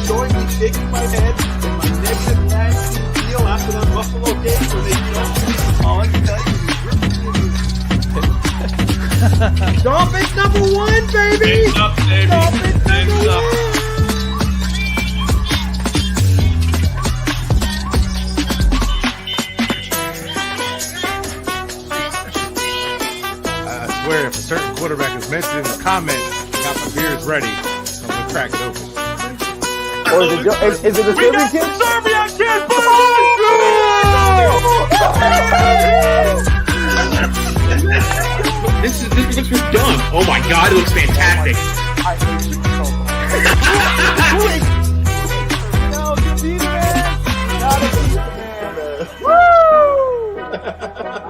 Showing me shaking my head and my negative nasty feel after that Buffalo game where they all I can tell you is Dolphins number 1, baby! Things up, baby. Dolphins Things number up. 1! I swear, if a certain quarterback is mentioned in the comments, I got my beers ready. So I'm gonna crack it open. Or is it the Serbian kid? Serbian kid, This looks done. Oh my god, it looks fantastic. I hate you so much. No, you beat it, man. Not a beat it, man. Woo!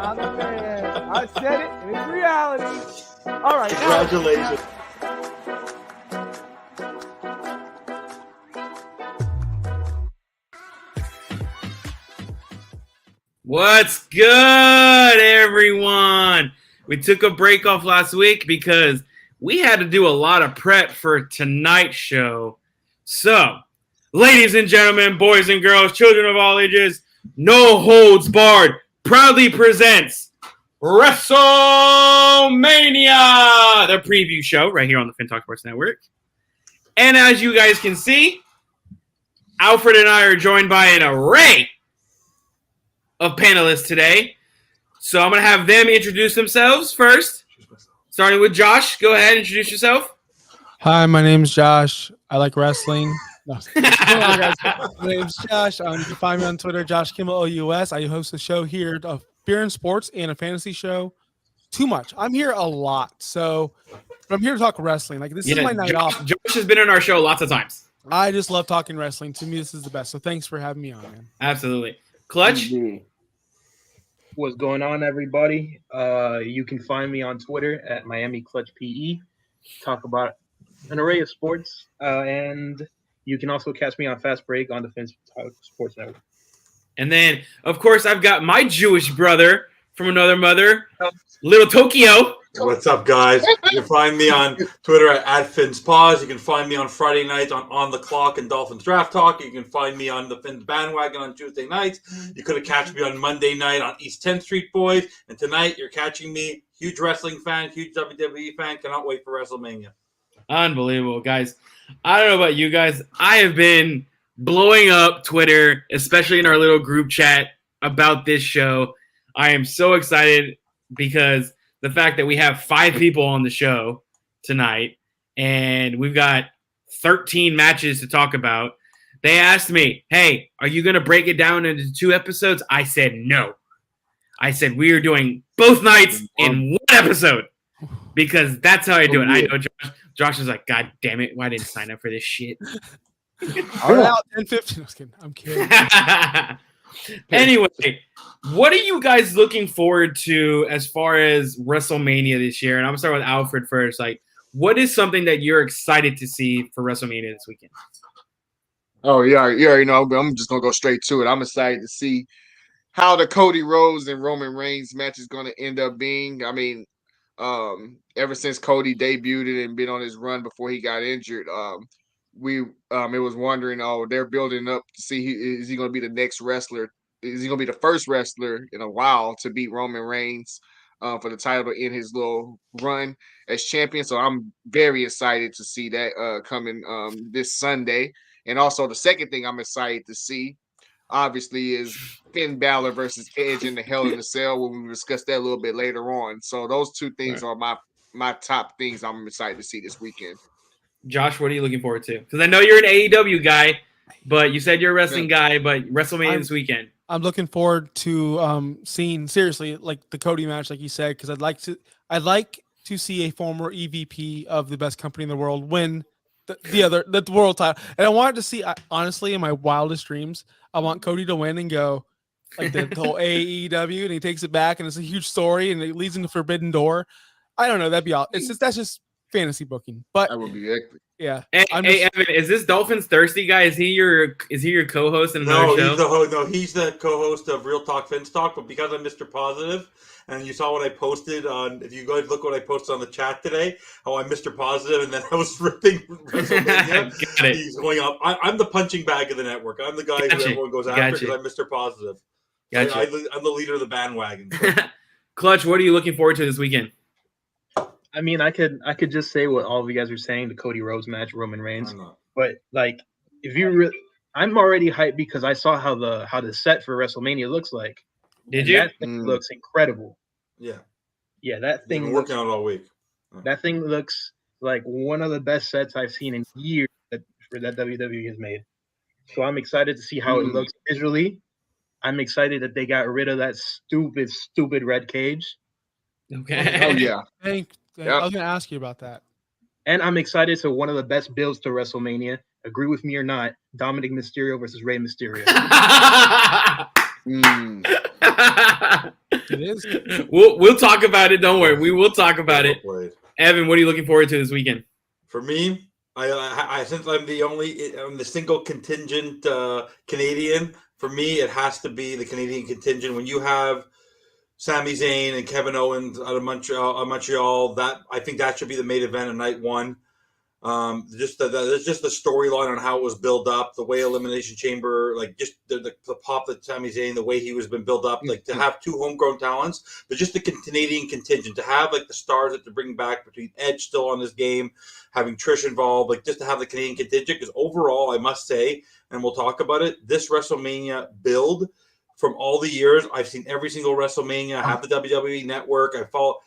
I'm the man. I said it, and it's reality. All right. Congratulations. What's good, everyone? We took a break off last week because we had to do a lot of prep for tonight's show. So, ladies and gentlemen, boys and girls, children of all ages, No Holds Barred proudly presents WrestleMania, the preview show right here on the FinTalk Sports Network. And as you guys can see, Alfred and I are joined by an array of panelists today. So I'm going to have them introduce themselves first. Starting with Josh. Go ahead and introduce yourself. Hi, my name's Josh. I like wrestling. No. My name's Josh. You can find me on Twitter, Josh Kimmel OUS. I host a show here of beer and sports and a fantasy show. Too much. I'm here a lot. So I'm here to talk wrestling. Like, this is my night off. Josh has been on our show lots of times. I just love talking wrestling. To me, this is the best. So thanks for having me on, man. Absolutely. Clutch. What's going on, everybody? You can find me on Twitter at Miami Clutch PE. Talk about an array of sports, and you can also catch me on Fast Break on the FinTalk Sports Network. And then, of course, I've got my Jewish brother from another mother, Little Tokyo. What's up, guys? You can find me on Twitter at FinsPause. You can find me on Friday nights on The Clock and Dolphins Draft Talk. You can find me on the Fins Bandwagon on Tuesday nights. You could have catch me on Monday night on East 10th Street Boys. And tonight, you're catching me, huge wrestling fan, huge WWE fan. Cannot wait for WrestleMania. Unbelievable, guys. I don't know about you guys. I have been blowing up Twitter, especially in our little group chat about this show. I am so excited because the fact that we have 5 people on the show tonight and we've got 13 matches to talk about. They asked me, hey, are you going to break it down into 2 episodes? I said no. I said we are doing both nights in 1 episode because that's how I do it. I know Josh is like, God damn it, why didn't I sign up for this shit? All right, out 10-15. I'm kidding. Anyway, what are you guys looking forward to as far as WrestleMania this year? And I'm going to start with Alfred first. Like, what is something that you're excited to see for WrestleMania this weekend? Oh, yeah, you know, I'm just going to go straight to it. I'm excited to see how the Cody Rhodes and Roman Reigns match is going to end up being. I mean, ever since Cody debuted and been on his run before he got injured, it was wondering, they're building up to see is he going to be the next wrestler? Is he going to be the first wrestler in a while to beat Roman Reigns for the title in his little run as champion? So I'm very excited to see that coming this Sunday. And also the second thing I'm excited to see, obviously, is Finn Balor versus Edge in the Hell in a Cell when we discuss that a little bit later on. So those 2 things are my top things I'm excited to see this weekend. Josh, what are you looking forward to? Because I know you're an AEW guy, but you said you're a wrestling guy, but WrestleMania this weekend. I'm looking forward to seeing, seriously, like the Cody match, like you said, because I'd like to see a former EVP of the best company in the world win the world title. And I wanted to see, honestly, in my wildest dreams, I want Cody to win and go like the whole AEW, and he takes it back, and it's a huge story, and it leads into Forbidden Door. I don't know. That'd be all. That's just fantasy booking. But That would be epic. yeah, Hey, I'm hey, just- Evan, is this Dolphins Thirsty guy? Is he your co-host in another No, show? he's the co-host of Real Talk Fins Talk. But because I'm Mr. Positive, and you saw what I posted on, if you guys look what I posted on the chat today, how I'm Mr. Positive, and then I was ripping WrestleMania. Got it. He's going up. I'm the punching bag of the network. I'm the guy who Gotcha. everyone goes after Gotcha. because I'm Mr. Positive. Gotcha. I'm the leader of the bandwagon. Clutch, what are you looking forward to this weekend? I mean, I could just say what all of you guys are saying, the Cody Rhodes match, Roman Reigns. I'm not. But like, if you really, I'm already hyped because I saw how the set for WrestleMania looks like. Did And you? That thing looks incredible. Yeah. Yeah, that I've thing been looks, working on it all week. that thing looks like one of the best sets I've seen in years that WWE has made. So I'm excited to see how it looks visually. I'm excited that they got rid of that stupid red cage. Okay. Oh yeah. I was gonna ask you about that. And I'm excited to one of the best builds to WrestleMania. Agree with me or not, Dominic Mysterio versus Rey Mysterio. It is. We'll talk about it. Don't worry. We will talk about it. Played. Evan, what are you looking forward to this weekend? For me, I since I'm the single contingent Canadian. For me, it has to be the Canadian contingent. When you have Sami Zayn and Kevin Owens out of Montreal, that I think that should be the main event of night one. Just the storyline on how it was built up, the way Elimination Chamber, like just the pop that Sami Zayn, the way he was been built up, like to have two homegrown talents, but just the Canadian contingent, to have like the stars that to bring back between Edge still on his game, having Trish involved, like just to have the Canadian contingent. Because overall, I must say, and we'll talk about it, this WrestleMania build from all the years, I've seen every single WrestleMania. I have the WWE Network. I follow.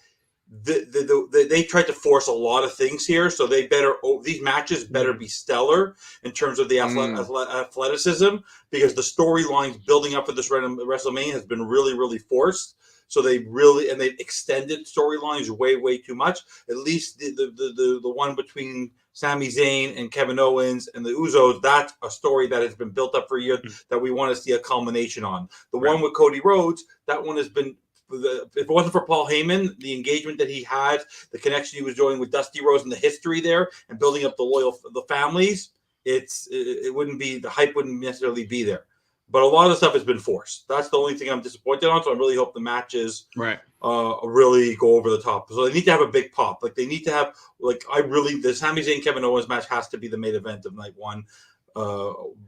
They tried to force a lot of things here, so these matches better be stellar in terms of the athleticism, because the storylines building up for this WrestleMania has been really, really forced. So they've extended storylines way too much. At least the one between Sami Zayn and Kevin Owens and the Usos, that's a story that has been built up for years that we want to see a culmination on. The one with Cody Rhodes, that one has been. If it wasn't for Paul Heyman, the engagement that he had, the connection he was doing with Dusty Rhodes and the history there, and building up the families, it wouldn't be, the hype wouldn't necessarily be there. But a lot of the stuff has been forced. That's the only thing I'm disappointed on. So I really hope the matches really go over the top. So they need to have a big pop. Like they need to have the Sami Zayn Kevin Owens match has to be the main event of night one,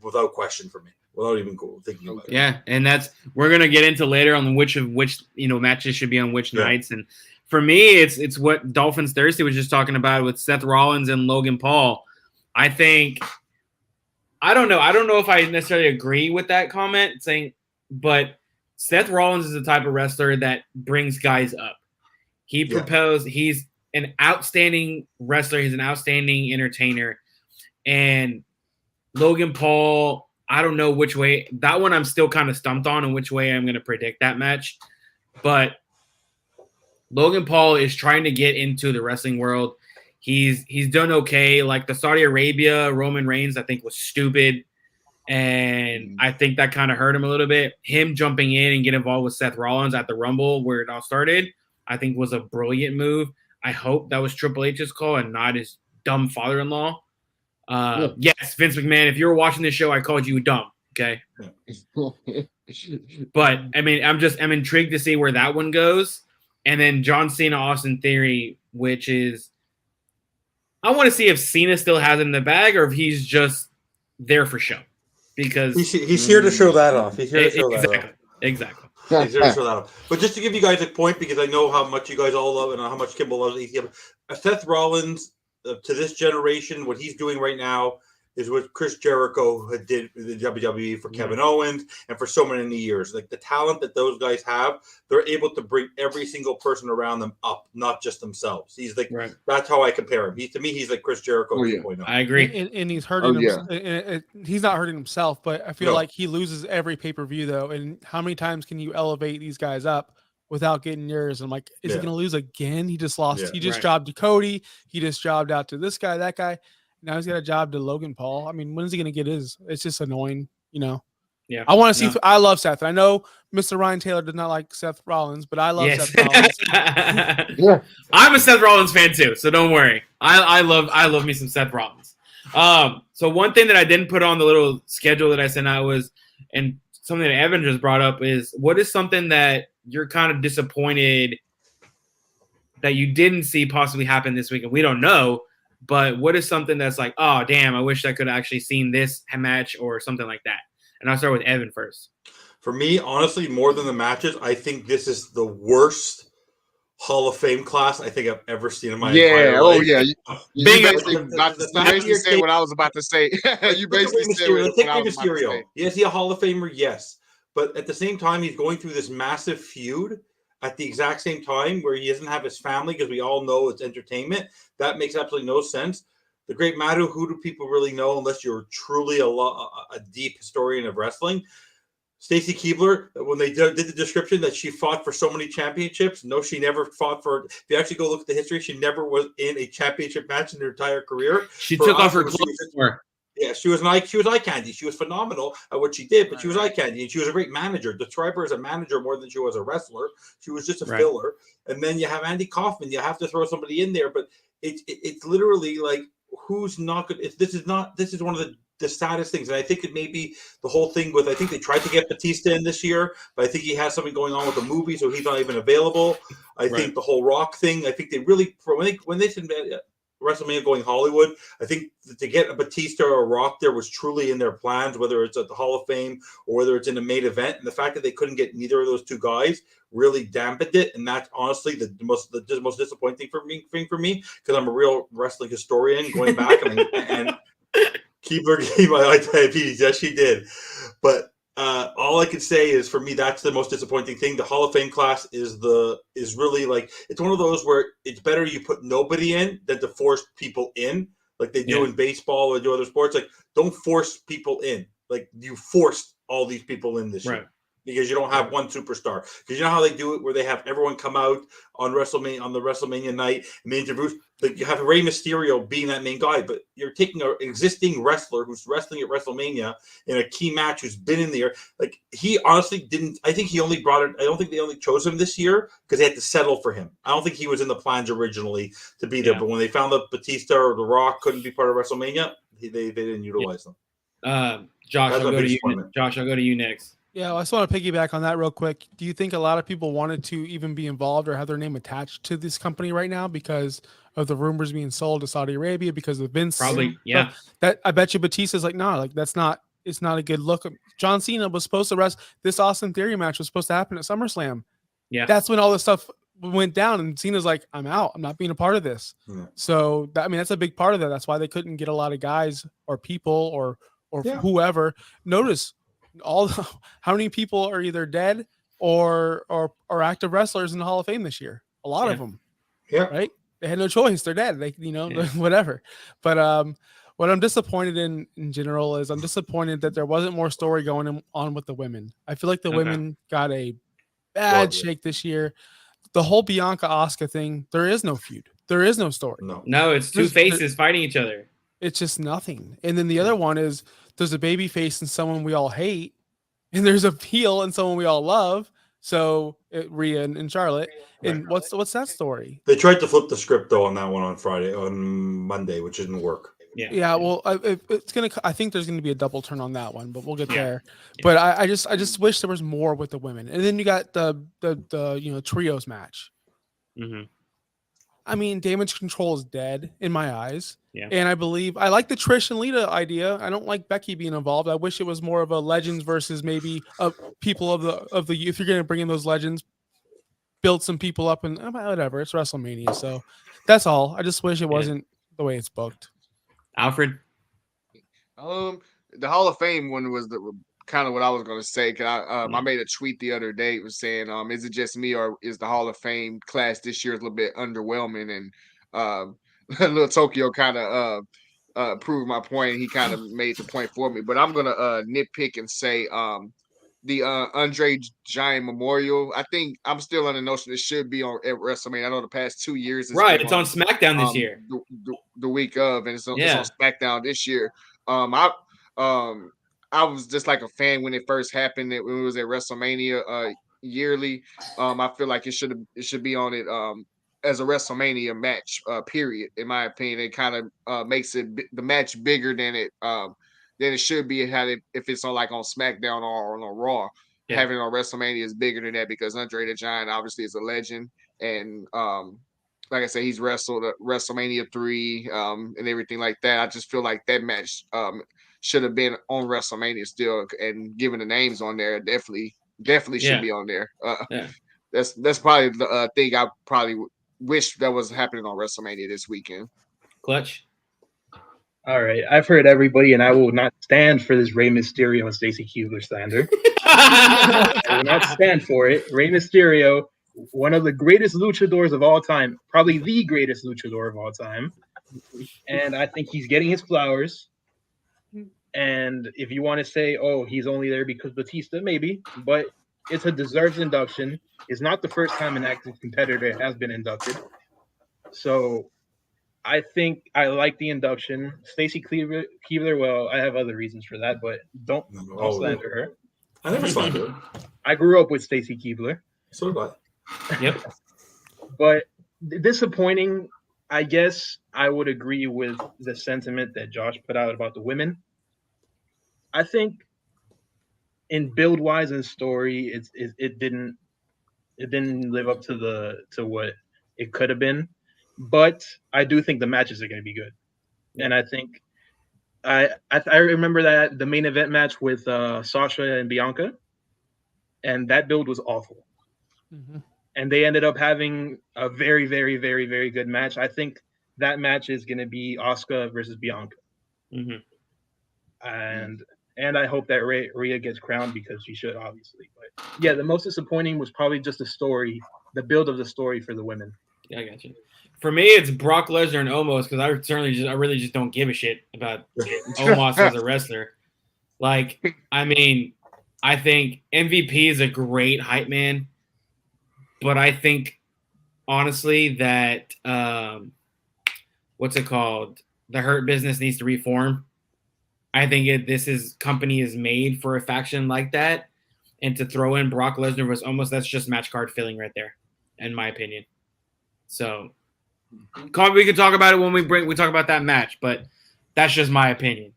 without question for me. Without even thinking about it. Yeah, and we're gonna get into later on which matches should be on which nights. And for me, it's what Dolphins Thursday was just talking about with Seth Rollins and Logan Paul. I don't know if I necessarily agree with that comment but Seth Rollins is the type of wrestler that brings guys up. He's an outstanding wrestler. He's an outstanding entertainer, and Logan Paul. I don't know which way that one I'm still kind of stumped on and which way I'm going to predict that match. But Logan Paul is trying to get into the wrestling world. He's done okay. Like the Saudi Arabia Roman Reigns, I think was stupid. And I think that kind of hurt him a little bit. Him jumping in and getting involved with Seth Rollins at the Rumble where it all started, I think was a brilliant move. I hope that was Triple H's call and not his dumb father-in-law. Yes, Vince McMahon, if you were watching this show, I called you dumb. Okay. But I mean, I'm intrigued to see where that one goes. And then John Cena, Austin Theory, which is, I want to see if Cena still has it in the bag or if he's just there for show. Because he's here to show that off. He's here to show that off. Exactly. He's here to show that off. But just to give you guys a point, because I know how much you guys all love and how much Kimball loves ECW, Seth Rollins, to this generation, what he's doing right now is what Chris Jericho did with the WWE for Kevin Owens and for so many years. Like the talent that those guys have, they're able to bring every single person around them up, not just themselves. He's like, that's how I compare him. To me, he's like Chris Jericho 2.0. I agree. And he's hurting himself. He's not hurting himself, but I feel like he loses every pay-per-view though. And how many times can you elevate these guys up without getting yours? I'm like, is he going to lose again? He just lost. He just jobbed to Cody. He just jobbed out to this guy, that guy. Now he's got a job to Logan Paul. I mean, when is he going to get his? It's just annoying, you know? Yeah. I want to see. No. I love Seth. I know Mr. Ryan Taylor did not like Seth Rollins, but I love Yes. Seth Rollins. Yeah. I'm a Seth Rollins fan too, so don't worry. I love me some Seth Rollins. So one thing that I didn't put on the little schedule that I sent out was, and something that Evan just brought up is, what is something that you're kind of disappointed that you didn't see possibly happen this week? And we don't know, but what is something that's like, oh damn, I wish I could have actually seen this match or something like that. And I'll start with Evan first. For me, honestly, more than the matches, I think this is the worst Hall of Fame class I think I've ever seen in my entire Oh life. yeah. You Bingo. basically said what I was about to say. You basically said what I was about to say. Is he a Hall of Famer? Yes. But at the same time, he's going through this massive feud at the exact same time where he doesn't have his family, because we all know it's entertainment. That makes absolutely no sense. The great Madu, who do people really know unless you're truly a deep historian of wrestling? Stacy Keibler, when they did the description that she fought for so many championships, no, she never fought for. If you actually go look at the history, she never was in a championship match in her entire career. She took off her clothes. Yeah, she was eye candy. She was phenomenal at what she did, but she was eye candy, and she was a great manager. Describe her as a manager more than she was a wrestler. She was just a filler. And then you have Andy Kaufman. You have to throw somebody in there, but it's literally like, who's not good? This is one of the saddest things. And I think it may be the whole thing with, I think they tried to get Batista in this year, but I think he has something going on with the movie, so he's not even available. I think the whole Rock thing, I think they really, when they said WrestleMania going Hollywood, I think to get a Batista or a Rock there was truly in their plans, whether it's at the Hall of Fame or whether it's in a main event. And the fact that they couldn't get neither of those two guys really dampened it. And that's honestly the most disappointing thing for me, because I'm a real wrestling historian going back and Keibler gave my eye diabetes. Yes, she did. But all I can say is, for me, that's the most disappointing thing. The Hall of Fame class is really like, it's one of those where it's better you put nobody in than to force people in, like they do in baseball or do other sports. Like, don't force people in. Like, you forced all these people in this year, because you don't have one superstar. Because you know how they do it, where they have everyone come out on WrestleMania, on the WrestleMania night, and they introduce, like, you have Rey Mysterio being that main guy, but you're taking an existing wrestler who's wrestling at WrestleMania in a key match, who's been in there. Like, he honestly didn't. I think he only brought it. I don't think they only chose him this year because they had to settle for him. I don't think he was in the plans originally to be there. But when they found that Batista or The Rock couldn't be part of WrestleMania, they didn't utilize them. Josh, I'll go to you. Josh, I'll go to you next. Yeah, I just want to piggyback on that real quick. Do you think a lot of people wanted to even be involved or have their name attached to this company right now because of the rumors being sold to Saudi Arabia, because of Vince? Probably, yeah. That I bet you Batista's like, no, like that's not. It's not a good look. John Cena was supposed to wrestle. This Austin Theory match was supposed to happen at SummerSlam. Yeah, that's when all this stuff went down, and Cena's like, I'm out. I'm not being a part of this. Yeah. So that's a big part of that. That's why they couldn't get a lot of guys or people or whoever. Notice. How many people are either dead or active wrestlers in the Hall of Fame this year? A lot of them. Yeah. Right. They had no choice. They're dead. They, whatever. But what I'm disappointed in general is I'm disappointed that there wasn't more story going on with the women. I feel like the women got a bad shake this year. The whole Bianca Asuka thing. There is no feud. There is no story. No, it's two faces fighting each other. It's just nothing. And then the other one is, there's a baby face and someone we all hate, and there's a heel and someone we all love. So Rhea and Charlotte. And what's that story? They tried to flip the script though on that one on Monday, which didn't work. Yeah. Well, it's gonna. I think there's gonna be a double turn on that one, but we'll get there. Yeah. But I just wish there was more with the women. And then you got the trios match. Mm-hmm. I mean, Damage Control is dead in my eyes. Yeah. And I like the Trish and Lita idea. I don't like Becky being involved. I wish it was more of a legends versus maybe people of the if you're going to bring in those legends, build some people up and whatever. It's WrestleMania. So that's all. I just wish it wasn't the way it's booked. Alfred? The Hall of Fame one was kind of what I was going to say. Cause I made a tweet the other day. It was saying, is it just me or is the Hall of Fame class this year a little bit underwhelming? And Little Tokyo kind of proved my point. He kind of made the point for me. But I'm going to nitpick and say the Andre Giant Memorial. I think I'm still on the notion it should be on at WrestleMania. I know the past 2 years. It's on SmackDown this year. The week of, and it's on SmackDown this year. I was just like a fan when it first happened. When it was at WrestleMania yearly. I feel like it should be on it as a WrestleMania match. Period. In my opinion, it kind of makes the match bigger than it should be. If it's on SmackDown or on Raw. Yeah. Having it on WrestleMania is bigger than that because Andre the Giant obviously is a legend, and like I said, he's wrestled at WrestleMania 3 and everything like that. I just feel like that match should have been on WrestleMania still, and given the names on there, definitely should be on there. Yeah. That's probably the thing I probably wish that was happening on WrestleMania this weekend. Clutch. All right, I've heard everybody, and I will not stand for this Rey Mysterio and Stacy Keibler slander. I will not stand for it. Rey Mysterio, one of the greatest luchadors of all time, probably the greatest luchador of all time, and I think he's getting his flowers. And if you want to say, oh, he's only there because Batista, maybe, but it's a deserved induction. It's not the first time an active competitor has been inducted. So I think I like the induction. Stacy Keibler, well, I have other reasons for that, but don't slander her. I never slandered her. I grew up with Stacy Keibler. So did I. Yep. But disappointing, I guess I would agree with the sentiment that Josh put out about the women. I think in build wise and story, it didn't live up to what it could have been. But I do think the matches are going to be good, and I think I remember that the main event match with Sasha and Bianca, and that build was awful, and they ended up having a very, very, very, very good match. I think that match is going to be Asuka versus Bianca, and I hope that Rhea gets crowned because she should, obviously. But yeah, the most disappointing was probably just the story, the build of the story for the women. Yeah, I got you. For me, it's Brock Lesnar and Omos because I really just don't give a shit about Omos as a wrestler. Like, I mean, I think MVP is a great hype man, but I think honestly that what's it called? The Hurt Business needs to reform. I think this company is made for a faction like that, and to throw in Brock Lesnar was almost that's just match card filling right there, in my opinion. So. We can talk about it when we talk about that match, but that's just my opinion.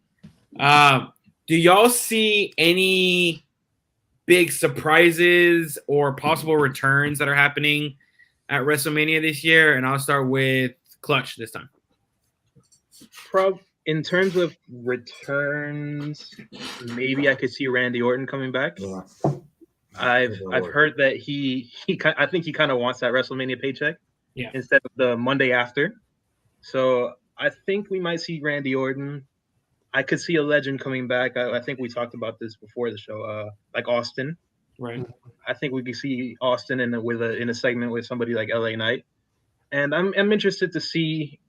Do y'all see any big surprises or possible returns that are happening at WrestleMania this year? And I'll start with Clutch this time. In terms of returns, maybe I could see Randy Orton coming back. I've heard that I think he kind of wants that WrestleMania paycheck. Yeah. Instead of the Monday after. So I think we might see Randy Orton. I could see a legend coming back. I think we talked about this before the show, like Austin. Right. I think we could see Austin in a segment with somebody like LA Knight. And I'm interested to see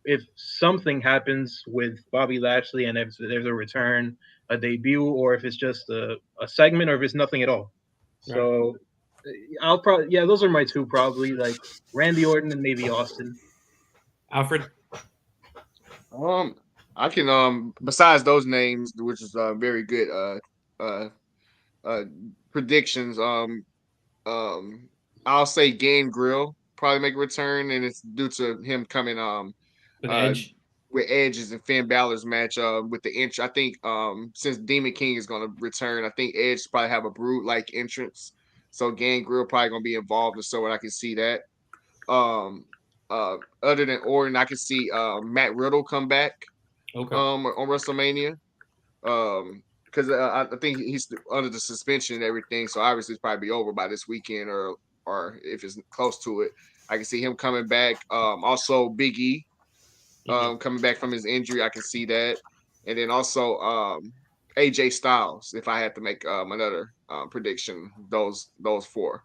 if something happens with Bobby Lashley and if there's a return, a debut, or if it's just a segment or if it's nothing at all. Right. So I'll probably those are my two probably, like Randy Orton and maybe Austin. Alfred. I can besides those names, which is very good predictions. I'll say Gangrel probably make a return, and it's due to him coming with Edge. With Edge's and Finn Balor's match with the entry. I think since Demon King is going to return, I think Edge probably have a Brood like entrance. So Gangrel probably gonna be involved, and so I can see that. Other than Orton, I can see Matt Riddle come back. Okay. On WrestleMania. Because I think he's under the suspension and everything, so obviously it's probably be over by this weekend, or if it's close to it. I can see him coming back. Also Big E, coming back from his injury. I can see that, and then also AJ Styles, if I had to make another prediction, those four,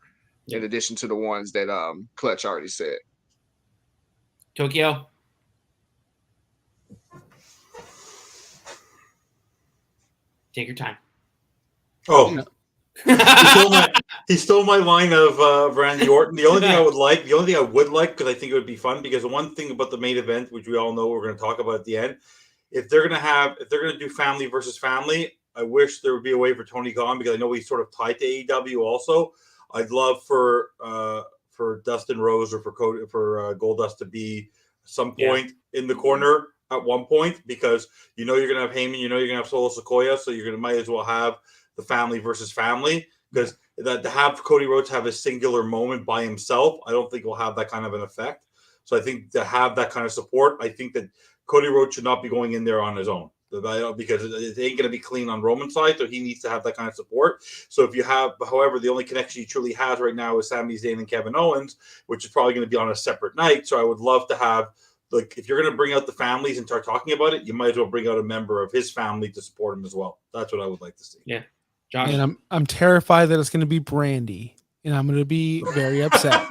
in addition to the ones that Clutch already said. Tokyo. Take your time. Oh, he stole my line of Randy Orton. The only thing I would like, because I think it would be fun, because the one thing about the main event, which we all know we're going to talk about at the end, if they're going to do family versus family, I wish there would be a way for Tony Khan, because I know he's sort of tied to AEW also. I'd love for Dustin Rose or for Goldust to be some point in the corner at one point, because you're going to have Heyman, you're going to have Solo Sikoa, so you're going to might as well have the family versus family, because that to have Cody Rhodes have a singular moment by himself, I don't think will have that kind of an effect. So I think to have that kind of support, I think that Cody Rhodes should not be going in there on his own, because it ain't going to be clean on Roman's side. So he needs to have that kind of support. So if you have, however, the only connection he truly has right now is Sami Zayn and Kevin Owens, which is probably going to be on a separate night. So I would love to have, like, if you're going to bring out the families and start talking about it, you might as well bring out a member of his family to support him as well. That's what I would like to see. Yeah, Josh. And I'm terrified that it's going to be Brandy, and I'm going to be very upset.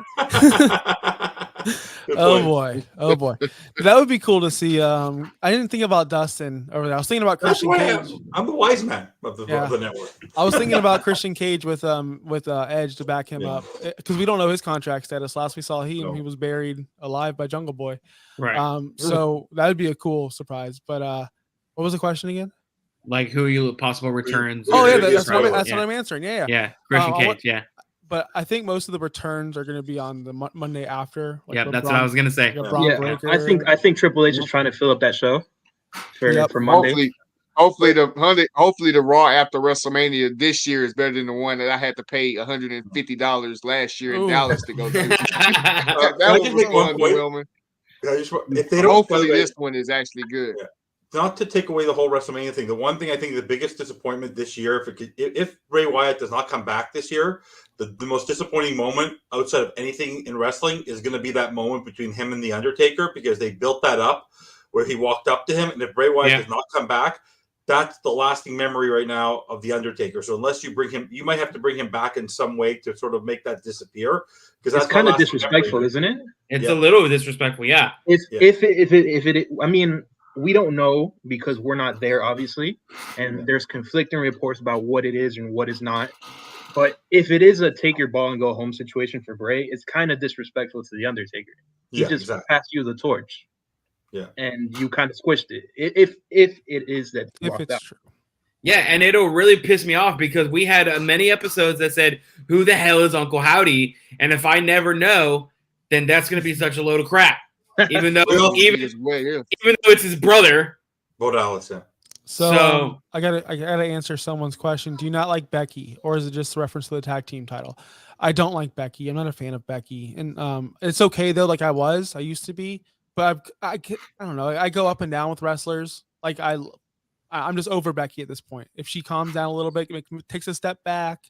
Oh boy. That would be cool to see. I didn't think about Dustin over there. I was thinking about Christian Cage. I'm the wise man of the network. I was thinking about Christian Cage with Edge to back him up, because we don't know his contract status. Last we saw he was buried alive by Jungle Boy. Right. So that would be a cool surprise. But what was the question again? Like, who are you possible returns? Oh yeah, that's what I'm answering. Yeah. Christian Cage. Yeah. But I think most of the returns are going to be on the Monday after. Like that's what I was going to say. I think Triple H is trying to fill up that show for Monday. Hopefully the Raw after WrestleMania this year is better than the one that I had to pay $150 last year in Dallas to go to. That was underwhelming. If they don't, hopefully this one is actually good. Yeah. Not to take away the whole WrestleMania thing, the one thing I think the biggest disappointment this year, if Bray Wyatt does not come back this year, the most disappointing moment outside of anything in wrestling is going to be that moment between him and The Undertaker, because they built that up where he walked up to him. And if Bray Wyatt does not come back, that's the lasting memory right now of The Undertaker. So unless you bring him, you might have to bring him back in some way to sort of make that disappear. Because that's kind of disrespectful, isn't it? It's a little disrespectful, yeah. If it, I mean, we don't know because we're not there, obviously, and there's conflicting reports about what it is and what is not. But if it is a take your ball and go home situation for Bray, it's kind of disrespectful to The Undertaker. He just passed you the torch. Yeah. And you kind of squished it. If it is that. If it's true. Yeah, and it'll really piss me off because we had many episodes that said, who the hell is Uncle Howdy? And if I never know, then that's going to be such a load of crap. Even though it's his brother. Bo Dallas, yeah. So I gotta answer someone's question. Do you not like Becky, or is it just a reference to the tag team title? I don't like Becky. I'm not a fan of Becky, and it's okay though. Like I used to be, but I don't know. I go up and down with wrestlers. Like I'm just over Becky at this point. If she calms down a little bit, takes a step back,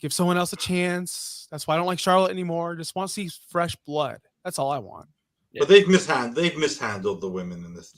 give someone else a chance. That's why I don't like Charlotte anymore. Just want to see fresh blood. That's all I want. But they've mishandled the women in this.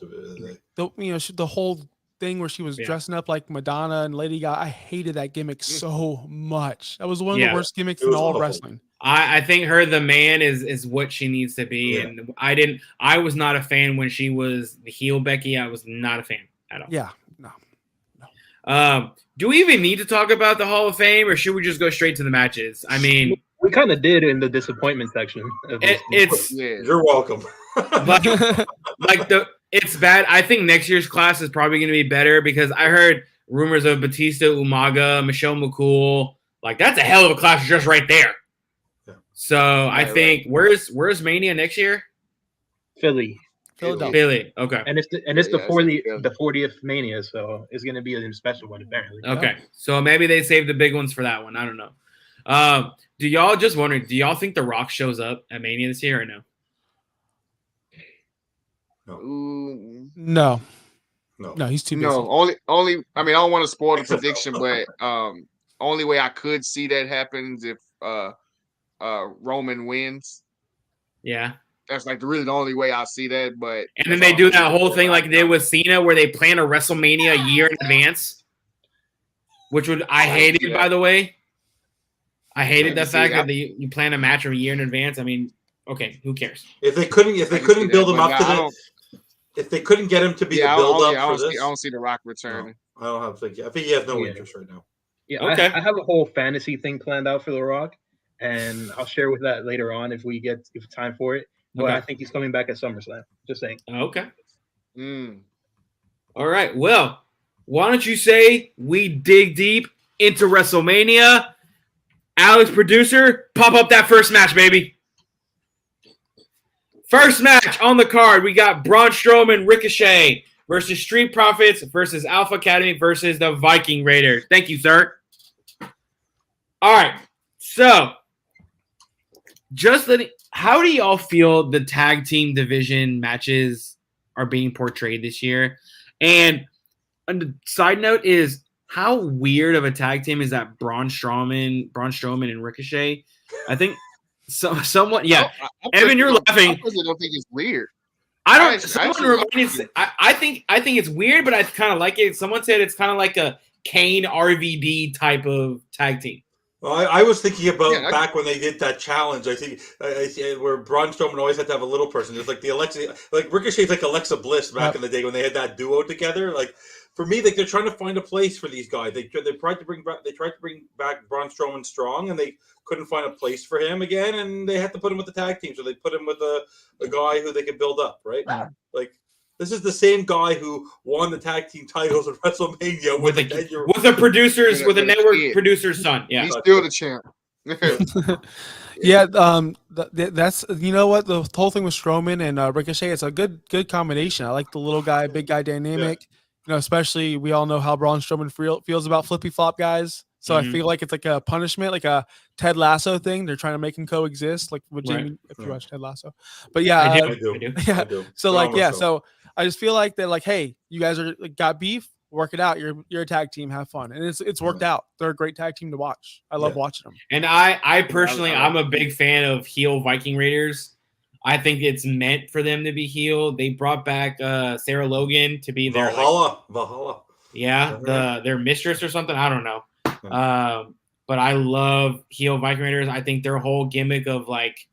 The whole thing where she was dressing up like Madonna and Lady Gaga. I hated that gimmick so much. That was one of the worst gimmicks in all of wrestling. I think her the man is what she needs to be, and I was not a fan when she was the heel Becky. I was not a fan at all. Yeah, no. Do we even need to talk about the Hall of Fame, or should we just go straight to the matches? I mean, we kind of did in the disappointment section. You're welcome. It's bad. I think next year's class is probably going to be better because I heard rumors of Batista, Umaga, Michelle McCool. Like that's a hell of a class just right there. Yeah. So I think where's Mania next year? Philadelphia. Okay. And it's the 40th Mania, so it's going to be a special one apparently. Okay. So maybe they saved the big ones for that one. I don't know. Do y'all think The Rock shows up at Mania this year or no? No, he's too busy. No, only. I mean, I don't want to spoil the prediction, but only way I could see that happens if Roman wins. Yeah, that's like really the only way I see that. But and then they do that whole thing like they did with Cena, where they plan a WrestleMania a year in advance, which I hated, by the way. I hated the fact that you plan a match a year in advance. I mean, okay, who cares? If they couldn't build him up to that. If they couldn't get him to be the build-up for this, I don't see The Rock returning. No, I think he has no interest right now. Yeah, okay. I have a whole fantasy thing planned out for The Rock, and I'll share with that later on if time for it. But I think he's coming back at SummerSlam. Just saying. Okay. All right. Well, why don't you say we dig deep into WrestleMania? Alex, producer, pop up that first match, baby. First match on the card, we got Braun Strowman, Ricochet versus Street Profits versus Alpha Academy versus the Viking Raiders. Thank you, sir. All right, so how do y'all feel the tag team division matches are being portrayed this year? And the side note is, how weird of a tag team is that Braun Strowman and Ricochet? I think somewhat. Yeah, Evan, you're laughing. I personally don't think it's weird. I think it's weird, but I kind of like it. Someone said it's kind of like a Kane RVD type of tag team. Well, I was thinking about back when they did that challenge. I think where Braun Strowman always had to have a little person. It's like the Ricochet's like Alexa Bliss back in the day when they had that duo together. Like for me, like they're trying to find a place for these guys. They tried to bring back Braun Strowman strong, and they couldn't find a place for him again, and they had to put him with the tag team. So they put him with a guy who they could build up, right? Like. This is the same guy who won the tag team titles at WrestleMania with a network producer's son. Yeah, he's still the champ. Yeah, that's what the whole thing with Strowman and Ricochet. It's a good combination. I like the little guy, big guy dynamic. Yeah. Especially we all know how Braun Strowman feels about flippy flop guys. So I feel like it's like a punishment, like a Ted Lasso thing. They're trying to make him coexist, like with Jamie. If you watch Ted Lasso, but yeah, I do. Yeah. So so I just feel like they're like, hey, you guys are got beef, work it out. You're a tag team, have fun, and it's worked out. They're a great tag team to watch. I love watching them. And I personally, I'm a big fan of heel Viking Raiders. I think it's meant for them to be heel. They brought back Sarah Logan to be their Valhalla. Yeah, their mistress or something. I don't know. But I love heel Viking Raiders. I think their whole gimmick of like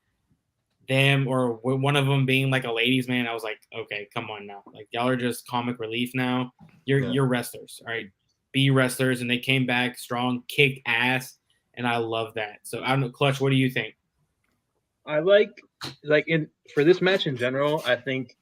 them or one of them being like a ladies' man, I was like, okay, come on now. Like y'all are just comic relief now. You're wrestlers, all right? Be wrestlers, and they came back strong, kicked ass, and I love that. So I don't know, Clutch, what do you think? I like for this match in general, I think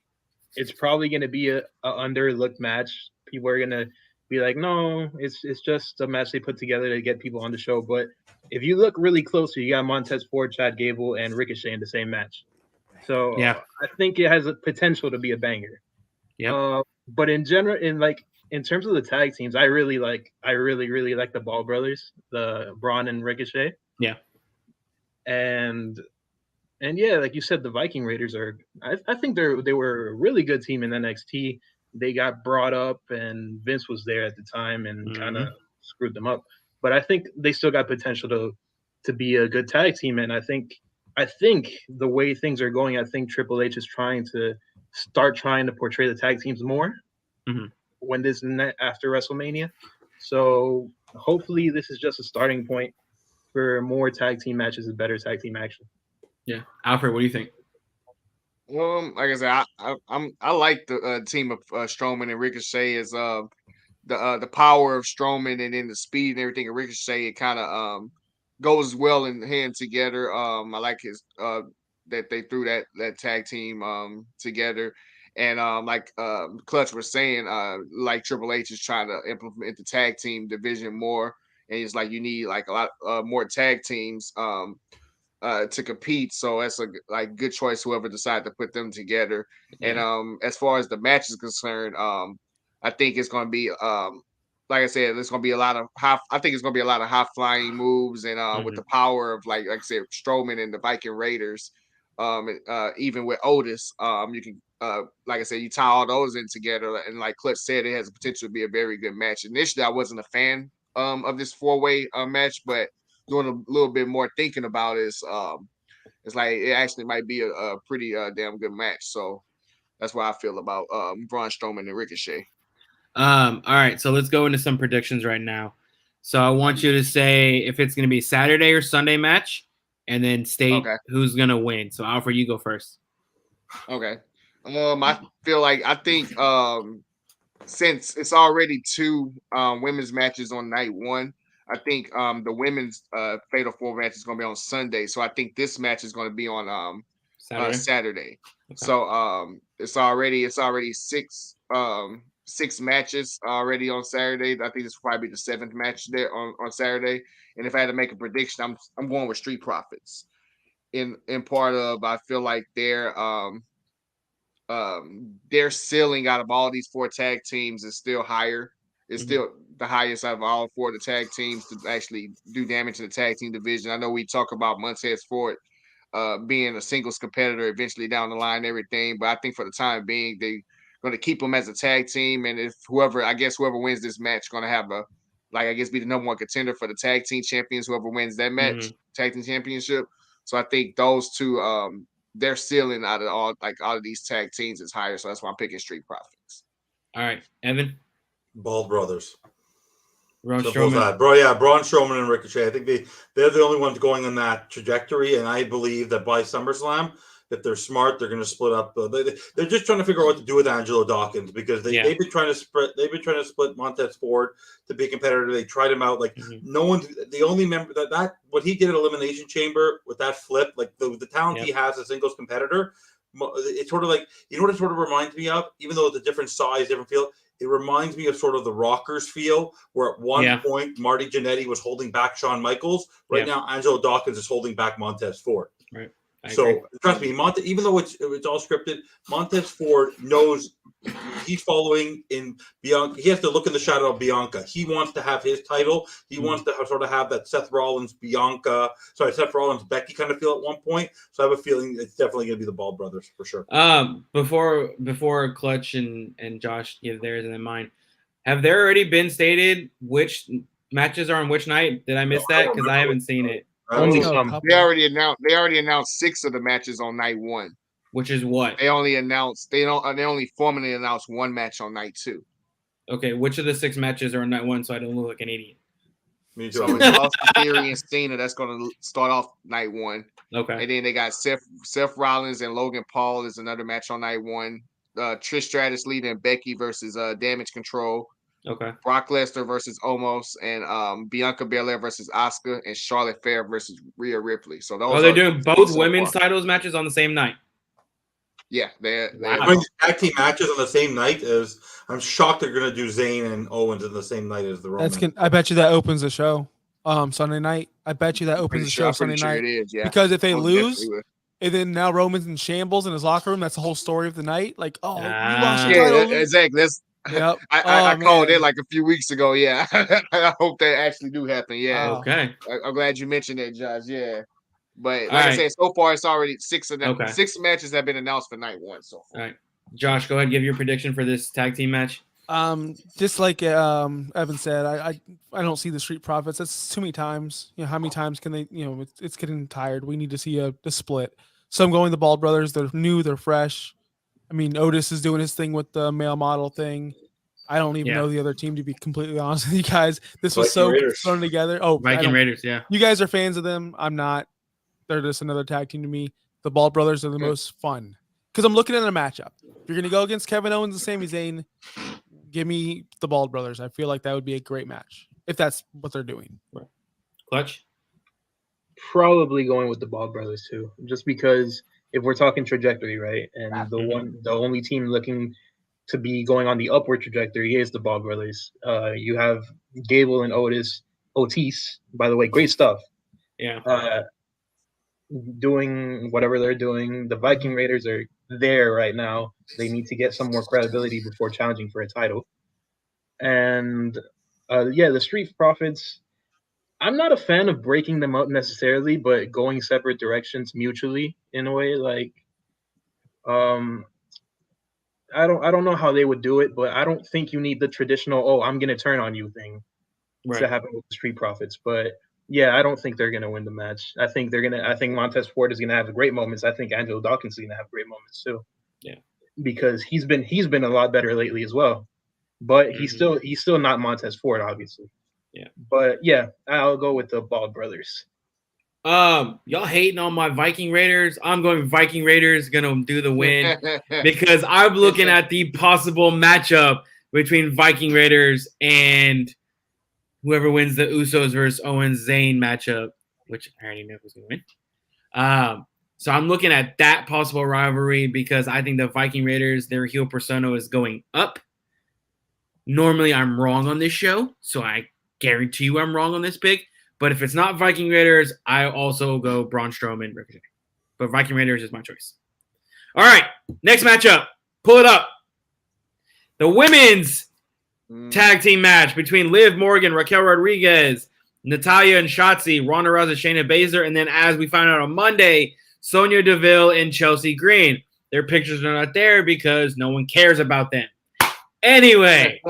it's probably going to be a underlooked match. People are going to be like, no, it's just a match they put together to get people on the show. But if you look really closer, you got Montez Ford, Chad Gable, and Ricochet in the same match. So I think it has a potential to be a banger. Yeah. But in general, in terms of the tag teams, I really like the Ball brothers, the Braun and Ricochet. Yeah. And yeah, like you said, the Viking Raiders I think they were a really good team in NXT. They got brought up, and Vince was there at the time and kind of screwed them up. But I think they still got potential to be a good tag team. And I think the way things are going, I think Triple H is trying to portray the tag teams more when this after WrestleMania. So hopefully this is just a starting point for more tag team matches and better tag team action. Yeah, Alfred, what do you think? Like I said, I like the team of Strowman and Ricochet as the power of Strowman and then the speed and everything of Ricochet. It kind of goes well in hand together. I like his that they threw that tag team together, and like Clutch was saying, like Triple H is trying to implement the tag team division more, and it's like you need like a lot more tag teams to compete. So that's a good choice, whoever decided to put them together. Yeah. And as far as the match is concerned, I think it's going to be like I said, there's going to be a lot of high flying moves, and with the power of like I said, Strowman and the Viking Raiders, even with Otis, you can like I said, you tie all those in together, and like Clutch said, it has the potential to be a very good match. Initially, I wasn't a fan of this 4-way match, but doing a little bit more thinking about it, it's like it actually might be a pretty damn good match. So that's what I feel about Braun Strowman and Ricochet. All right, so let's go into some predictions right now. So I want you to say if it's going to be Saturday or Sunday match, and then state who's going to win. So Alfred, you go first. Okay. I think since it's already 2 women's matches on night 1, I think the women's Fatal 4 match is going to be on Sunday. So I think this match is going to be on Saturday. Okay. So it's already 6 6 matches already on Saturday. I think this will probably be the 7th match there on Saturday. And if I had to make a prediction, I'm going with Street Profits. In part of, I feel like their ceiling out of all these 4 tag teams is still higher. It's still the highest out of all 4 of the tag teams to actually do damage in the tag team division. I know we talk about Montez Ford being a singles competitor eventually down the line, everything, but I think for the time being, they're going to keep them as a tag team. And if whoever wins this match, going to have be the number 1 contender for the tag team champions. Whoever wins that match, tag team championship. So I think those two, their ceiling out of these tag teams is higher. So that's why I'm picking Street Profits. All right, Evan. Bald Brothers. Braun Simple as Strowman. that. Bro, yeah, Braun Strowman and Ricochet. I think they're the only ones going on that trajectory, and I believe that by SummerSlam, if they're smart, they're going to split up. They're just trying to figure out what to do with Angelo Dawkins because they've been trying to split Montez Ford to be a competitor. They tried him out. Like no one. The only member that what he did at Elimination Chamber with that flip, like the talent he has as singles competitor. It's sort of like, you know what it sort of reminds me of, even though it's a different size, different feel. It reminds me of sort of the Rockers feel, where at one point Marty Jannetty was holding back Shawn Michaels. Right now, Angelo Dawkins is holding back Montez Ford. Right. So trust me, even though it's all scripted, Montez Ford knows he's following in Bianca. He has to look in the shadow of Bianca. He wants to have his title. He wants to sort of have that Seth Rollins Becky kind of feel at one point. So I have a feeling it's definitely going to be the Ball brothers for sure. Before Clutch and Josh give theirs and then mine, have there already been stated which matches are on which night? Did I miss that? Because I haven't seen it. Only some. They already announced 6 of the matches on night 1. Which is what? They only formally announced 1 match on night 2. Okay, which of the 6 matches are on night 1 so I don't look like an idiot? Me too. So Austin Theory and Cena, that's going to start off night 1. Okay. And then they got Seth Rollins and Logan Paul is another match on night 1. Trish Stratus leading Becky versus Damage Control. Okay. Brock Lesnar versus Omos, and Bianca Belair versus Asuka, and Charlotte Flair versus Rhea Ripley. So those they're doing both women's titles matches on the same night. Yeah, they're tag team matches on the same night. I'm shocked they're going to do Zayn and Owens in the same night as the Roman. I bet you that opens the show Sunday night. I bet you that opens the show Sunday night. It is, yeah. Because if they lose, and then now Roman's in shambles in his locker room, that's the whole story of the night. Like, you lost your title. Exactly. Yep. I called it like a few weeks ago. Yeah, I hope that actually do happen. Yeah. Okay. I'm glad you mentioned that, Josh. Yeah, but like I said, so far it's already 6 of them. Okay. 6 matches have been announced for night 1 so far. All right, Josh, go ahead and give your prediction for this tag team match. Just like Evan said, I don't see the Street Profits. That's too many times. How many times can they? It's getting tired. We need to see a split. So I'm going the Bald Brothers. They're new. They're fresh. I mean, Otis is doing his thing with the male model thing. I don't even know the other team, to be completely honest with you guys. This was so thrown together. Oh, Viking Raiders, yeah. You guys are fans of them. I'm not. They're just another tag team to me. The Bald Brothers are the most fun because I'm looking at a matchup. If you're going to go against Kevin Owens and Sami Zayn, give me the Bald Brothers. I feel like that would be a great match if that's what they're doing. Right. Clutch? Probably going with the Bald Brothers too, just because if we're talking trajectory, right, and the only team looking to be going on the upward trajectory is the Bald Brothers. You have Gable and Otis, by the way, great stuff. Yeah. Doing whatever they're doing. The Viking Raiders are there right now. They need to get some more credibility before challenging for a title. And the Street Profits, I'm not a fan of breaking them up necessarily, but going separate directions mutually in a way. Like, I don't know how they would do it, but I don't think you need the traditional I'm gonna turn on you thing to happen with the Street Profits. But yeah, I don't think they're gonna win the match. I think Montez Ford is gonna have great moments. I think Angelo Dawkins is gonna have great moments too. Yeah, because he's been a lot better lately as well. But he's still not Montez Ford, obviously. Yeah. But yeah, I'll go with the Bald Brothers. Y'all hating on my Viking Raiders. I'm going Viking Raiders gonna do the win because I'm looking at the possible matchup between Viking Raiders and whoever wins the Usos versus Owens Zayn matchup, which I already know who's gonna win. So I'm looking at that possible rivalry because I think the Viking Raiders, their heel persona is going up. Normally, I'm wrong on this show, so I guarantee you I'm wrong on this pick. But if it's not Viking Raiders, I also go Braun Strowman, Ricochet. But Viking Raiders is my choice. All right, next matchup. Pull it up. The women's tag team match between Liv Morgan, Raquel Rodriguez, Natalya and Shotzi, Ronda Rousey, Shayna Baszler, and then as we found out on Monday, Sonya Deville and Chelsea Green. Their pictures are not there because no one cares about them. Anyway,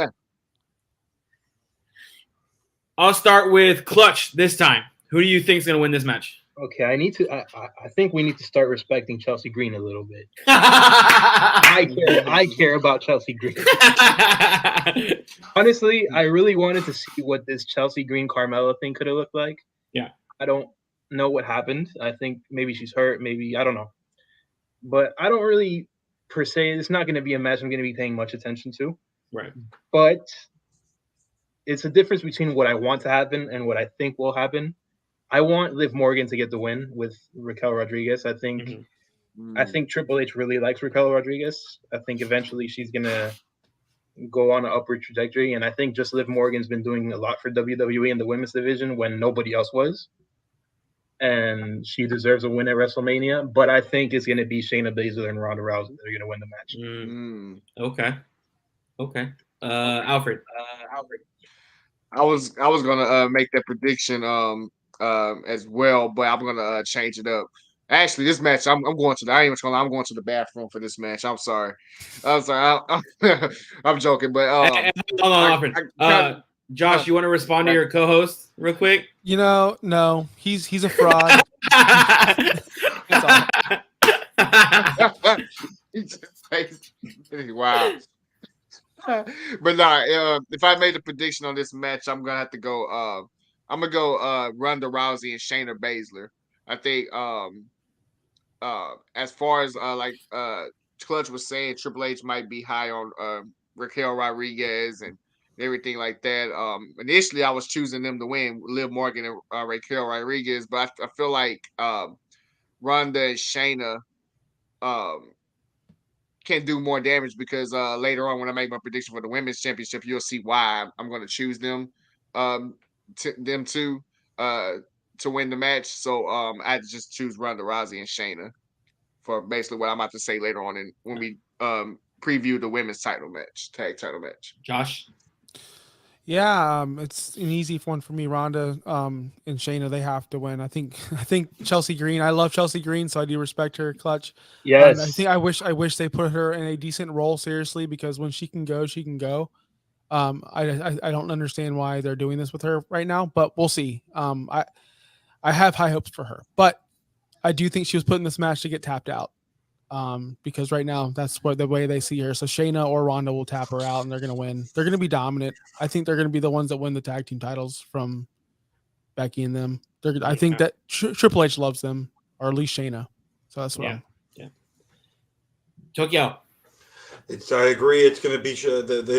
I'll start with Clutch this time. Who do you think is going to win this match? Okay, I think we need to start respecting Chelsea Green a little bit. I care about Chelsea Green. Honestly, I really wanted to see what this Chelsea Green Carmella thing could have looked like. Yeah. I don't know what happened. I think maybe she's hurt. Maybe, I don't know. But I don't really, per se, it's not going to be a match I'm going to be paying much attention to. Right. But it's a difference between what I want to happen and what I think will happen. I want Liv Morgan to get the win with Raquel Rodriguez. I think Triple H really likes Raquel Rodriguez. I think eventually she's gonna go on an upward trajectory, and I think just Liv Morgan's been doing a lot for WWE in the women's division when nobody else was, and she deserves a win at WrestleMania. But I think it's gonna be Shayna Baszler and Ronda Rousey that are gonna win the match. Okay. Alfred. I was gonna make that prediction as well, but I'm gonna change it up. Actually, this match, I'm going to. I ain't even gonna. I'm going to the bathroom for this match. I'm sorry. I'm joking, but hold on, Alfred. Josh, you want to respond to your co-host real quick? No, he's a fraud. That's all. Wow. But nah, if I made a prediction on this match, I'm gonna have to go. I'm gonna go Ronda Rousey and Shayna Baszler. I think as far as Clutch was saying, Triple H might be high on Raquel Rodriguez and everything like that. Initially, I was choosing them to win, Liv Morgan and Raquel Rodriguez, but I feel like Ronda and Shayna can do more damage because later on when I make my prediction for the women's championship, you'll see why I'm going to choose them to win the match. So I just choose Ronda Rousey and Shayna for basically what I'm about to say later on when we preview the women's tag title match. Josh? Yeah, it's an easy one for me. Ronda and Shayna, they have to win. I think Chelsea Green. I love Chelsea Green, so I do respect her. Clutch. Yes. I wish they put her in a decent role, seriously, because when she can go, she can go. I don't understand why they're doing this with her right now, but we'll see. I have high hopes for her, but I do think she was put in this match to get tapped out. Because right now that's the way they see her. So Shayna or Ronda will tap her out and they're going to win. They're going to be dominant. I think they're going to be the ones that win the tag team titles from Becky and them. I think that Triple H loves them, or at least Shayna. So that's what Tokyo. I agree. It's going to be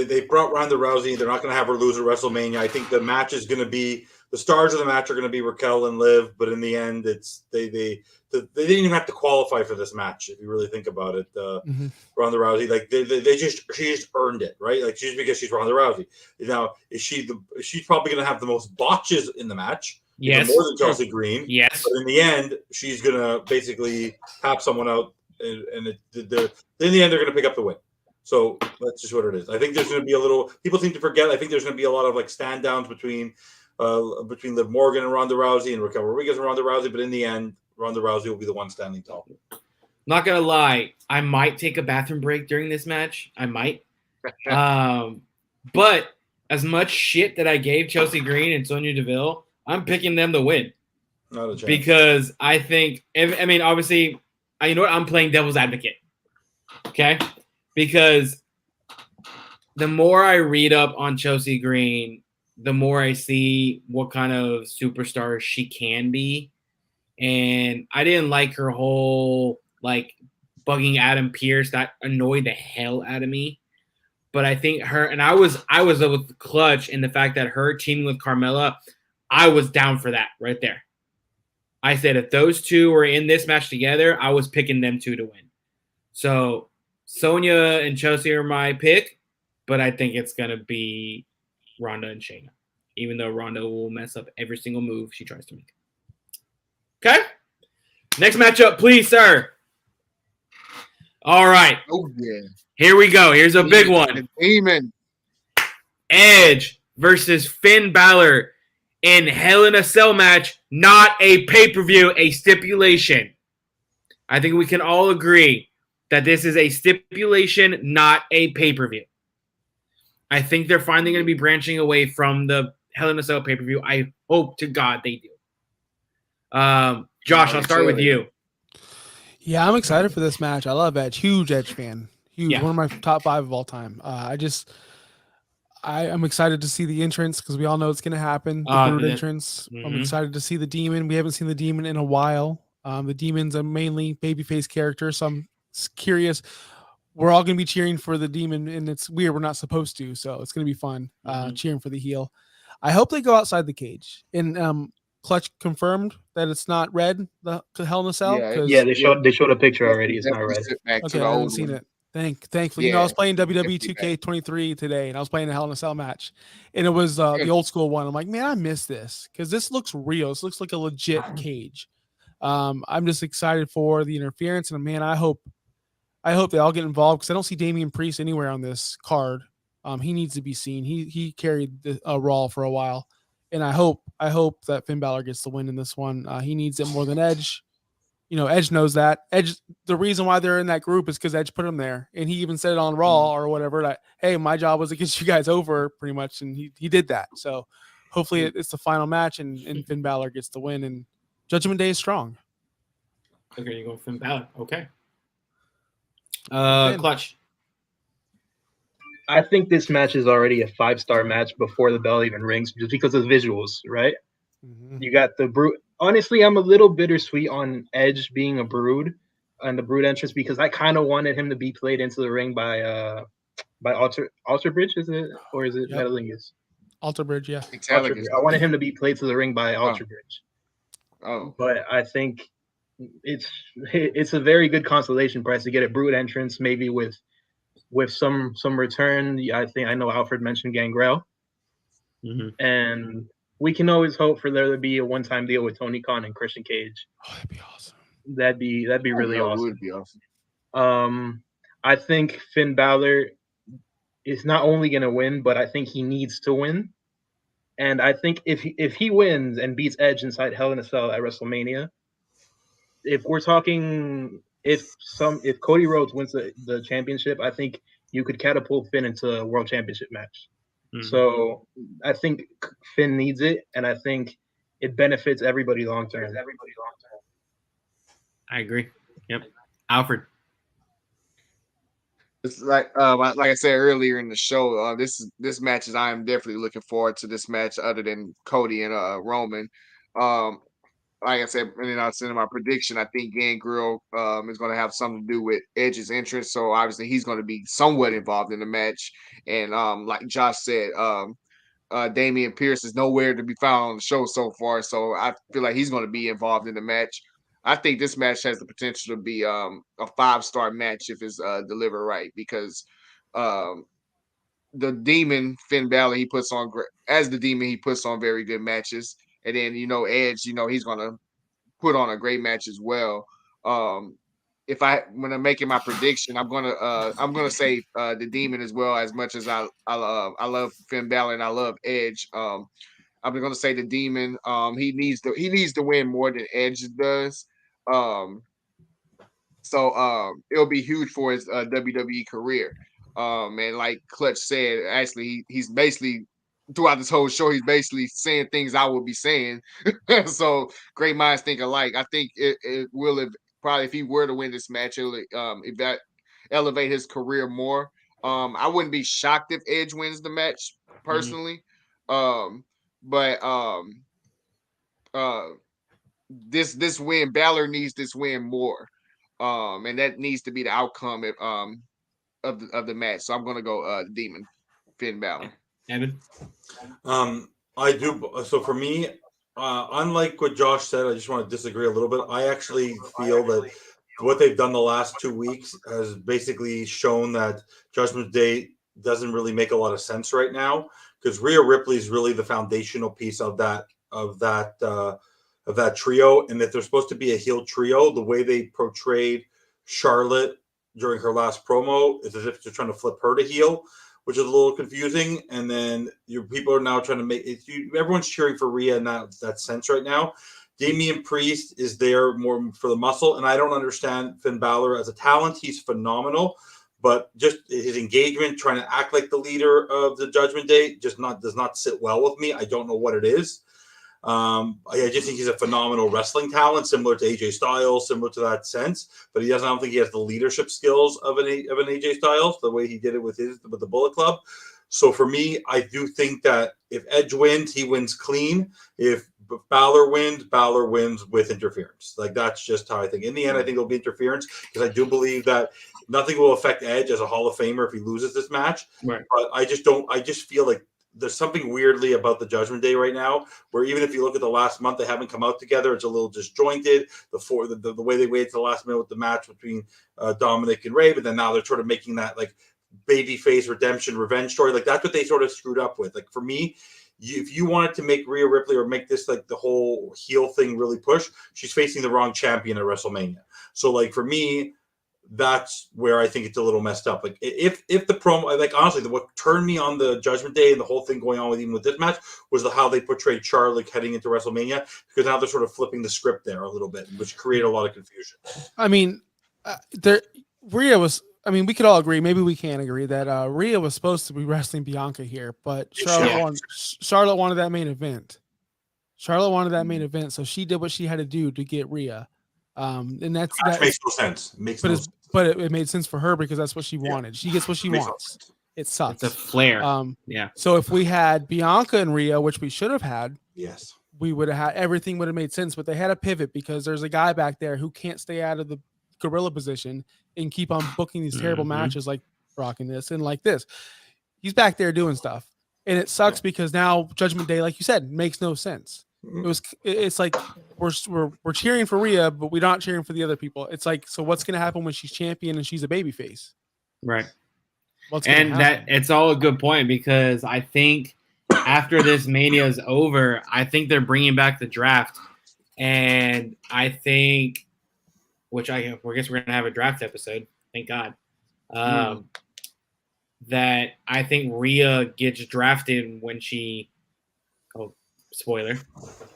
they brought Ronda Rousey. They're not going to have her lose at WrestleMania. I think the match is going to be the stars of the match are going to be Raquel and Liv. But in the end, they didn't even have to qualify for this match if you really think about it. Ronda Rousey, like she just earned it, right? Like just because she's Ronda Rousey. Now she's probably going to have the most botches in the match. Yes, more than Chelsea Green. Yes, but in the end, she's going to basically tap someone out, and in the end, they're going to pick up the win. So that's just what it is. I think there's going to be a little. People seem to forget. I think there's going to be a lot of like stand downs between Liv Morgan and Ronda Rousey and Raquel Rodriguez and Ronda Rousey. But in the end, Ronda Rousey will be the one standing tall. Not gonna lie, I might take a bathroom break during this match. I might. But as much shit that I gave Chelsea Green and Sonya Deville, I'm picking them to win. Not a chance. Because I think, I mean, obviously, you know what? I'm playing devil's advocate. Okay? Because the more I read up on Chelsea Green, the more I see what kind of superstar she can be. And I didn't like her whole, like, bugging Adam Pearce. That annoyed the hell out of me. But I think her, and I was with Clutch in the fact that her teaming with Carmella, I was down for that right there. I said if those two were in this match together, I was picking them two to win. So Sonya and Chelsea are my pick. but I think it's gonna be Ronda and Shayna, even though Ronda will mess up every single move she tries to make. Okay, next matchup, please, sir. All right, Oh yeah. here we go. Here's a big one. Demon. Edge versus Finn Balor in Hell in a Cell match, not a pay-per-view, a stipulation. I think we can all agree that this is a stipulation, not a pay-per-view. I think they're finally going to be branching away from the Hell in a Cell pay-per-view. I hope to God they do. Josh, I'll start with you. Yeah, I'm excited for this match. I love Edge. Huge Edge fan. Huge. Yeah. One of my top 5 of all time. I'm excited to see the entrance because we all know it's going to happen. The Brood entrance. I'm excited to see the Demon. We haven't seen the Demon in a while. The Demon's a mainly babyface character, so I'm curious. We're all going to be cheering for the Demon, and it's weird. We're not supposed to, so it's going to be fun cheering for the heel. I hope they go outside the cage. And Clutch confirmed that it's not red, the Hell in a Cell. Yeah, they showed a picture already. It's not red. Okay, I haven't seen it. Thankfully, I was playing WWE 2K23 today, and I was playing a Hell in a Cell match, and it was the old school one. I'm like, man, I miss this because this looks real. This looks like a legit cage. I'm just excited for the interference, and man, I hope they all get involved because I don't see Damian Priest anywhere on this card. He needs to be seen. He carried the Raw for a while, and I hope that Finn Balor gets the win in this one. He needs it more than Edge. Edge knows that. Edge, the reason why they're in that group is because Edge put him there. And he even said it on Raw or whatever that, hey, my job was to get you guys over pretty much. And he did that. So hopefully it's the final match and Finn Balor gets the win. And Judgment Day is strong. Okay, you go Finn Balor. Okay. Clutch. I think this match is already a 5-star match before the bell even rings just because of the visuals, right? Mm-hmm. You got the Brood. Honestly, I'm a little bittersweet on Edge being a Brood and the Brood entrance because I kind of wanted him to be played into the ring by Alter Bridge, is it? Or is it Metalingus? Alter Bridge, yeah. I wanted him to be played to the ring by Alter Bridge. Oh. But I think it's a very good consolation price to get a Brood entrance, maybe with some return. I know Alfred mentioned Gangrel. Mm-hmm. And we can always hope for there to be a one-time deal with Tony Khan and Christian Cage. Oh, that'd be awesome. That'd be really awesome. It would be awesome. I think Finn Balor is not only going to win, but I think he needs to win. And I think if he wins and beats Edge inside Hell in a Cell at WrestleMania, if Cody Rhodes wins the championship, I think you could catapult Finn into a world championship match. Mm-hmm. So I think Finn needs it, and I think it benefits everybody long term. I agree. Yep. Alfred. It's like I said earlier in the show, this match I am definitely looking forward to this match other than Cody and Roman. Like I said, and then I said in my prediction, I think Gangrel is going to have something to do with Edge's entrance. So obviously he's going to be somewhat involved in the match. And like Josh said, Damian Pierce is nowhere to be found on the show so far. So I feel like he's going to be involved in the match. I think this match has the potential to be a 5-star match if it's delivered right because the Demon Finn Balor he puts on very good matches. And then Edge, he's gonna put on a great match as well. When I'm making my prediction, I'm gonna say the Demon as well. As much as I love Finn Balor and I love Edge, I'm gonna say the Demon. He needs to win more than Edge does. So it'll be huge for his WWE career. And like Clutch said, actually he's basically. Throughout this whole show, he's basically saying things I would be saying. So great minds think alike. I think it will probably if he were to win this match, it'll elevate his career more. I wouldn't be shocked if Edge wins the match personally. Mm-hmm. This win, Balor needs this win more. And that needs to be the outcome of the match. So I'm gonna go Demon Finn Balor. Evan? I do. So for me, unlike what Josh said, I just want to disagree a little bit. I actually feel that what they've done the last 2 weeks has basically shown that Judgment Day doesn't really make a lot of sense right now because Rhea Ripley is really the foundational piece of that trio. And if they're supposed to be a heel trio, the way they portrayed Charlotte during her last promo is as if they're trying to flip her to heel, which is a little confusing. And then your people are now trying to make it. Everyone's cheering for Rhea in that sense right now. Damian Priest is there more for the muscle, and I don't understand Finn Balor as a talent. He's phenomenal, but just his engagement, trying to act like the leader of the Judgment Day, does not sit well with me. I don't know what it is. I just think he's a phenomenal wrestling talent, similar to AJ Styles, similar to that sense. But I don't think he has the leadership skills of an AJ Styles, the way he did it with the Bullet Club. So for me, I do think that if Edge wins, he wins clean. If Balor wins with interference. Like, that's just how I think. In the end, I think it'll be interference because I do believe that nothing will affect Edge as a Hall of Famer if he loses this match. Right. But I just feel like there's something weirdly about the Judgment Day right now, where even if you look at the last month, they haven't come out together. It's a little disjointed. The way they waited to the last minute with the match between Dominic and Ray, but then now they're sort of making that like babyface redemption revenge story. Like, that's what they sort of screwed up with. Like, for me, if you wanted to make Rhea Ripley or make this like the whole heel thing really push, she's facing the wrong champion at WrestleMania. So like for me, that's where I think it's a little messed up. Like if the promo, like honestly, what turned me on the Judgment Day and the whole thing going on with even with this match was how they portrayed Charlotte heading into WrestleMania, because now they're sort of flipping the script there a little bit, which created a lot of confusion. I mean, Rhea was. I mean, we could all agree. Maybe we can't agree that Rhea was supposed to be wrestling Bianca here, but Charlotte wanted that main event. Charlotte wanted that main event, so she did what she had to do to get Rhea. And that makes no sense. But it made sense for her because that's what she wanted. She gets what she wants. It sucks. It's a flare. Yeah. So if we had Bianca and Rhea, which we should have had, yes, we would have had everything would have made sense. But they had a pivot because there's a guy back there who can't stay out of the gorilla position and keep on booking these terrible matches like rocking this and like this. He's back there doing stuff, and it sucks because now Judgment Day, like you said, makes no sense. It's like we're cheering for Rhea, but we're not cheering for the other people. It's like, so what's going to happen when she's champion and she's a babyface? Right. And that it's all a good point, because I think after this Mania is over, I think they're bringing back the draft, and I think, which I guess we're going to have a draft episode. Thank God. That I think Rhea gets drafted when she, spoiler,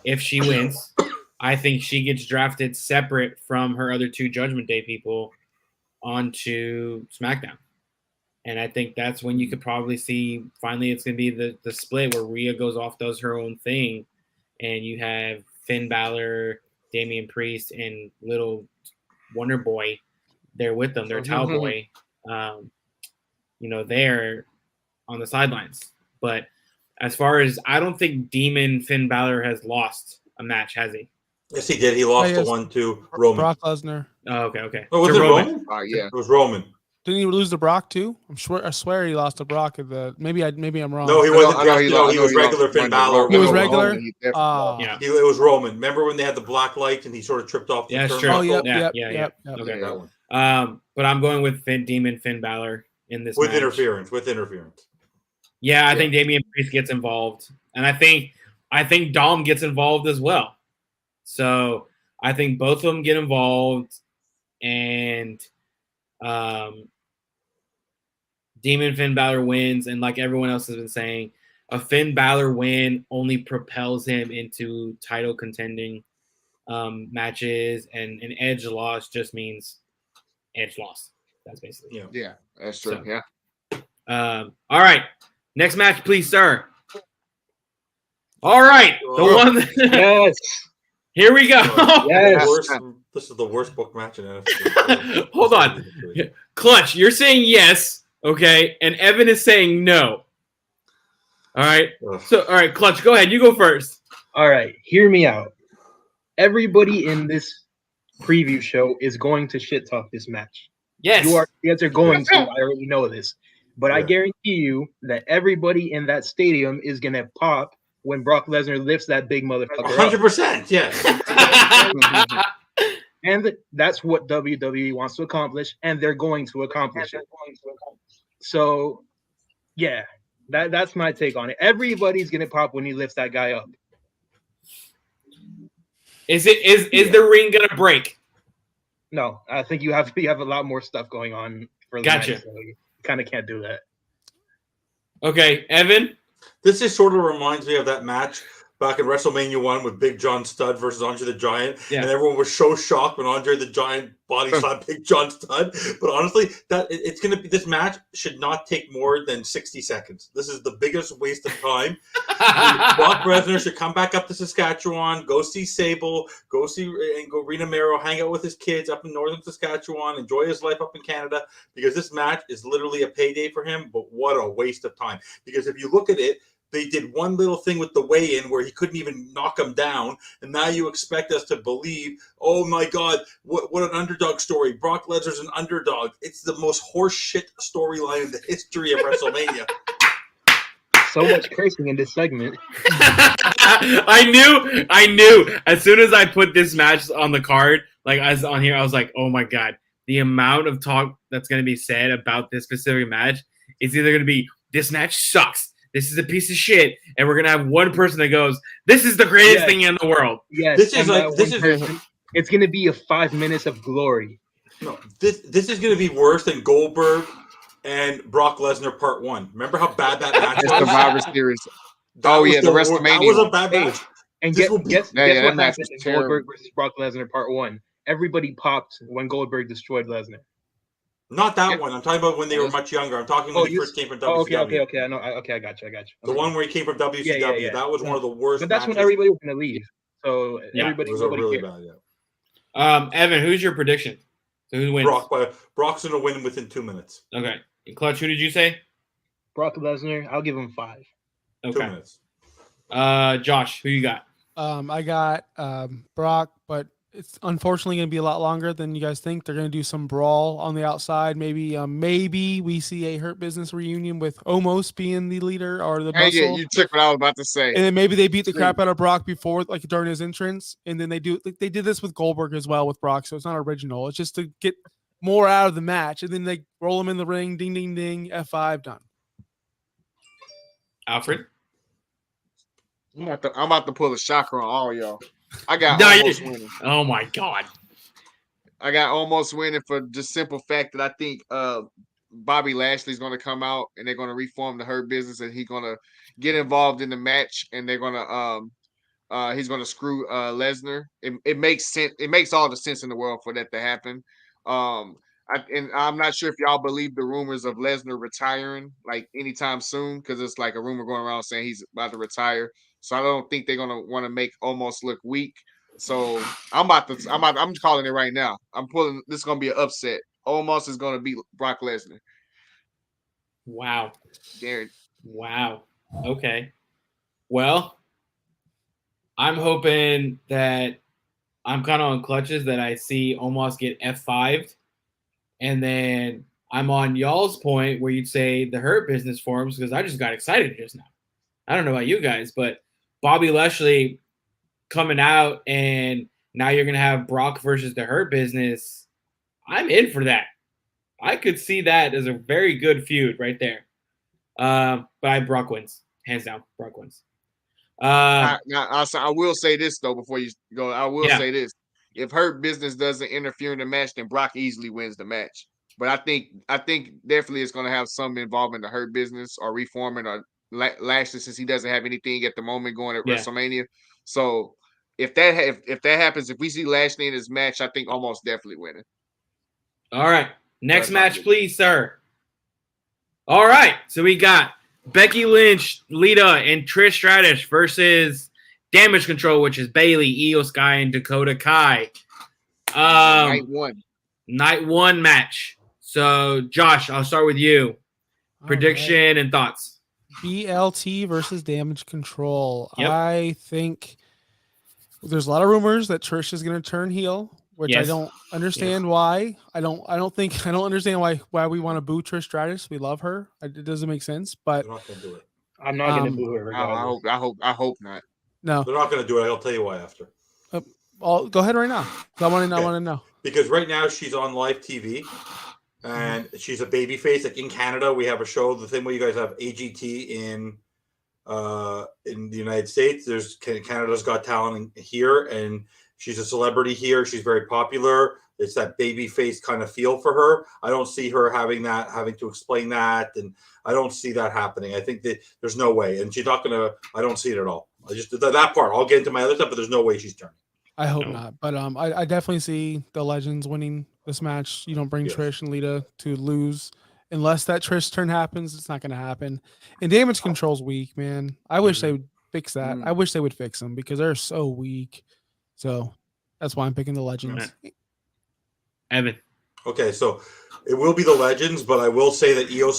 if she wins, I think she gets drafted separate from her other two Judgment Day people onto SmackDown. And I think that's when you could probably see, finally, it's going to be the split where Rhea goes off, does her own thing, and you have Finn Balor, Damian Priest, and little Wonder Boy there with them, their towel boy, there on the sidelines. But as far as, I don't think Demon Finn Balor has lost a match, has he? Yes, he did. He lost the one to Roman. Brock Lesnar. Oh, okay. Oh, was it Roman? Yeah, it was Roman. Didn't he lose to Brock too? I swear he lost to Brock at the. Maybe I'm wrong. No, he wasn't. He was regular Finn Balor. He was regular. Yeah, it was Roman. Remember when they had the black light and he sort of tripped off? Yeah, the sure. Oh, yeah. Okay, that one. But I'm going with Demon Finn Balor in this with match. interference. Yeah, I think Damian Priest gets involved, and I think Dom gets involved as well. So I think both of them get involved, and Demon Finn Balor wins, and like everyone else has been saying, a Finn Balor win only propels him into title contending matches, and an Edge loss just means Edge lost. That's basically yeah, that's true. So, all right, next match, please, sir. All right, the one. Yes. Here we go. Yes. This is the worst book match in NFC. Hold on, Clutch. You're saying yes. Okay, and Evan is saying no. All right. So, all right, Clutch, go ahead. You go first. All right, hear me out. Everybody in this preview show is going to shit talk this match. Yes. You guys are going to. I already know this. But I guarantee you that everybody in that stadium is going to pop when Brock Lesnar lifts that big motherfucker 100%, yes. And that's what WWE wants to accomplish, and they're going to accomplish it. So Yeah, that's my take on it. Everybody's gonna pop when he lifts that guy up. Is the ring gonna break? No, I think you have a lot more stuff going on for the Gotcha. match, so you kind of can't do that. Okay, Evan. This just sort of reminds me of that match back in WrestleMania 1 with Big John Studd versus Andre the Giant. Yeah. And everyone was so shocked when Andre the Giant body slapped Big John Studd. But honestly, it's going to be, this match should not take more than 60 seconds. This is the biggest waste of time. Brock Lesnar should come back up to Saskatchewan, go see Sable, go Rena Mero, hang out with his kids up in northern Saskatchewan, enjoy his life up in Canada, because this match is literally a payday for him. But what a waste of time. Because if you look at it, they did one little thing with the weigh-in where he couldn't even knock him down, and now you expect us to believe, oh my God, what an underdog story. Brock Lesnar's an underdog. It's the most horseshit storyline in the history of WrestleMania. So much cursing in this segment. I knew. As soon as I put this match on the card, like as on here, I was like, oh my God, the amount of talk that's going to be said about this specific match is either going to be, this match sucks, this is a piece of shit, and we're gonna have one person that goes, "This is the greatest thing in the world." Yes, it's gonna be a 5 minutes of glory. No, this is gonna be worse than Goldberg and Brock Lesnar Part 1. Remember how bad that match was? Survivor Series. The WrestleMania. That was a bad match. And guess what happened in terrible. Goldberg versus Brock Lesnar Part 1? Everybody popped when Goldberg destroyed Lesnar. Not that one. I'm talking about when they were much younger. I'm talking when he first came from WCW. Okay. I know. Okay, I got you. The one where he came from WCW. Yeah. That was one of the worst. But that's matches. when everybody was going to leave. So everybody it was really bad. Yeah. Evan, who's your prediction? So who wins? Brock's going to win within 2 minutes. Okay. Clutch, who did you say? Brock Lesnar. I'll give him 5. Okay. 2 minutes. Josh, who you got? I got Brock, but it's unfortunately going to be a lot longer than you guys think. They're going to do some brawl on the outside. Maybe we see a Hurt Business reunion with Omos being the leader or the muscle. Yeah, you took what I was about to say. And then maybe they beat the crap out of Brock before, like during his entrance. And then they did this with Goldberg as well with Brock. So it's not original. It's just to get more out of the match. And then they roll him in the ring. Ding, ding, ding. F5 done. Alfred? I'm about to pull a shocker on all y'all. I got almost winning. Oh my God. I got almost winning for just simple fact that I think Bobby Lashley's going to come out and they're going to reform the Hurt Business and he's going to get involved in the match and they're going to he's going to screw Lesnar. It makes sense. It makes all the sense in the world for that to happen. And I'm not sure if y'all believe the rumors of Lesnar retiring like anytime soon because it's like a rumor going around saying he's about to retire. So I don't think they're gonna want to make Omos look weak. So I'm calling it right now. This is gonna be an upset. Omos is gonna beat Brock Lesnar. Wow. Darren. Wow. Okay. Well, I'm hoping that I'm kind of on clutches that I see Omos get F5'd. And then I'm on y'all's point where you'd say the Hurt Business forms because I just got excited just now. I don't know about you guys, but Bobby Lashley coming out and now you're going to have Brock versus the Hurt Business. I'm in for that. I could see that as a very good feud right there. But Brock wins. Hands down, Brock wins. I will say this, though, before you go. I will say this. If Hurt Business doesn't interfere in the match, then Brock easily wins the match. But I think definitely it's going to have some involvement in the Hurt Business or reforming or Lashley since he doesn't have anything at the moment going at WrestleMania. So if that happens, if we see Lashley in this match, I think almost definitely winning. All right. Next match, please, sir. All right. So we got Becky Lynch, Lita, and Trish Stratus versus Damage Control, which is Bayley, Io Sky, and Dakota Kai. Night one match. So, Josh, I'll start with you. Prediction and thoughts. BLT versus Damage Control. Yep. I think there's a lot of rumors that Trish is going to turn heel, which I don't understand why. I don't understand why we want to boo Trish Stratus. We love her. It doesn't make sense, but They're not going to do it. I'm not going to boo her. I hope not. No, they're not going to do it. I'll tell you why after. Go ahead right now. I want to know. Because right now she's on live TV and she's a baby face. Like in Canada, we have a show the same way you guys have AGT in the United States. There's Canada's Got Talent here, and she's a celebrity here. She's very popular. It's that baby face kind of feel for her. I don't see her having to explain that, and I don't see that happening. I think that there's no way, and she's not gonna. I don't see it at all. I just that part. I'll get into my other stuff, but there's no way she's turning. I hope not. But I definitely see the Legends winning this match. You don't bring Trish and Lita to lose unless that Trish turn happens. It's not going to happen. And Damage Control's weak, man. I wish they would fix that. I wish they would fix them because they're so weak. So that's why I'm picking the Legends. Evan. Okay, so it will be the Legends, but I will say that Io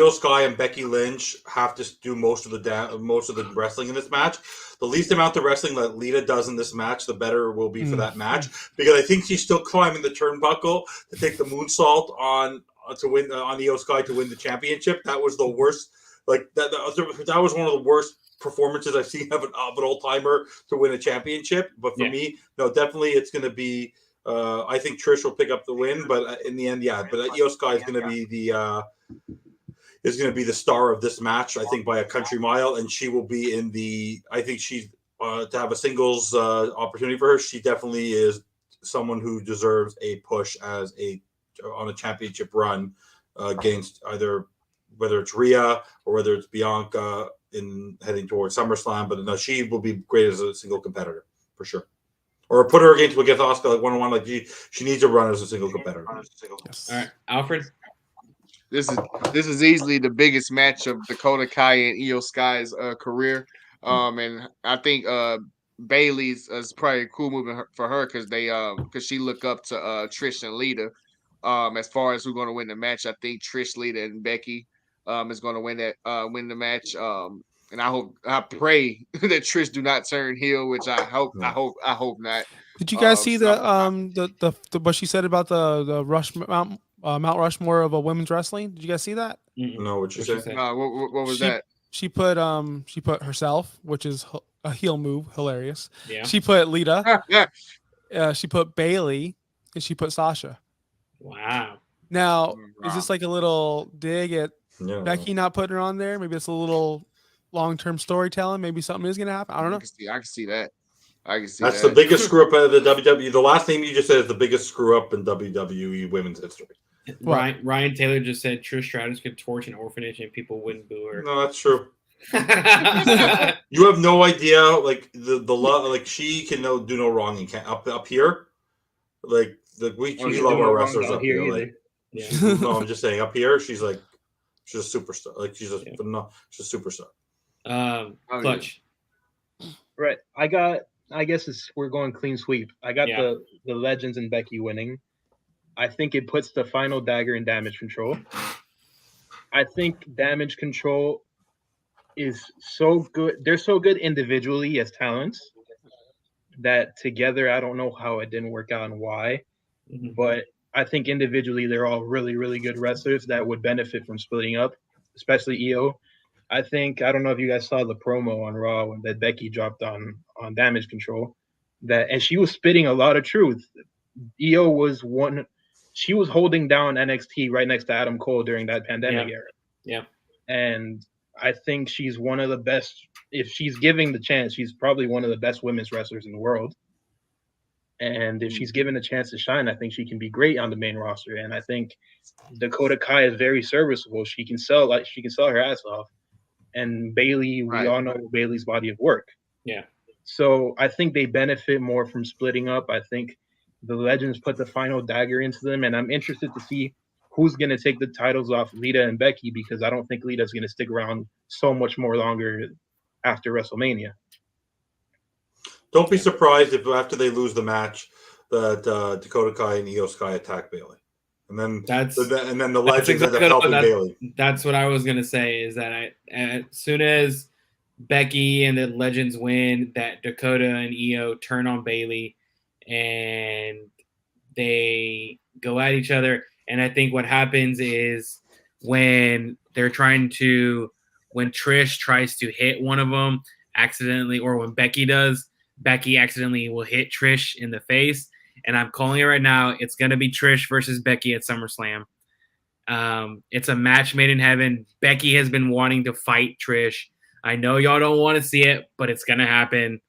Sky and Becky Lynch have to do most of the wrestling in this match. The least amount of wrestling that Lita does in this match, the better it will be for that match, because I think she's still climbing the turnbuckle to take the moonsault on Io Sky to win the championship. That was the worst. Like that was one of the worst performances I've seen of an old timer to win a championship. But for me, no, definitely it's going to be. I think Trish will pick up the win, but in the end, But Io Sky is going to be the star of this match. I think by a country mile, and she will be in the. I think she's to have a singles opportunity for her. She definitely is someone who deserves a push on a championship run against either whether it's Rhea or whether it's Bianca in heading towards SummerSlam. But no, she will be great as a single competitor for sure. Or put her against Asuka like one-on-one. Like she needs a run as a single competitor. Yes. All right, Alfred. This is easily the biggest match of Dakota Kai and Io Sky's career. And I think Bailey's is probably a cool move for her because she look up to Trish and Lita. As far as who's going to win the match, I think Trish, Lita, and Becky is going to win the match. And I pray that Trish do not turn heel, which I hope not. Did you guys see the what she said about the Mount Rushmore of a women's wrestling? Did you guys see that? No, what you said? What was that? She put herself, which is a heel move, hilarious. Yeah. She put Lita. She put Bailey, and she put Sasha. Wow. Now, is this like a little dig at Becky not putting her on there? Maybe it's a little long-term storytelling. Maybe something is going to happen. I don't know. I can see that. That's the biggest screw up of the WWE. The last name you just said is the biggest screw up in WWE women's history. Ryan Taylor just said Trish Stratus could torch an orphanage and people wouldn't boo her. No, that's true. You have no idea, like the love, like she can do no wrong and can't up here. Like we love our wrestlers up here. Like, no, I'm just saying up here, she's a superstar. Like she's a superstar. Clutch. Right. I guess we're going clean sweep. I got the Legends and Becky winning. I think it puts the final dagger in Damage Control. I think Damage Control is so good. They're so good individually as talents that together, I don't know how it didn't work out and why. But I think individually, they're all really, really good wrestlers that would benefit from splitting up, especially Io. I don't know if you guys saw the promo on Raw that Becky dropped on Damage Control, and she was spitting a lot of truth. Io was she was holding down NXT right next to Adam Cole during that pandemic era. Yeah. And I think she's one of the best. If she's giving the chance, she's probably one of the best women's wrestlers in the world. And if she's given a chance to shine, I think she can be great on the main roster. And I think Dakota Kai is very serviceable. She can sell her ass off. And Bailey, we all know Bailey's body of work. Yeah. So I think they benefit more from splitting up. I think the Legends put the final dagger into them, and I'm interested to see who's going to take the titles off Lita and Becky, because I don't think Lita's going to stick around so much more longer after WrestleMania. Don't be surprised if after they lose the match that Dakota Kai and Io Sky attack Bailey. And then the Legends end up helping Bailey. That's what I was gonna say. Is that as soon as Becky and the Legends win, that Dakota and Io turn on Bailey, and they go at each other. And I think what happens is when Trish tries to hit one of them accidentally, or when Becky accidentally will hit Trish in the face. And I'm calling it right now. It's going to be Trish versus Becky at SummerSlam. It's a match made in heaven. Becky has been wanting to fight Trish. I know y'all don't want to see it, but it's gonna happen.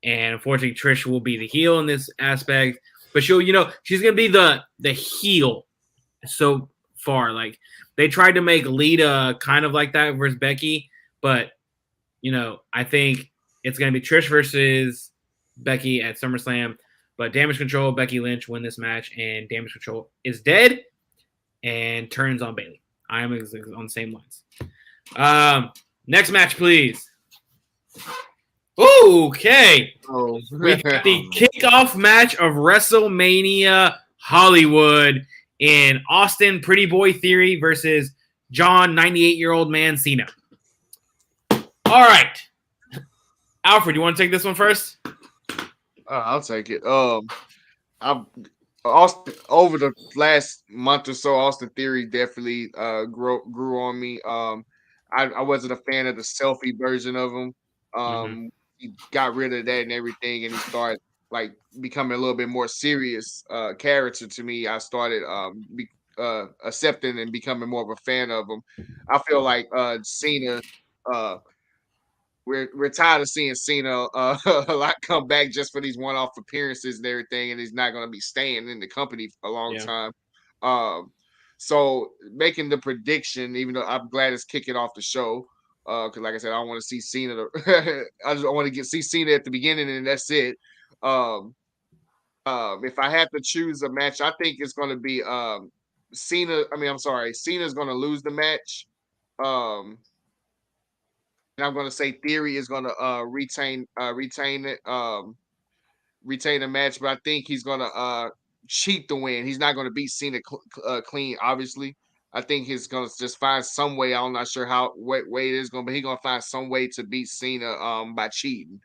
And unfortunately, Trish will be the heel in this aspect. But she's gonna be the heel so far. Like they tried to make Lita kind of like that versus Becky, but I think it's gonna be Trish versus Becky at SummerSlam. But Damage Control, Becky Lynch win this match, and Damage Control is dead and turns on Bayley. I am on the same lines. Next match, please. Okay. Oh. We've got the kickoff match of WrestleMania Hollywood in Austin Pretty Boy Theory versus John 98-year-old man Cena. All right. Alfred, you want to take this one first? I'll take it. Austin, over the last month or so, Austin Theory definitely grew on me. I wasn't a fan of the selfie version of him. He got rid of that and everything, and he started like becoming a little bit more serious character to me. I started accepting and becoming more of a fan of him. I feel like Cena. We're tired of seeing Cena a lot come back just for these one-off appearances and everything, and he's not going to be staying in the company for a long time. So making the prediction, even though I'm glad it's kicking off the show, because like I said, I don't want to see Cena. I just want to see Cena at the beginning, and that's it. If I have to choose a match, I think it's going to be Cena. Cena's going to lose the match. And I'm going to say Theory is going to retain the match, but I think he's going to cheat the win. He's not going to beat Cena clean, obviously. I think he's going to just find some way. I'm not sure what way it is going to be. He's going to find some way to beat Cena by cheating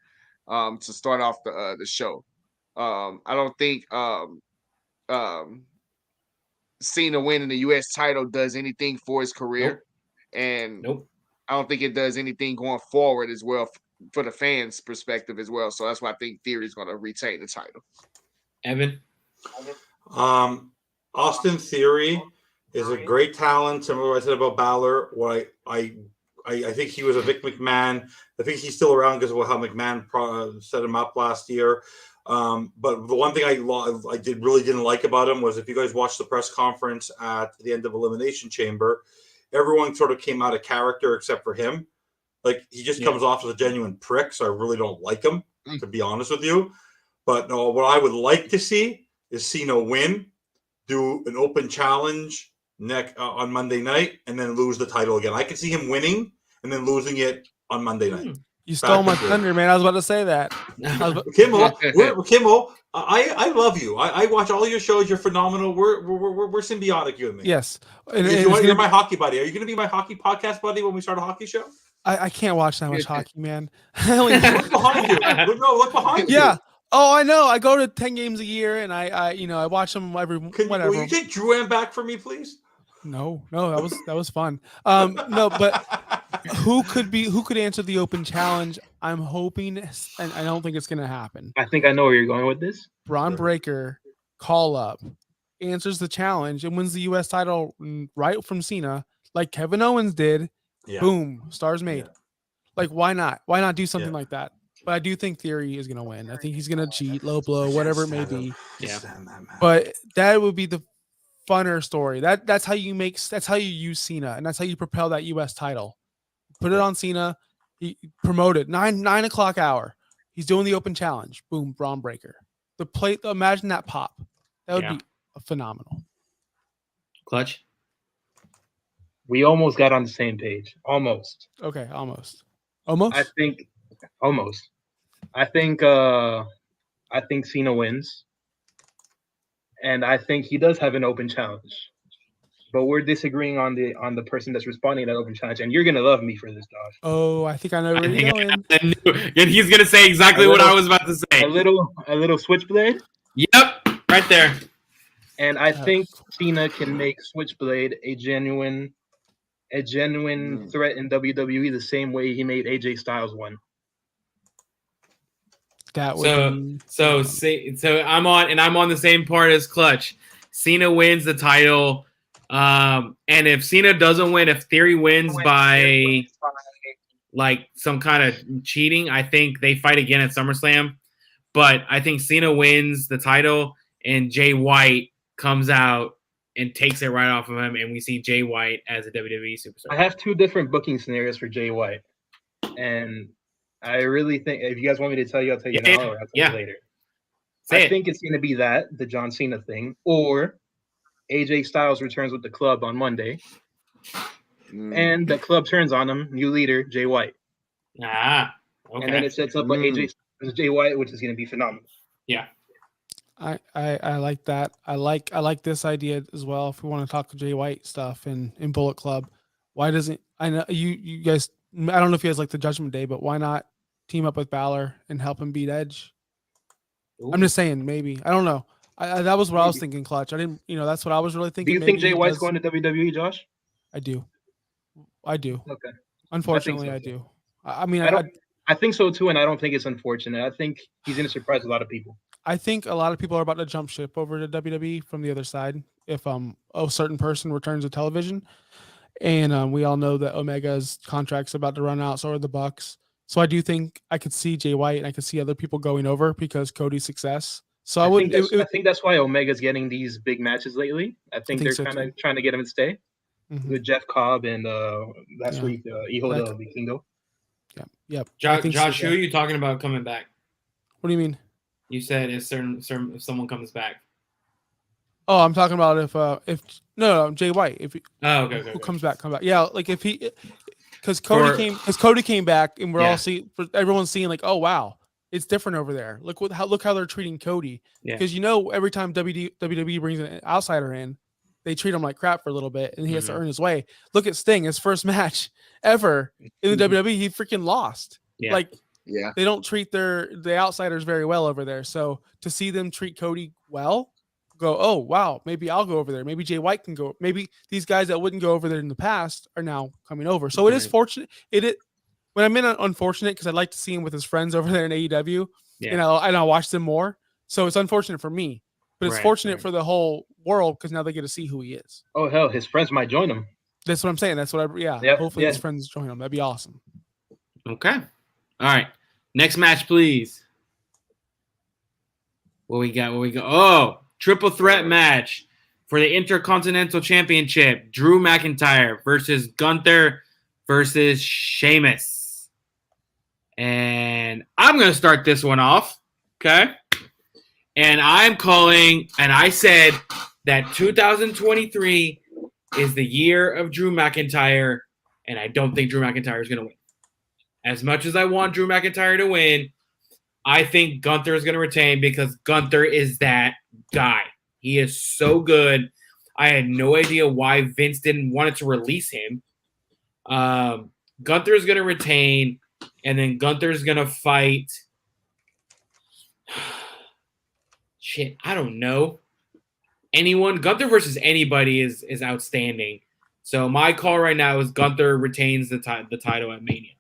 to start off the show. I don't think Cena winning the U.S. title does anything for his career. Nope. I don't think it does anything going forward as well for the fans' perspective as well. So that's why I think Theory is going to retain the title. Evan? Austin Theory is a great talent. Similar to what I said about Balor. What I think he was a Vic McMahon. I think he's still around because of how McMahon set him up last year. But the one thing I didn't like about him was if you guys watched the press conference at the end of Elimination Chamber, everyone sort of came out of character except for him. Like he just comes off as a genuine prick, so I really don't like him, to be honest with you. But no, what I would like to see is Cena win, do an open challenge on Monday night, and then lose the title again. I could see him winning and then losing it on Monday night. You stole my thunder, man. I was about to say that. Kimmel, I love you. I watch all your shows. You're phenomenal. We're symbiotic, you and me. Yes. You're my hockey buddy. Are you going to be my hockey podcast buddy when we start a hockey show? I can't watch that much hockey, man. Look behind you. Look behind you. Yeah. Oh, I know. I go to 10 games a year, and I watch them every. Whatever. Will you take Drew back for me, please? No, that was fun. No, but who could answer the open challenge? I'm hoping, and I don't think it's gonna happen. I think I know where you're going with this. Braun Breaker call up, answers the challenge, and wins the U.S. title right from Cena, like Kevin Owens did. Yeah. Boom, stars made. Yeah. Like why not? Why not do something like that? But I do think Theory is gonna win. I think he's gonna cheat, low blow, whatever it may be. Yeah. But that would be the funner story. That's how you use Cena, and that's how you propel that U.S. title. Put it on Cena. He promoted 9 o'clock hour. He's doing the open challenge. Boom, Braun Breaker. Imagine that pop. That would be phenomenal. Clutch. We almost got on the same page. Almost. Okay, almost. Almost. I think Cena wins. And I think he does have an open challenge. But we're disagreeing on the person that's responding to that open challenge. And you're going to love me for this, Josh. Oh, I think I know where you're going. And he's going to say exactly what I was about to say. A little switchblade? Yep, right there. And I think Cena can make Switchblade a genuine threat in WWE the same way he made AJ Styles one. So I'm on the same part as Clutch. Cena wins the title. And if Cena doesn't win, if Theory wins by like some kind of cheating, I think they fight again at SummerSlam. But I think Cena wins the title and Jay White comes out and takes it right off of him, and we see Jay White as a WWE superstar. I have 2 different booking scenarios for Jay White, and I really think if you guys want me to tell you, I'll tell you now, or I'll tell you later. I think it's going to be the John Cena thing, or AJ Styles returns with the club on Monday, and the club turns on him, new leader, Jay White. Okay. And then it sets up like AJ Styles, Jay White, which is going to be phenomenal. Yeah. I like that. I like this idea as well. If we want to talk Jay White stuff in Bullet Club, why doesn't I know you guys? I don't know if you guys like the Judgment Day, but why not team up with Balor and help him beat Edge? Ooh. I'm just saying, maybe. I don't know. That was what I was thinking, Clutch. I didn't, that's what I was really thinking. Do you think Jay White's going to WWE, Josh? I do. Okay. Unfortunately, I do. I think so too, and I don't think it's unfortunate. I think he's going to surprise a lot of people. I think a lot of people are about to jump ship over to WWE from the other side if a certain person returns to television. And we all know that Omega's contract's about to run out, so are the Bucks. So I do think I could see Jay White and I could see other people going over because Cody's success. So I think that's why Omega's getting these big matches lately. I think they're kind of trying to get him to stay with Jeff Cobb and last week Hijo del Vikingo. Yep. Josh, who are you talking about coming back? What do you mean? You said if someone comes back. Oh, I'm talking about if Jay White. Okay. Who comes back? Yeah, like if he, because Cody came back and we're all everyone's seeing like, oh wow, it's different over there. Look how they're treating Cody. Because every time WWE brings an outsider in, they treat him like crap for a little bit, and he has to earn his way. Look at Sting, his first match ever in the WWE, he freaking lost. They don't treat the outsiders very well over there. So to see them treat Cody well, go, oh wow, maybe I'll go over there. Maybe Jay White can go. Maybe these guys that wouldn't go over there in the past are now coming over. So it is fortunate. When I mean unfortunate, because I'd like to see him with his friends over there in AEW, and I'll watch them more. So it's unfortunate for me, but it's fortunate for the whole world because now they get to see who he is. Oh hell, his friends might join him. That's what I'm saying. That's what hopefully his friends join him. That'd be awesome. Okay. All right. Next match, please. What we got? Oh, triple threat match for the Intercontinental Championship. Drew McIntyre versus Gunther versus Sheamus. And I'm going to start this one off. Okay. And I'm calling, and I said that 2023 is the year of Drew McIntyre, and I don't think Drew McIntyre is going to win. As much as I want Drew McIntyre to win, I think Gunther is going to retain because Gunther is that guy. He is so good. I had no idea why Vince didn't want to release him. Gunther is going to retain, and then Gunther is going to fight. Shit, I don't know. Anyone. Gunther versus anybody is outstanding. So my call right now is Gunther retains the title at Mania.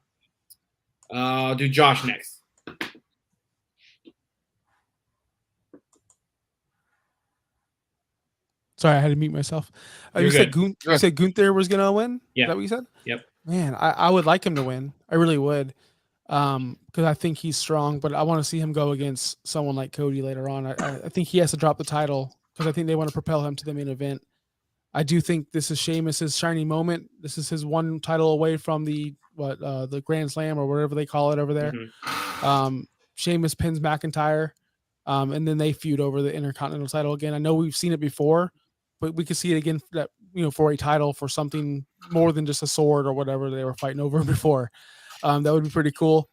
I'll do Josh next. Sorry, I had to mute myself. You said Gunther was going to win? Yeah. Is that what you said? Yep. Man, I would like him to win. I really would. Because I think he's strong, but I want to see him go against someone like Cody later on. I think he has to drop the title because I think they want to propel him to the main event. I do think this is Sheamus's shining moment. This is his one title away from the Grand Slam or whatever they call it over there. Mm-hmm. Sheamus pins McIntyre, and then they feud over the Intercontinental title again. I know we've seen it before, but we could see it again for a title for something more than just a sword or whatever they were fighting over before. That would be pretty cool.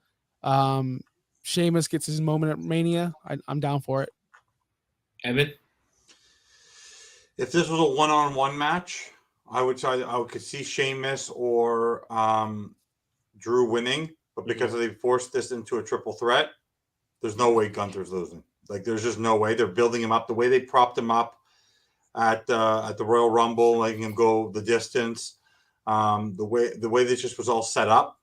Sheamus gets his moment at Mania. I'm down for it. Evan? If this was a one-on-one match, I could see Sheamus or Drew winning, but because they forced this into a triple threat, there's no way Gunther's losing. Like, there's just no way. They're building him up the way they propped him up at the Royal Rumble, letting him go the distance. The way this just was all set up,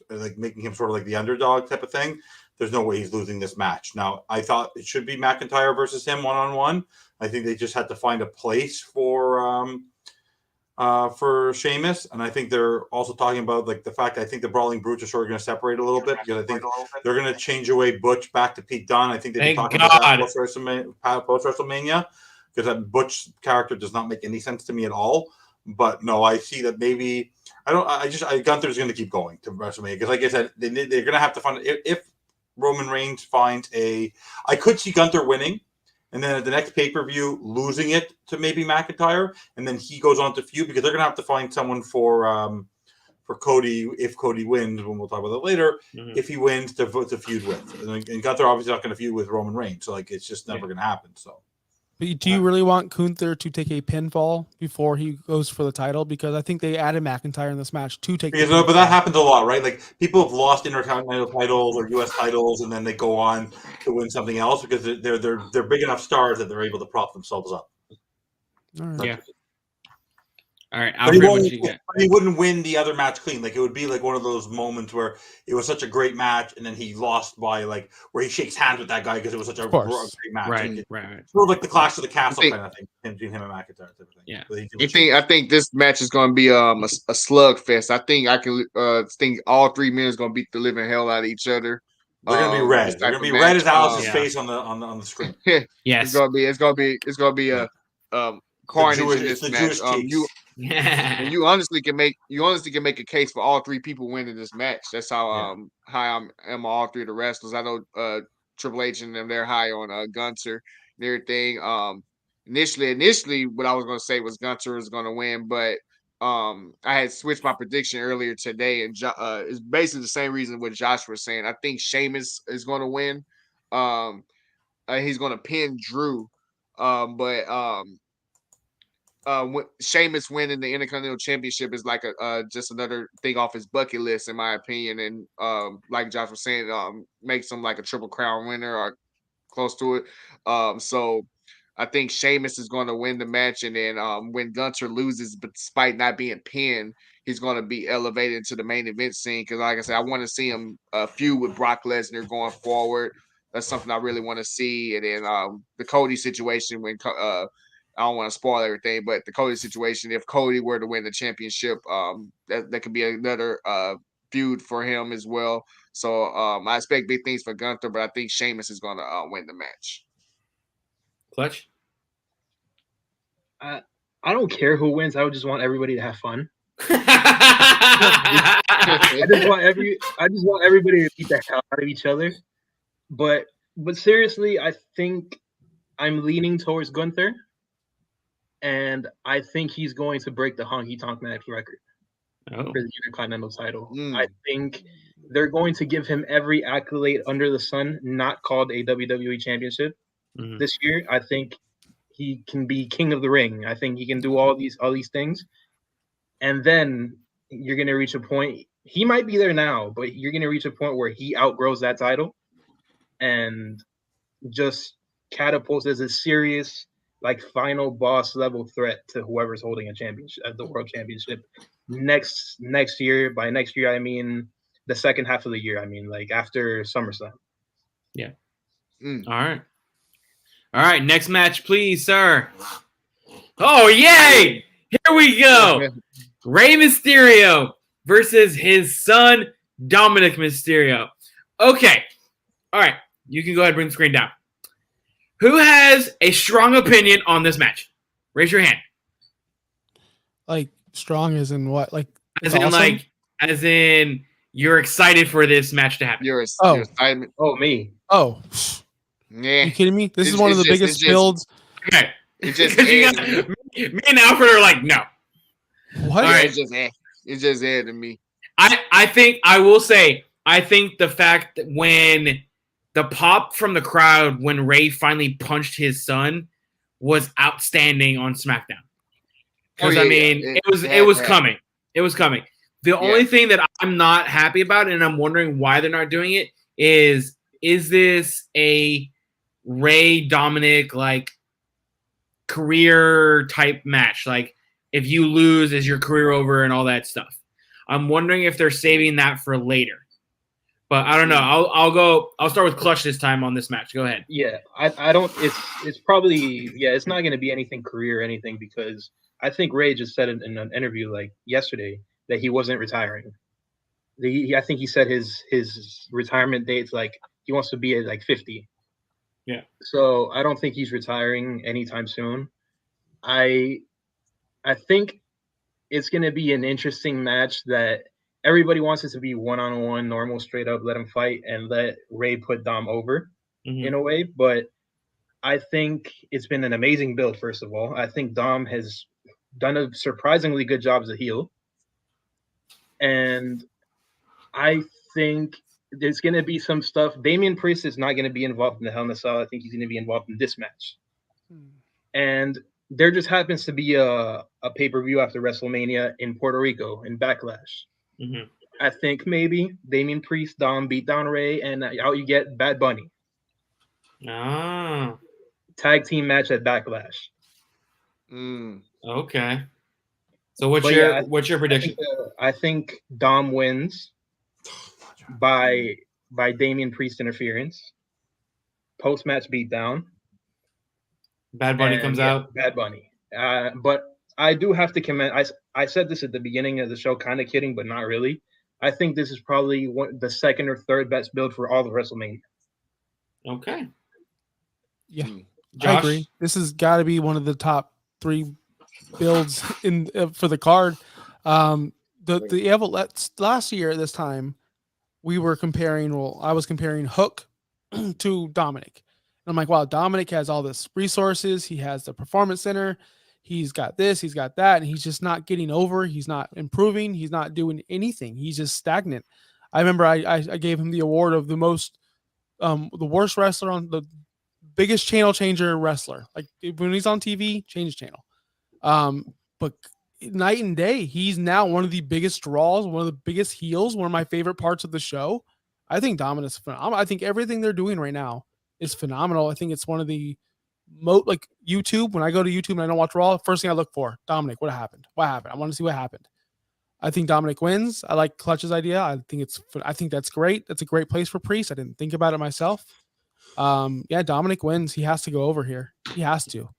like making him sort of like the underdog type of thing. There's no way he's losing this match. Now, I thought it should be McIntyre versus him one-on-one. I think they just had to find a place for for Sheamus, and I think they're also talking about like the fact I think the Brawling Brutes are sort of going to separate a little bit because I think they're going to change away Butch back to Pete Dunne. I think they've been Thank talking about that God. post WrestleMania because that Butch character does not make any sense to me at all. But no, I see that maybe Gunther's going to keep going to WrestleMania because, like I said, they're going to have to find if Roman Reigns finds I could see Gunther winning. And then at the next pay-per-view, losing it to maybe McIntyre, and then he goes on to feud because they're going to have to find someone for Cody if Cody wins. When we'll talk about that later, if he wins to feud with, and Gunther obviously not going to feud with Roman Reigns, so like it's just never going to happen. So, But do you really want Gunther to take a pinfall before he goes for the title? Because I think they added McIntyre in this match to take. But that happens a lot, right? Like people have lost intercontinental titles or U.S. titles, and then they go on to win something else because they're big enough stars that they're able to prop themselves up. All right. Yeah. All right, But Alfred, he wouldn't win the other match clean. Like it would be like one of those moments where it was such a great match, and then he lost by like where he shakes hands with that guy because it was such a great match. Right. Sort of like the Clash of the Castle kind of thing between him and McIntyre. Type of thing. Yeah. So I think this match is going to be a slugfest. I think I can think all 3 men is going to beat the living hell out of each other. They're going to be red. They're going to be red as Alice's face on the screen. Yes. It's going to be a carnage in this match. You honestly can make a case for all 3 people winning this match. That's how high I'm on all 3 of the wrestlers. I know Triple H and them, they're high on Gunther and everything. Initially what I was going to say was Gunther was going to win, but I had switched my prediction earlier today, and it's basically the same reason what Josh was saying. I think Sheamus is going to win. He's going to pin Drew, but Sheamus winning the Intercontinental Championship is like a just another thing off his bucket list, in my opinion. And like Josh was saying, makes him like a Triple Crown winner or close to it. So I think Sheamus is going to win the match, and then when Gunther loses, but despite not being pinned, he's going to be elevated to the main event scene. Because, like I said, I want to see him feud with Brock Lesnar going forward. That's something I really want to see. And then the Cody situation when I don't want to spoil everything, but the Cody situation, if Cody were to win the championship, that could be another feud for him as well. So I expect big things for Gunther, but I think Sheamus is going to win the match. Clutch? I don't care who wins. I would just want everybody to have fun. I I just want everybody to beat the hell out of each other. But seriously, I think I'm leaning towards Gunther. And I think he's going to break the Honky Tonk Match record for the Intercontinental title. I think they're going to give him every accolade under the sun, not called a WWE Championship this year. I think he can be King of the Ring. I think he can do all these things. And then you're going to reach a point. He might be there now, but you're going to reach a point where he outgrows that title and just catapults as a serious, like, final boss level threat to whoever's holding a championship, the world championship next year. By next year, I mean the second half of the year. I mean, like, after SummerSlam. Yeah. All right. Next match, please, sir. Oh, yay! Here we go. Rey Mysterio versus his son, Dominic Mysterio. Okay. All right. You can go ahead and bring the screen down. Who has a strong opinion on this match? Raise your hand. Like, strong as in what? Like, as in you're excited for this match to happen. You're excited. Oh, me. Oh. Yeah. Are you kidding me? This is one of the biggest builds. Okay. It just me and Alfred are like, no. What? All right. It's just to me. I think the fact that when the pop from the crowd when Ray finally punched his son was outstanding on SmackDown. Because it was coming. It was coming. The only thing that I'm not happy about, and I'm wondering why they're not doing it, is this a Ray Dominic like career type match? Like, if you lose, is your career over and all that stuff? I'm wondering if they're saving that for later. But I don't know. I'll start with Clutch this time on this match. Go ahead. Yeah, I don't. It's probably it's not going to be anything career or anything because I think Ray just said in an interview like yesterday that he wasn't retiring. I think he said his retirement date's like he wants to be at like 50. Yeah. So I don't think he's retiring anytime soon. I think it's going to be an interesting match that everybody wants it to be one-on-one, normal, straight up, let him fight and let Ray put Dom over in a way. But I think it's been an amazing build, first of all. I think Dom has done a surprisingly good job as a heel. And I think there's going to be some stuff. Damian Priest is not going to be involved in the Hell in a Cell. I think he's going to be involved in this match. And there just happens to be a pay-per-view after WrestleMania in Puerto Rico in Backlash. I think maybe Damian Priest, Dom beat down Ray, and out you get Bad Bunny. Ah. Tag team match at Backlash. Okay. So what's your prediction? I think Dom wins by Damian Priest interference. Post-match beatdown. Bad Bunny comes out. Bad Bunny. But I do have to commend. I said this at the beginning of the show, kind of kidding, but not really. I think this is probably the second or third best build for all of WrestleMania. Okay. Yeah, Josh? I agree. This has got to be one of the top 3 builds in for the card. Last year at this time, we were comparing. Well, I was comparing Hook to Dominic. And I'm like, wow, Dominic has all this resources. He has the performance center. He's got this, he's got that, and he's just not getting over. He's not improving. He's not doing anything. He's just stagnant. I remember I gave him the award of the worst wrestler on the biggest channel changer wrestler. Like when he's on TV, change his channel. But night and day, he's now one of the biggest draws, one of the biggest heels, one of my favorite parts of the show. I think Dominic's phenomenal. I think everything they're doing right now is phenomenal. I think it's one of the like YouTube. When I go to YouTube and I don't watch Raw, first thing I look for, Dominic, what happened? What happened? I want to see what happened. I think Dominic wins. I like Clutch's idea. I think that's great. That's a great place for Priest. I didn't think about it myself. Yeah, Dominic wins. He has to go over here. He has to.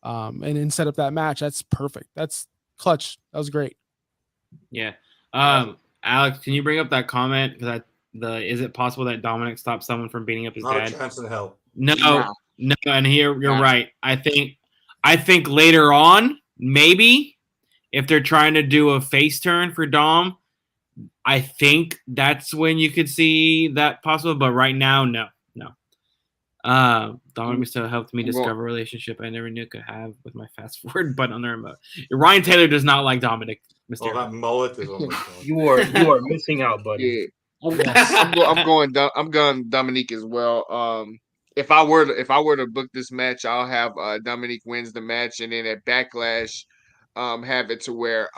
And then set up that match. That's perfect. That's Clutch. That was great. Yeah. Alex, can you bring up that comment? Because is it possible that Dominic stopped someone from beating up his Not dad? a chance in hell. No. And here you're right. I think later on, maybe if they're trying to do a face turn for Dom, I think that's when you could see that possible. But right now, no. Dominic still helped me discover a relationship I never knew I could have with my fast forward button on the remote. Ryan Taylor does not like Dominic. Oh, that mullet is on my phone. You are missing out, buddy. Yeah. I'm going Dominique as well. If I were to book this match, I'll have Dominique wins the match, and then at Backlash, have it to where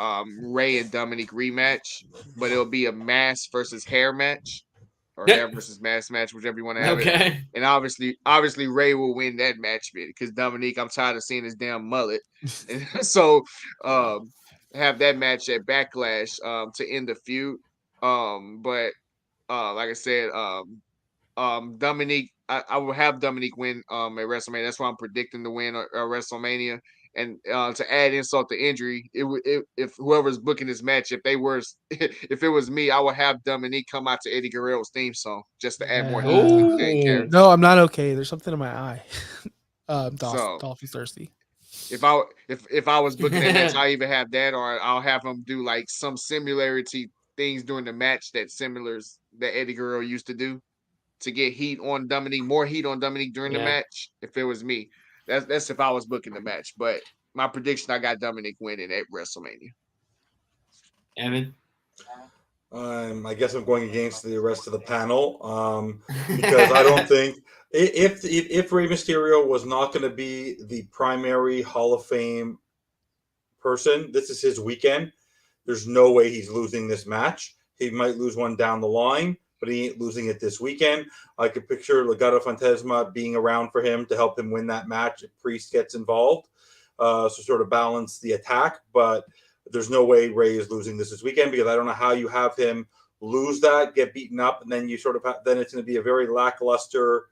Ray and Dominique rematch, but it'll be a mask versus hair match, or hair versus mask match, whichever you want to have it. And obviously Ray will win that match because Dominique, I'm tired of seeing his damn mullet, and so have that match at Backlash to end the feud. But like I said, Dominique, I will have Dominique win at WrestleMania. That's why I'm predicting the win at WrestleMania. And to add insult to injury, if whoever's booking this match, if it was me, I would have Dominique come out to Eddie Guerrero's theme song just to add more heat. No, I'm not okay. There's something in my eye. Dolph is thirsty. If I was booking that match, I even have that, or I'll have him do like some similarity things during the match that Eddie Guerrero used to do to get heat on Dominique, more heat on Dominique during the match. If it was me, that's if I was booking the match. But my prediction, I got Dominique winning at WrestleMania. Evan, I guess I'm going against the rest of the panel because I don't think if Rey Mysterio was not going to be the primary Hall of Fame person, this is his weekend. There's no way he's losing this match. He might lose one down the line, but he ain't losing it this weekend. I could picture Legado Fantasma being around for him to help him win that match if Priest gets involved, so sort of balance the attack. But there's no way Ray is losing this weekend because I don't know how you have him lose that, get beaten up, and then you sort of then it's going to be a very lackluster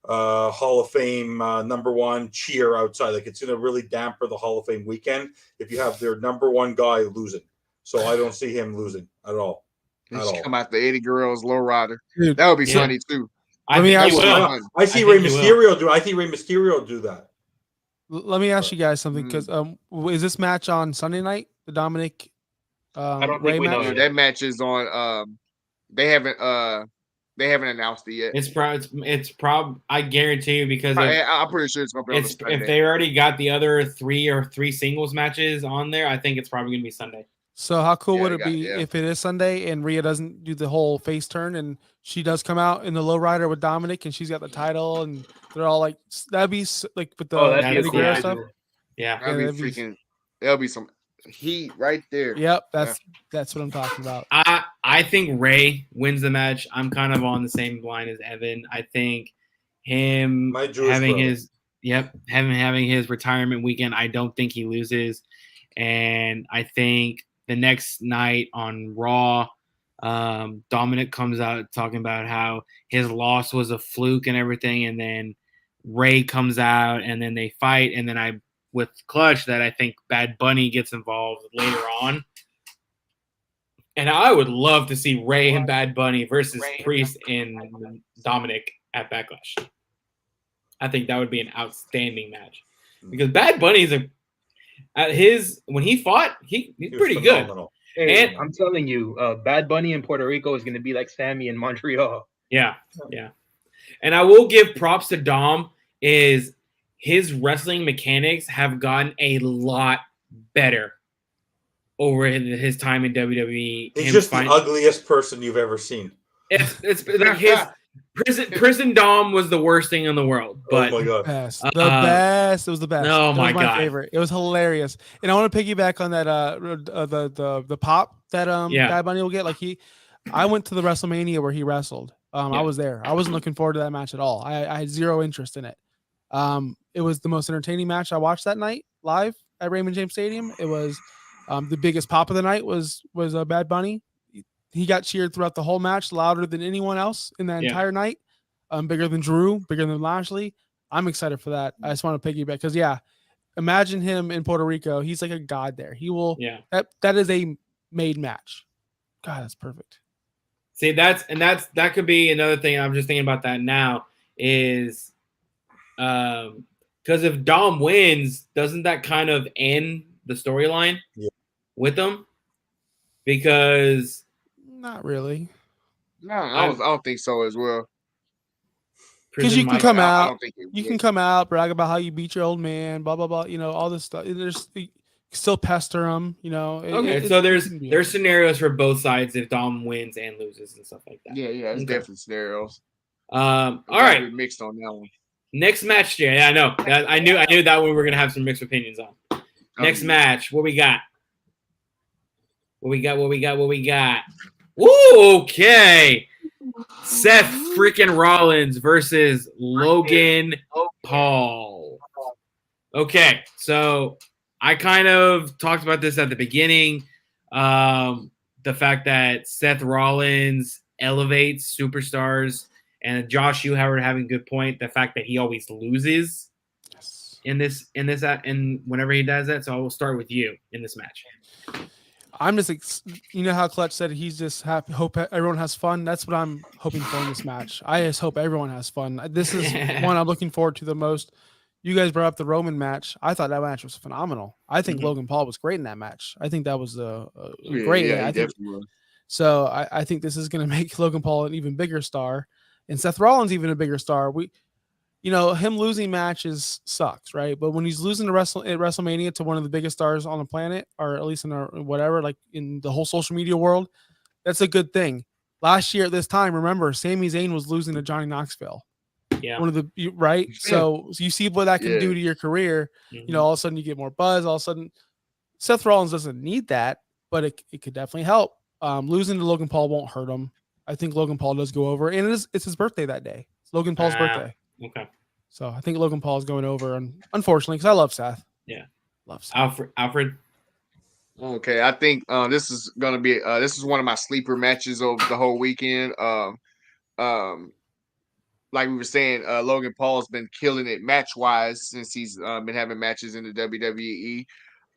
Hall of Fame number one cheer outside. Like it's going to really damper the Hall of Fame weekend if you have their number one guy losing. So I don't see him losing at all. He should come out the Eddie Guerrero's lowrider. Dude, That would be yeah. funny too. Let me ask you you- will. I see I Rey think he Mysterio do. I think Rey Mysterio do that. Let me ask you guys something, because is this match on Sunday night? The Dominic I don't Ray think we know match? yet. That match is on. They haven't announced it yet. It's I guarantee you, because I'm pretty sure it's gonna be on the if Sunday. they already got the other three singles matches on there, I think it's probably gonna be Sunday. So how cool Yeah, would it be if it is Sunday and Rhea doesn't do the whole face turn and she does come out in the lowrider with Dominic and she's got the title and they're all like, that'd be like with the that'd be Eddie cool. Guerrero Yeah, stuff. Yeah, that'd be freaking. There'll be some heat right there. Yep, that's what I'm talking about. I think Ray wins the match. I'm kind of on the same line as Evan. I think him My Jewish having brother. having his retirement weekend, I don't think he loses. And I think the next night on Raw, Dominic comes out talking about how his loss was a fluke and everything, and then Ray comes out and then they fight, and then with Clutch that I think Bad Bunny gets involved later on. And I would love to see Ray and Bad Bunny versus Priest and Dominic at Backlash. I think that would be an outstanding match, because Bad Bunny's when he fought, he's pretty phenomenal. Hey, And- I'm telling you, Bad Bunny in Puerto Rico is going to be like Sammy in Montreal. good. Yeah. And I will give props to Dom. Is his wrestling mechanics have gotten a lot better over his time in WWE. He's just the ugliest person you've ever seen. It's like his prison Dom was the worst thing in the world. But oh my god, Best. The best. It was the best. Oh It was my God. favorite. It was hilarious. And I want to piggyback on that the pop that Bad Bunny will get. Like I went to the WrestleMania where he wrestled. I was there. I wasn't looking forward to that match at all. I had zero interest in it. It was the most entertaining match I watched that night live at Raymond James Stadium. It was the biggest pop of the night was Bad Bunny. He got cheered throughout the whole match, louder than anyone else in that entire night. Bigger than Drew, bigger than Lashley. I'm excited for that. I just want to piggyback because imagine him in Puerto Rico. He's like a god there. He will. Yeah. That is a made match. God, that's perfect. See, that could be another thing. I'm just thinking about that now is, because if Dom wins, doesn't that kind of end the storyline with him? Because Not really. No, I don't think so as well. Because you can come I out, don't think it you would. can come out, brag about how you beat your old man, blah blah blah. You know all this stuff. There's still pester him. You know. So there's scenarios for both sides if Dom wins and loses and stuff like that. Yeah, it's definitely scenarios. All right. Mixed on that one. Next match, Jay. I know. I knew that one we were gonna have some mixed opinions on. Next match, what we got? What we got? Woo, okay. Seth freaking Rollins versus Logan Paul. Okay, so I kind of talked about this at the beginning. The fact that Seth Rollins elevates superstars, and Josh Howard having a good point. The fact that he always loses in whenever he does that. So I will start with you in this match. I'm just, you know how Clutch said he's just happy, hope everyone has fun. That's what I'm hoping for in this match. I just hope everyone has fun. This is one I'm looking forward to the most. You guys brought up the Roman match. I thought that match was phenomenal. I think Logan Paul was great in that match. I think that was great. Yeah, I think, definitely was. so I think this is going to make Logan Paul an even bigger star, and Seth Rollins even a bigger star. Him losing matches sucks, right? But when he's losing at WrestleMania to one of the biggest stars on the planet, or at least in in the whole social media world, that's a good thing. Last year at this time, remember, Sami Zayn was losing to Johnny Knoxville. Yeah. One of the right. So you see what that can do to your career. Mm-hmm. All of a sudden you get more buzz. All of a sudden, Seth Rollins doesn't need that, but it could definitely help. Losing to Logan Paul won't hurt him. I think Logan Paul does go over, and it's his birthday that day. It's Logan Paul's birthday. Okay. So I think Logan Paul is going over, and unfortunately, because I love Seth. Yeah. Love Seth. Alfred. Okay, I think this is gonna be this is one of my sleeper matches of the whole weekend. like we were saying, Logan Paul's been killing it match wise since he's been having matches in the WWE.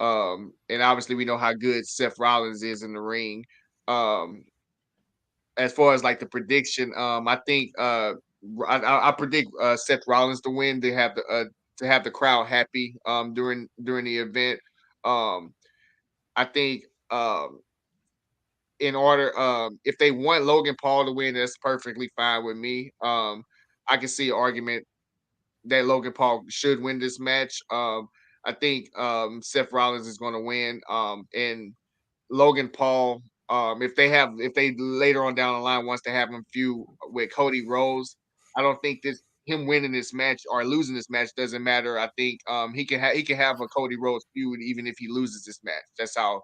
And obviously we know how good Seth Rollins is in the ring. As far as like the prediction, I think I predict Seth Rollins to win to have the crowd happy during the event. I think in order if they want Logan Paul to win, that's perfectly fine with me. I can see an argument that Logan Paul should win this match. I think Seth Rollins is going to win. And Logan Paul, if they later on down the line wants to have him feud with Cody Rhodes, I don't think him winning this match or losing this match doesn't matter. I think he can have a Cody Rhodes feud even if he loses this match. That's how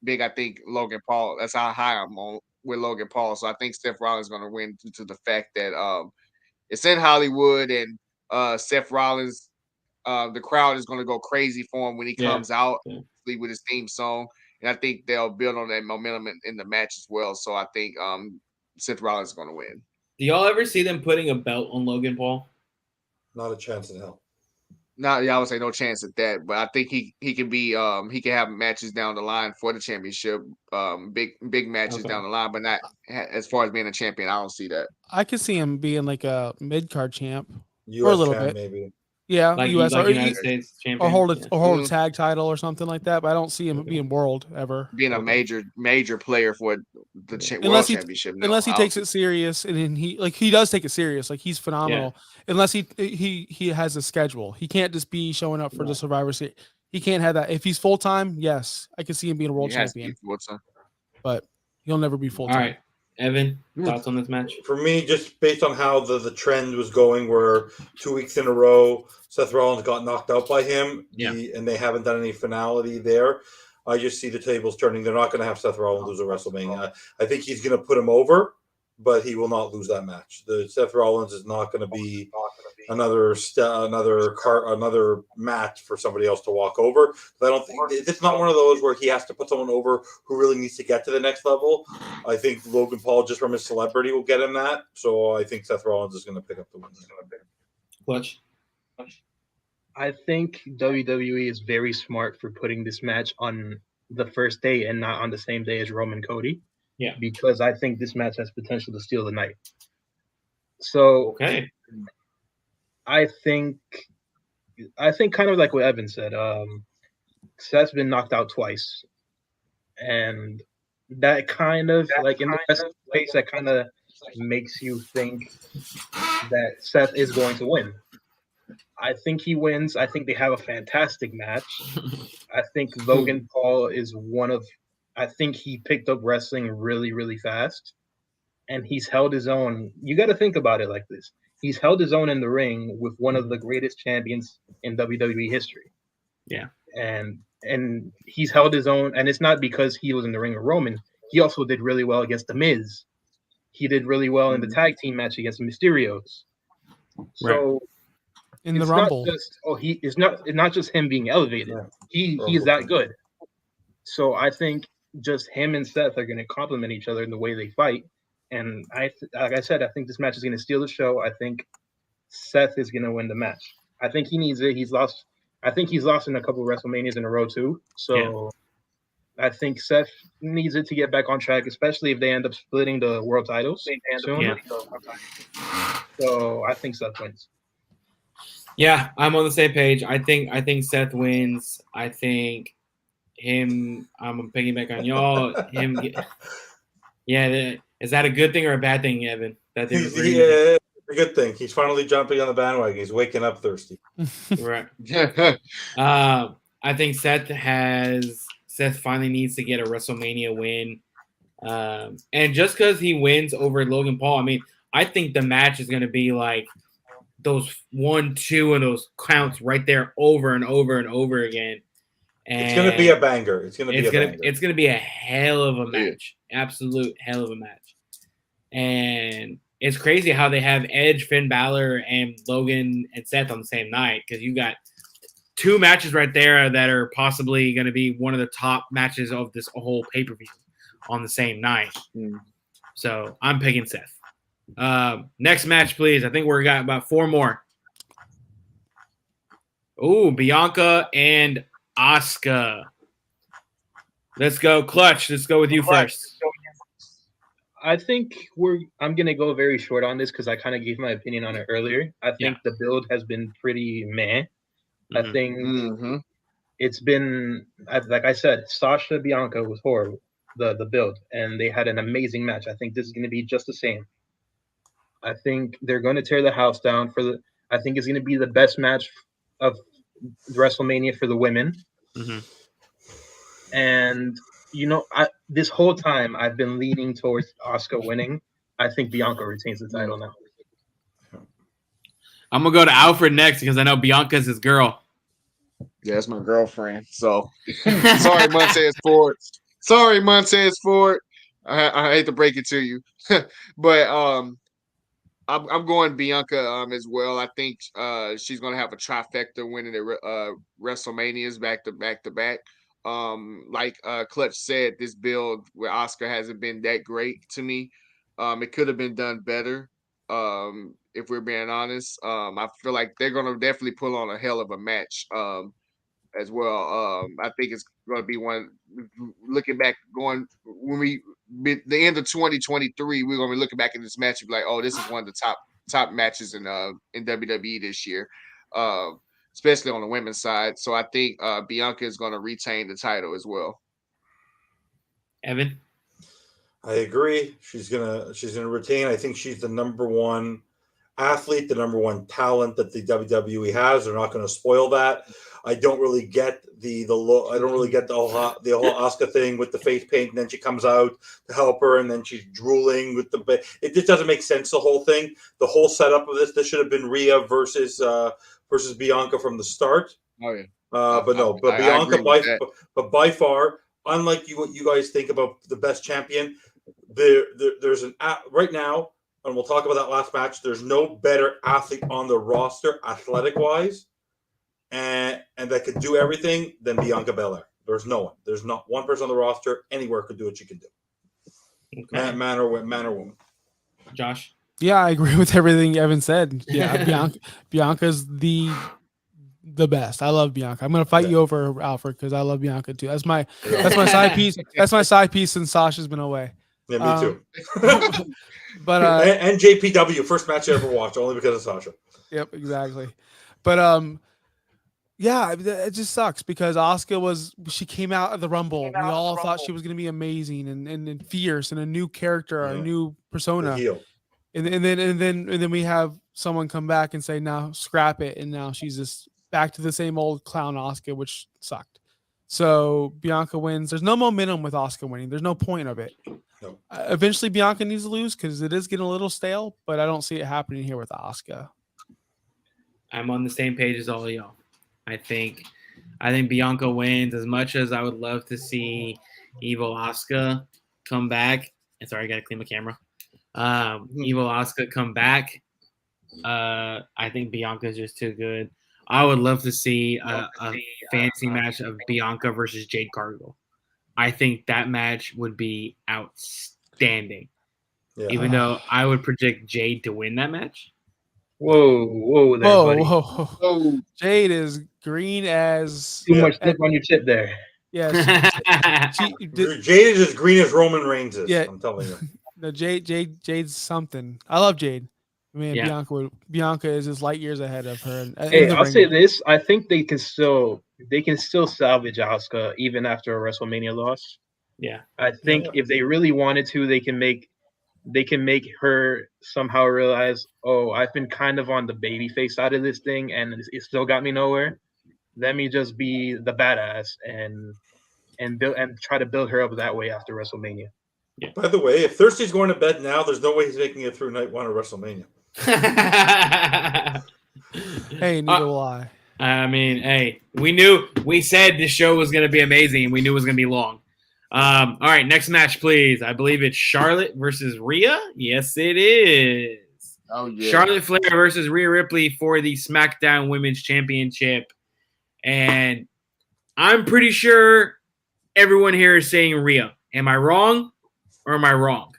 big I think Logan Paul. That's how high I'm on with Logan Paul. So I think Seth Rollins is going to win due to the fact that it's in Hollywood and Seth Rollins. The crowd is going to go crazy for him when he comes out with his theme song, and I think they'll build on that momentum in the match as well. So I think Seth Rollins is going to win. Do y'all ever see them putting a belt on Logan Paul? Not a chance in hell. I would say no chance at that, but I think he can be he can have matches down the line for the championship, big matches down the line, but not as far as being a champion. I don't see that. I could see him being like a mid card champ US for a little champ, bit, maybe. Yeah, like US like or United States champion, or hold a tag title or something like that. But I don't see him being world ever. Being a major player for the world championship. No, unless he takes it serious, and then he does take it serious. Like he's phenomenal. Unless he has a schedule, he can't just be showing up for the Survivor Series. He can't have that. If he's full time, yes, I can see him being a world champion. But he'll never be full time. All right, Evan, thoughts on this match? For me, just based on how the trend was going, where 2 weeks in a row Seth Rollins got knocked out by him, and they haven't done any finality there. I just see the tables turning. They're not going to have Seth Rollins lose at WrestleMania. I think he's going to put him over, but he will not lose that match. The Seth Rollins is not going to be another match for somebody else to walk over. I don't think it's not one of those where he has to put someone over who really needs to get to the next level. I think Logan Paul, just from his celebrity, will get him that. So I think Seth Rollins is going to pick up the win. Clutch. I think WWE is very smart for putting this match on the first day and not on the same day as Roman Cody. Yeah. Because I think this match has potential to steal the night. So I think kind of like what Evan said, Seth's been knocked out twice. And that kind of like in the best place that kind of makes you think that Seth is going to win. I think he wins. I think they have a fantastic match. I think Logan Paul is I think he picked up wrestling really, really fast. And he's held his own. You got to think about it like this. He's held his own in the ring with one of the greatest champions in WWE history. Yeah. And he's held his own. And it's not because he was in the ring with Roman. He also did really well against The Miz. He did really well in the tag team match against the Mysterios. So in the Rumble, it's not just him being elevated. He is that good. So I think just him and Seth are going to complement each other in the way they fight. And like I said, I think this match is going to steal the show. I think Seth is going to win the match. I think he needs it. I think he's lost in a couple of WrestleManias in a row too. So I think Seth needs it to get back on track, especially if they end up splitting the world titles soon. So I think Seth wins. Yeah, I'm on the same page. I think Seth wins. I think him. I'm piggyback on y'all. Is that a good thing or a bad thing, Evan? That it's a good thing. He's finally jumping on the bandwagon. He's waking up thirsty. Right. I think Seth finally needs to get a WrestleMania win. And just because he wins over Logan Paul, I mean, I think the match is going to be like those 1, 2, and those counts right there over and over and over again. And it's going to be a banger. It's going to be a hell of a match. Absolute hell of a match. And it's crazy how they have Edge, Finn Balor, and Logan and Seth on the same night, because you got 2 matches right there that are possibly going to be one of the top matches of this whole pay-per-view on the same night. So I'm picking Seth. Next match, please. I think we're got about 4 more. Ooh, Bianca and Asuka. Let's go, Clutch. Let's go with you first. I think I'm gonna go very short on this because I kind of gave my opinion on it earlier. I think the build has been pretty meh. I think it's been like I said, Sasha Bianca was horrible. The build, and they had an amazing match. I think this is gonna be just the same. I think they're going to tear the house down I think it's going to be the best match of WrestleMania for the women. And this whole time I've been leaning towards Asuka winning. I think Bianca retains the title now. I'm gonna go to Alfred next because I know Bianca's his girl. Yeah, that's my girlfriend. So sorry, Montez Ford. Sorry, Montez Ford. I hate to break it to you, but I'm going Bianca as well. I think she's gonna have a trifecta winning the WrestleManias back to back. Like Clutch said, this build with Asuka hasn't been that great to me. It could have been done better. If we're being honest, I feel like they're gonna definitely pull on a hell of a match. As well. I think it's going to be one. Looking back, going when the end of 2023, we're going to be looking back at this match and be like, "Oh, this is one of the top matches in WWE this year, especially on the women's side." So I think Bianca is going to retain the title as well. Evan, I agree. She's gonna retain. I think she's the number one athlete, the number one talent that the WWE has. They're not going to spoil that. I don't really get the look. I don't really get the whole Asuka thing with the face paint, and then she comes out to help her, and then she's drooling with the. It just doesn't make sense. The whole thing, the whole setup of this should have been Rhea versus Bianca from the start. Oh yeah. But Bianca by far, unlike what you guys think about the best champion, there's right now. And we'll talk about that last match. There's no better athlete on the roster, athletic-wise, and that could do everything than Bianca Belair. There's no one. There's not one person on the roster anywhere could do what she can do. Okay. Man or woman. Josh? Yeah, I agree with everything Evan said. Yeah, Bianca's the best. I love Bianca. I'm gonna fight you over Alfred because I love Bianca too. That's my side piece. That's my side piece since Sasha's been away. Yeah, me too. But and JPW, first match I ever watched, only because of Sasha. Yep, exactly. But yeah, it just sucks because Asuka she came out of the Rumble. We all thought she was going to be amazing and fierce and a new character, a new persona. And then we have someone come back and say, "Now scrap it," and now she's just back to the same old clown Asuka, which sucked. So Bianca wins. There's no momentum with Asuka winning. There's no point of it. No. Eventually, Bianca needs to lose because it is getting a little stale, but I don't see it happening here with Asuka. I'm on the same page as all of y'all. I think Bianca wins as much as I would love to see Evil Asuka come back. And sorry, I got to clean my camera. Evil Asuka come back. I think Bianca's just too good. I would love to see a fancy match of Bianca versus Jade Cargill. I think that match would be outstanding. Yeah. Even though I would predict Jade to win that match. Whoa there, buddy. Whoa. Jade is green as... Too much dip on your chip there. Yeah. Jade is as green as Roman Reigns is, yeah. I'm telling you. No, Jade's something. I love Jade. I mean, yeah. Bianca is just light years ahead of her. Hey, I'll say this. I think they can still salvage Asuka even after a WrestleMania loss. Yeah. I think if they really wanted to, they can make her somehow realize, oh, I've been kind of on the babyface side of this thing and it still got me nowhere. Let me just be the badass and try to build her up that way after WrestleMania. Yeah. By the way, if Thirsty's going to bed now, there's no way he's making it through night one of WrestleMania. Hey, neither will I. I mean, hey, we said this show was going to be amazing. We knew it was going to be long. All right, next match, please. I believe it's Charlotte versus Rhea. Yes, it is. Oh, yeah. Charlotte Flair versus Rhea Ripley for the SmackDown Women's Championship. And I'm pretty sure everyone here is saying Rhea. Am I wrong or am I wrong?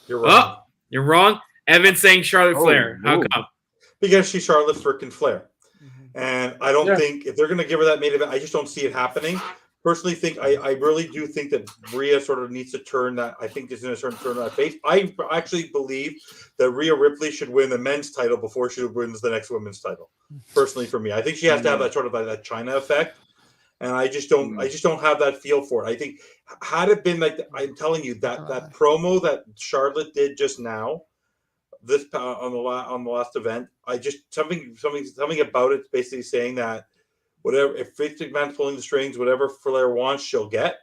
You're wrong. You're wrong? Evan saying Charlotte Oh, Flair. How ooh. come? Because she's Charlotte freaking Flair. And I don't Yeah. think if they're going to give her that main event, I just don't see it happening. Personally, I really do think that Rhea sort of needs to turn that. I think she's going to turn that face. I actually believe that Rhea Ripley should win the men's title before she wins the next women's title. Personally, for me, I think she has to have that sort of that China effect, and I just don't have that feel for it. I think had it been like I'm telling you that promo that Charlotte did just now, this on the last event, I just something about it basically saying that whatever if Vince McMahon's pulling the strings, whatever Flair wants, she'll get,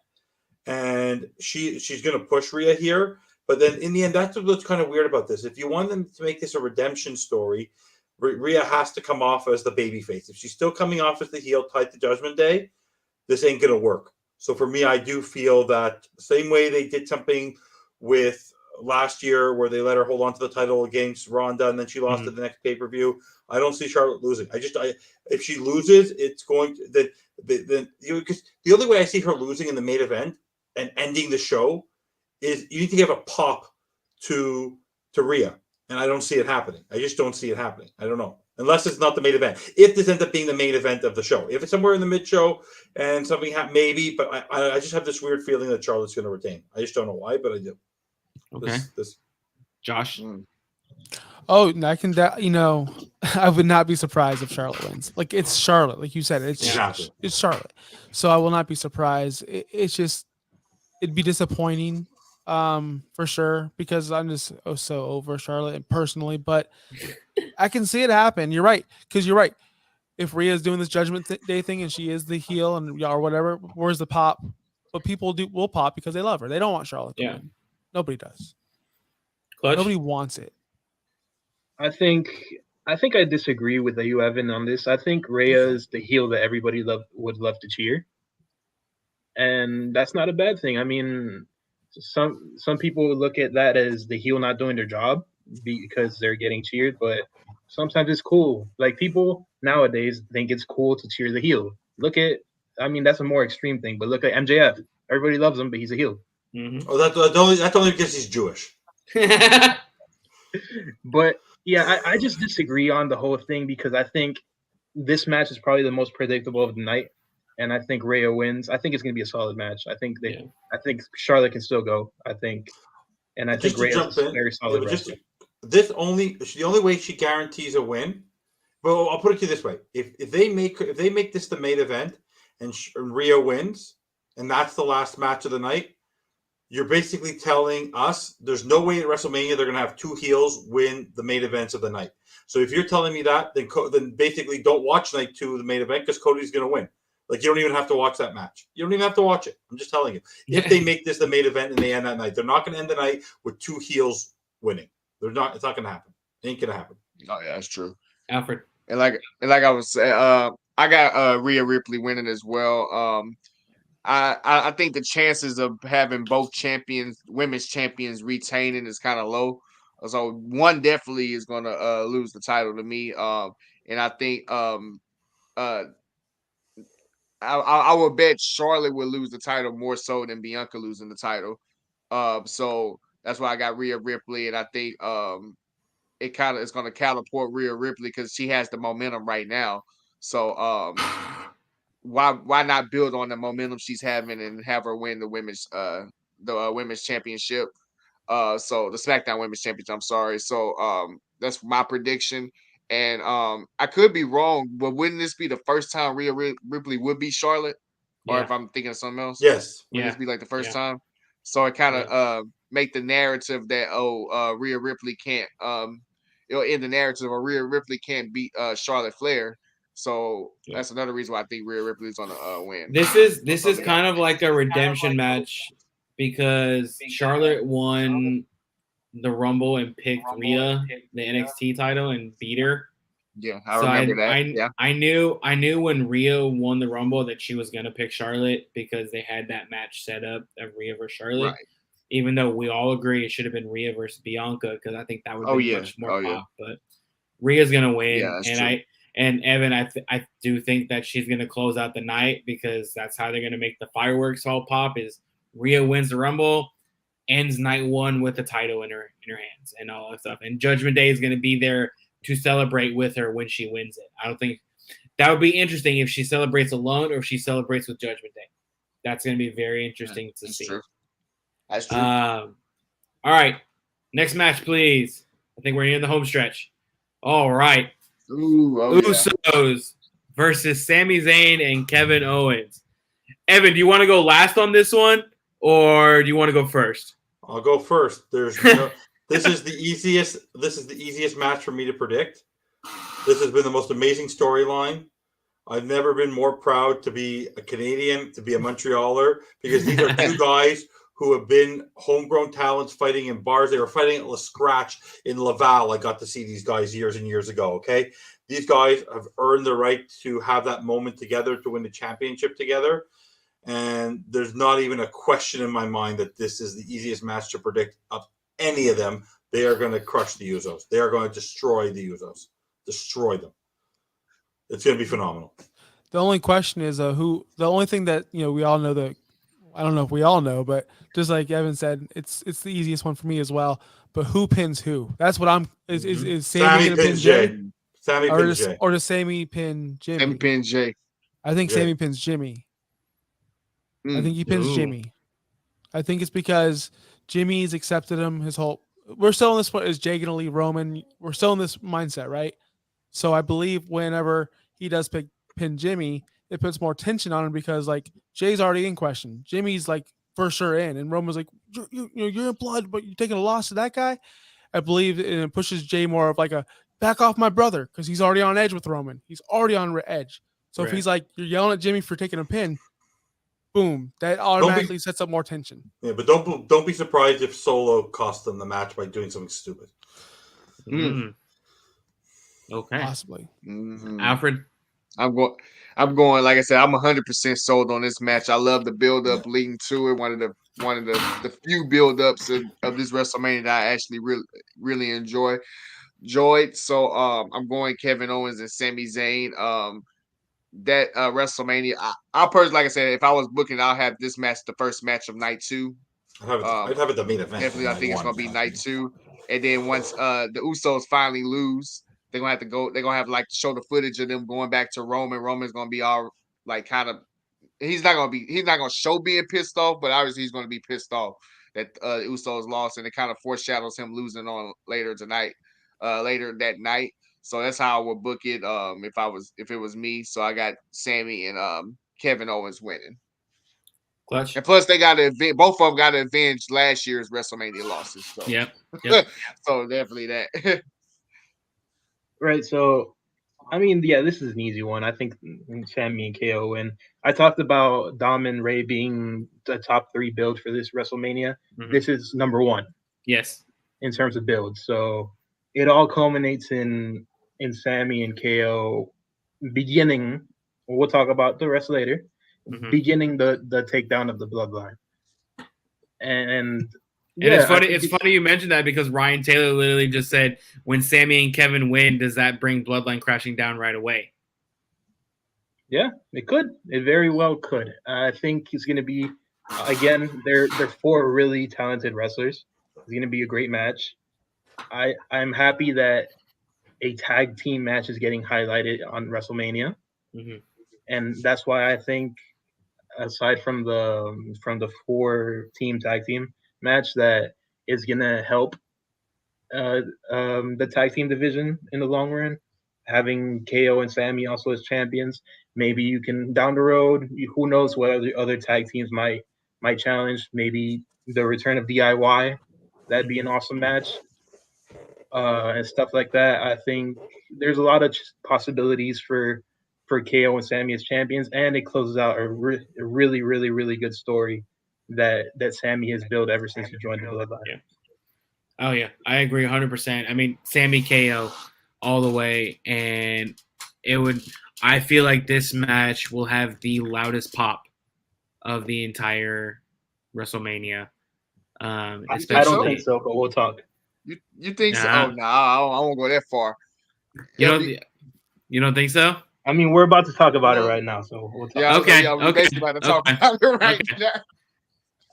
and she's going to push Rhea here. But then in the end, that's what's kind of weird about this. If you want them to make this a redemption story, Rhea has to come off as the babyface. If she's still coming off as the heel tied to Judgment Day, this ain't going to work. So for me, I do feel that the same way they did something with last year where they let her hold on to the title against Ronda and then she lost at the next pay-per-view. I don't see Charlotte losing. If she loses, it's going to because the only way I see her losing in the main event and ending the show is you need to give a pop to Rhea, and I don't see it happening. I just don't see it happening. I don't know. Unless it's not the main event. If this ends up being the main event of the show. If it's somewhere in the mid-show and something maybe, but I just have this weird feeling that Charlotte's going to retain. I just don't know why, but I do. Okay. Josh? Oh, I can, I would not be surprised if Charlotte wins. Like, it's Charlotte. Like you said, it's Charlotte. So I will not be surprised. It's just, it'd be disappointing for sure because I'm just so over Charlotte personally, but I can see it happen. You're right. Because you're right. If Rhea's doing this Judgment Day thing and she is the heel and or whatever, where's the pop? But people will pop because they love her. They don't want Charlotte to win. Nobody does. Clutch? Nobody wants it. I think I disagree with you, Evan, on this. I think Rhea is the heel that everybody would love to cheer, and that's not a bad thing. I mean, some people would look at that as the heel not doing their job because they're getting cheered, but sometimes it's cool. Like people nowadays think it's cool to cheer the heel. That's a more extreme thing, but look at MJF. Everybody loves him, but he's a heel. Mm-hmm. Oh, that's only because he's Jewish. But yeah, I just disagree on the whole thing because I think this match is probably the most predictable of the night, and I think Rhea wins. I think it's going to be a solid match. I think Charlotte can still go. I think Rhea is a very solid wrestler. The only way she guarantees a win. Well, I'll put it to you this way: if they make this the main event and Rhea wins, and that's the last match of the night, you're basically telling us there's no way at WrestleMania they're going to have two heels win the main events of the night. So if you're telling me that, then basically don't watch night 2 of the main event because Cody's going to win. Like you don't even have to watch that match. You don't even have to watch it. I'm just telling you. If they make this the main event and they end that night, they're not going to end the night with two heels winning. They're not. It's not going to happen. It ain't going to happen. Oh yeah, that's true. Alfred. And like I was saying, I got Rhea Ripley winning as well. I think the chances of having both women's champions retaining is kind of low. So one definitely is going to lose the title to me. And I think I would bet Charlotte will lose the title more so than Bianca losing the title. So that's why I got Rhea Ripley, and I think it's going to catapult Rhea Ripley because she has the momentum right now. So why not build on the momentum she's having and have her win the women's championship? So the SmackDown Women's Championship. I'm sorry. So that's my prediction. And I could be wrong, but wouldn't this be the first time Rhea Ripley would beat Charlotte? Or if I'm thinking of something else? Yes. Would this be like the first time? So it kind of make the narrative that Rhea Ripley can't it'll end the narrative of Rhea Ripley can't beat Charlotte Flair. So that's another reason why I think Rhea Ripley's gonna win. This is kind of like a redemption match because Charlotte won the Rumble and picked Rhea, the NXT title, and beat her. Yeah, I remember that. I knew when Rhea won the Rumble that she was gonna pick Charlotte because they had that match set up of Rhea versus Charlotte. Right. Even though we all agree it should have been Rhea versus Bianca because I think that would be much more pop. But Rhea's gonna win, and Evan, I do think that she's gonna close out the night because that's how they're gonna make the fireworks all pop. Is Rhea wins the Rumble, ends night one with the title in her hands and all that stuff. And Judgment Day is going to be there to celebrate with her when she wins it. I don't think that would be interesting if she celebrates alone or if she celebrates with Judgment Day. That's going to be very interesting to see. True. That's true. All right. Next match, please. I think we're in the home stretch. All right. Ooh, oh, Usos versus Sami Zayn and Kevin Owens. Evan, do you want to go last on this one or do you want to go first? I'll go first. This is the easiest match for me to predict. This has been the most amazing storyline. I've never been more proud to be a Canadian, to be a Montrealer, because these are two guys who have been homegrown talents fighting in bars. They were fighting at Le Scratch in Laval. I got to see these guys years and years ago, okay? These guys have earned the right to have that moment together, to win the championship together. And there's not even a question in my mind that this is the easiest match to predict of any of them. They are going to crush the Usos. They are going to destroy the Usos. Destroy them. It's going to be phenomenal. The only question is who. The only thing that we all know that I don't know if we all know, but just like Evan said, it's the easiest one for me as well. But who pins who? That's what I'm. Is Sammy gonna pin Jay? Sammy pins Jay. Or does Sammy pin Jimmy? Sammy pins Jay. I think Sammy pins Jimmy. I think he pins Jimmy. I think it's because Jimmy's accepted him his whole. We're still in this point. Is Jay gonna leave Roman? We're still in this mindset, right? So I believe whenever he does pin Jimmy, it puts more tension on him because like Jay's already in question. Jimmy's like for sure in, and Roman's like you're in blood, but you're taking a loss to that guy. I believe it pushes Jay more of like a back off my brother because he's already on edge with Roman. He's already on edge. So if he's like you're yelling at Jimmy for taking a pin, boom, that automatically sets up more tension. Yeah, but don't be surprised if Solo cost them the match by doing something stupid. Okay, possibly. Alfred, I'm going. Like I said, I'm 100% sold on this match. I love the build up leading to it. One of the few build ups of this WrestleMania that I actually really enjoyed. So I'm going Kevin Owens and Sami Zayn. That WrestleMania, I personally, like I said, if I was booking, I'll have this match the first match of night 2. I'd have it the main event. Definitely, I think it's going to be night 2. And then once the Usos finally lose, they're going to have to go. They're going to have like to show the footage of them going back to Roman. Roman's going to be all like kind of. He's not going to show being pissed off, but obviously he's going to be pissed off that Usos lost, and it kind of foreshadows him losing on later that night. So that's how I would book it. If it was me, so I got Sammy and Kevin Owens winning. Clutch. And plus, both of them got to avenge last year's WrestleMania losses. So. Yep. So definitely that. Right. So, I mean, yeah, this is an easy one. I think Sammy and KO win. I talked about Dom and Ray being the top 3 build for this WrestleMania. Mm-hmm. This is number 1. Yes. In terms of build. So it all culminates in Sammy and KO beginning. We'll talk about the rest later. Mm-hmm. Beginning the takedown of the bloodline. And it's funny. It's funny you mentioned that because Ryan Taylor literally just said, "When Sammy and Kevin win, does that bring Bloodline crashing down right away?" Yeah, it could. It very well could. I think it's going to be again. They're 4 really talented wrestlers. It's going to be a great match. I'm happy that a tag team match is getting highlighted on WrestleMania, and that's why I think, aside from the 4-team tag team match, that is gonna help the tag team division in the long run. Having KO and Sammy also as champions, maybe you can down the road. Who knows what other tag teams might challenge? Maybe the return of DIY, that'd be an awesome match, and stuff like that. I think there's a lot of possibilities for KO and Sammy as champions, and it closes out a really, really, really good story that Sammy has built ever since he joined the Bloodline. Yeah. Oh yeah, I agree 100%. I mean, Sammy KO all the way, and I feel like this match will have the loudest pop of the entire WrestleMania. I don't think so, but we'll talk. You think so? Oh no, I won't go that far. You don't think so? I mean, we're about to talk about it right now, so we'll talk. Yeah, we're basically about to talk about it right now.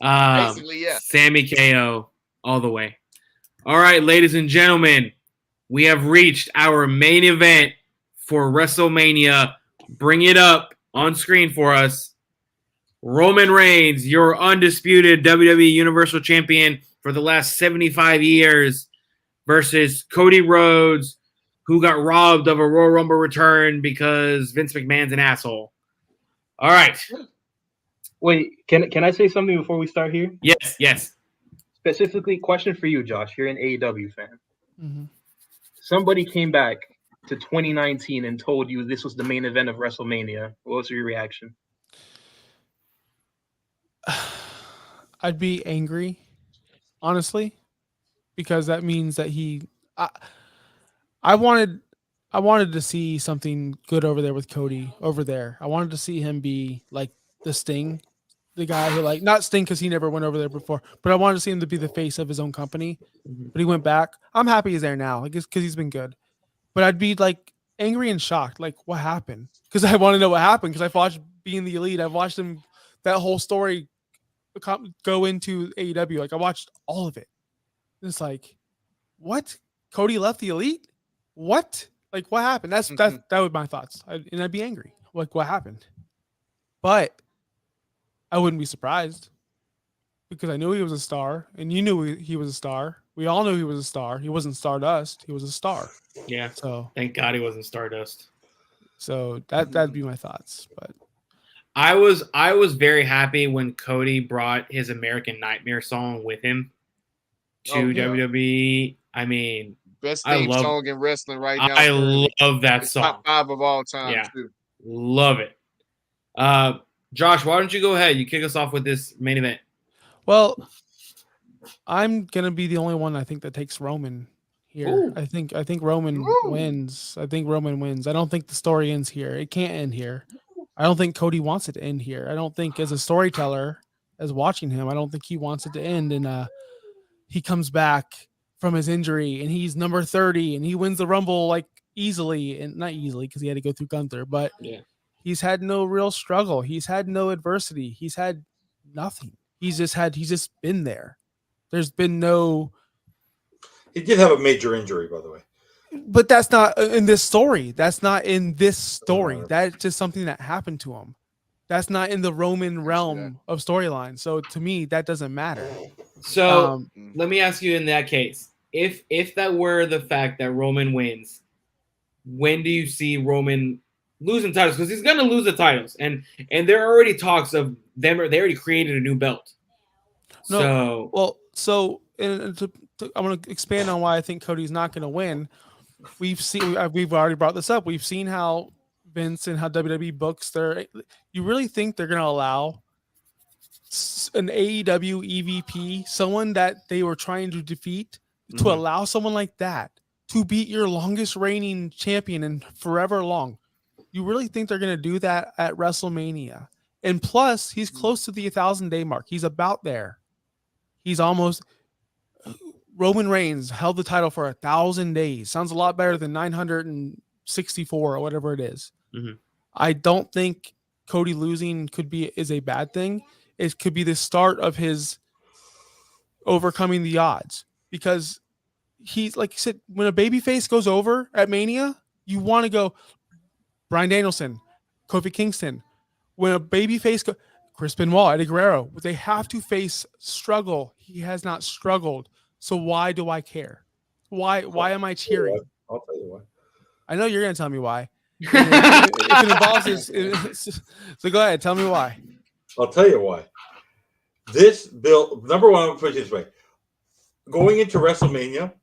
Basically, yeah. Sammy KO all the way. All right, ladies and gentlemen, we have reached our main event for WrestleMania. Bring it up on screen for us. Roman Reigns, your undisputed WWE Universal Champion for the last 75 years, versus Cody Rhodes, who got robbed of a Royal Rumble return because Vince McMahon's an asshole. All right. Wait, can I say something before we start here? Yes. Specifically, question for you, Josh. You're an AEW fan. Mhm. Somebody came back to 2019 and told you this was the main event of WrestleMania. What was your reaction? I'd be angry, honestly, because that means that I wanted to see something good over there with Cody over there. I wanted to see him be like the Sting, the guy who like not Sting because he never went over there before, but I wanted to see him to be the face of his own company. But he went back. I'm happy he's there now, like because he's been good. But I'd be like angry and shocked, like what happened? Because I want to know what happened. Because I've watched Being the Elite. I've watched him that whole story go into AEW. Like I watched all of it. And it's like, what? Cody left the Elite? What? Like what happened? That would be my thoughts. And I'd be angry. Like what happened? But I wouldn't be surprised because I knew he was a star, and you knew he was a star. We all knew he was a star. He wasn't Stardust. He was a star. Yeah. So Thank God he wasn't Stardust. So that'd be my thoughts. But I was very happy when Cody brought his American Nightmare song with him to WWE. I mean, best theme song in wrestling right now. I love that it's song. Top 5 of all time. Yeah, too. Love it. Josh, why don't you go ahead? You kick us off with this main event. Well, I'm gonna be the only one I think that takes Roman here. Ooh. I think Roman wins. I think Roman wins. I don't think the story ends here. It can't end here. I don't think Cody wants it to end here. I don't think as a storyteller, as watching him, I don't think he wants it to end. And he comes back from his injury and he's number 30 and he wins the Rumble like easily, and not easily because he had to go through Gunther, but he's had no real struggle. He's had no adversity. He's had nothing. He's just been there. There's been no. He did have a major injury, by the way. But that's not in this story. That's not in this story. That's just something that happened to him. That's not in the Roman realm of storyline. So to me, that doesn't matter. So let me ask you in that case, if that were the fact that Roman wins, when do you see Roman losing titles? Because he's gonna lose the titles, and there are already talks of them. They already created a new belt. No, I'm going to expand on why I think Cody's not going to win. We've already brought this up. We've seen how Vince and how WWE books you really think they're going to allow an AEW EVP, someone that they were trying to defeat, to allow someone like that to beat your longest reigning champion in forever long? You really think they're going to do that at WrestleMania? And plus, he's close to the 1,000-day mark. He's about there. He's almost. Roman Reigns held the title for 1,000 days. Sounds a lot better than 964 or whatever it is. I don't think Cody losing is a bad thing. It could be the start of his overcoming the odds, because he's, like you said, when a babyface goes over at Mania, you want to go Bryan Danielson, Kofi Kingston. When a babyface Chris Benoit, Eddie Guerrero, they have to face struggle. He has not struggled. So why do I care? Why am I cheering? I'll tell you why. I know you're going to tell me why. If it involves this, so go ahead, tell me why. I'll tell you why. This bill, number one, I'll put it this way: going into WrestleMania,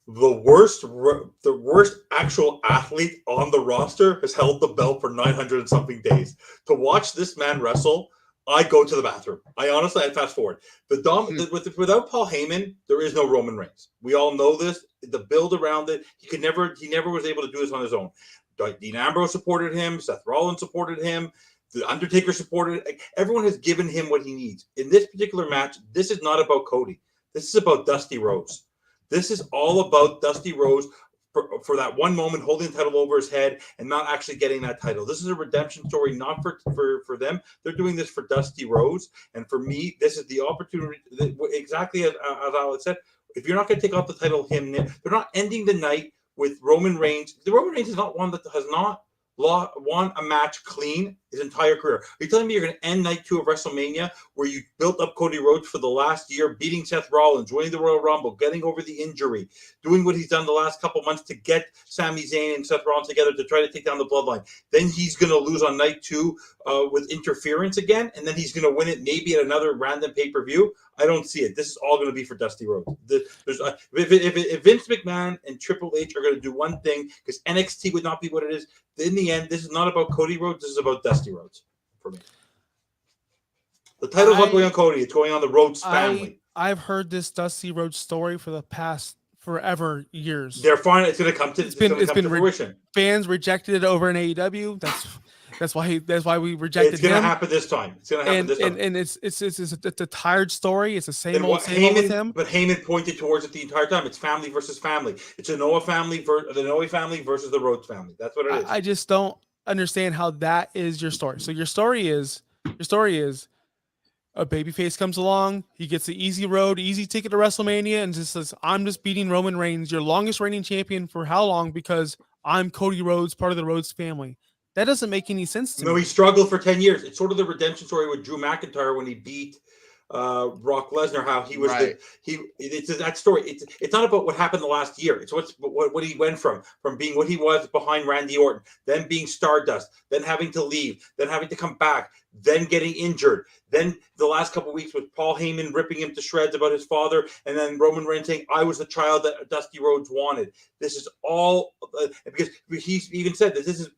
the worst actual athlete on the roster has held the belt for 900 and something days. To watch this man wrestle, I go to the bathroom. I fast forward. Without Paul Heyman, there is no Roman Reigns. We all know this. The build around it, he never was able to do this on his own. Dean Ambrose supported him. Seth Rollins supported him. The Undertaker supported. Everyone has given him what he needs. In this particular match, this is not about Cody. This is about Dusty Rhodes. This is all about Dusty Rhodes for that one moment, holding the title over his head and not actually getting that title. This is a redemption story, not for them. They're doing this for Dusty Rhodes, and for me, this is the opportunity. Exactly as Alex said, if you're not going to take off the title, they're not ending the night with Roman Reigns. The Roman Reigns is not one that has not won a match clean his entire career. Are you telling me you're going to end night 2 of WrestleMania where you built up Cody Rhodes for the last year, beating Seth Rollins, winning the Royal Rumble, getting over the injury, doing what he's done the last couple months to get Sami Zayn and Seth Rollins together to try to take down the Bloodline? Then he's going to lose on night 2 with interference again, and then he's going to win it maybe at another random pay-per-view. I don't see it. This is all going to be for Dusty Rhodes. If Vince McMahon and Triple H are going to do one thing, because NXT would not be what it is, in the end, this is not about Cody Rhodes. This is about Dusty Rhodes for me. The title's not going on Cody. It's going on the Rhodes family. I've heard this Dusty Rhodes story for the past forever years. They're fine. It's going to come to fruition. Fans rejected it over in AEW. That's why we rejected It's going him. to happen this time. It's going to happen this time. And it's a tired story. It's the same old with him. But Heyman pointed towards it the entire time. It's family versus family. It's a Noah family the Noah family versus the Rhodes family. That's what it is. I just don't understand how that is your story. So your story is a babyface comes along, he gets the easy ticket to WrestleMania, and just says, "I'm just beating Roman Reigns, your longest reigning champion for how long? Because I'm Cody Rhodes, part of the Rhodes family." That doesn't make any sense to me. No, he struggled for 10 years. It's sort of the redemption story with Drew McIntyre when he beat Brock Lesnar. How he was it's that story. It's not about what happened the last year. It's what he went from being what he was behind Randy Orton, then being Stardust, then having to leave, then having to come back, then getting injured, then the last couple of weeks with Paul Heyman ripping him to shreds about his father, and then Roman Reigns saying, "I was the child that Dusty Rhodes wanted." This is all because he's even said that this is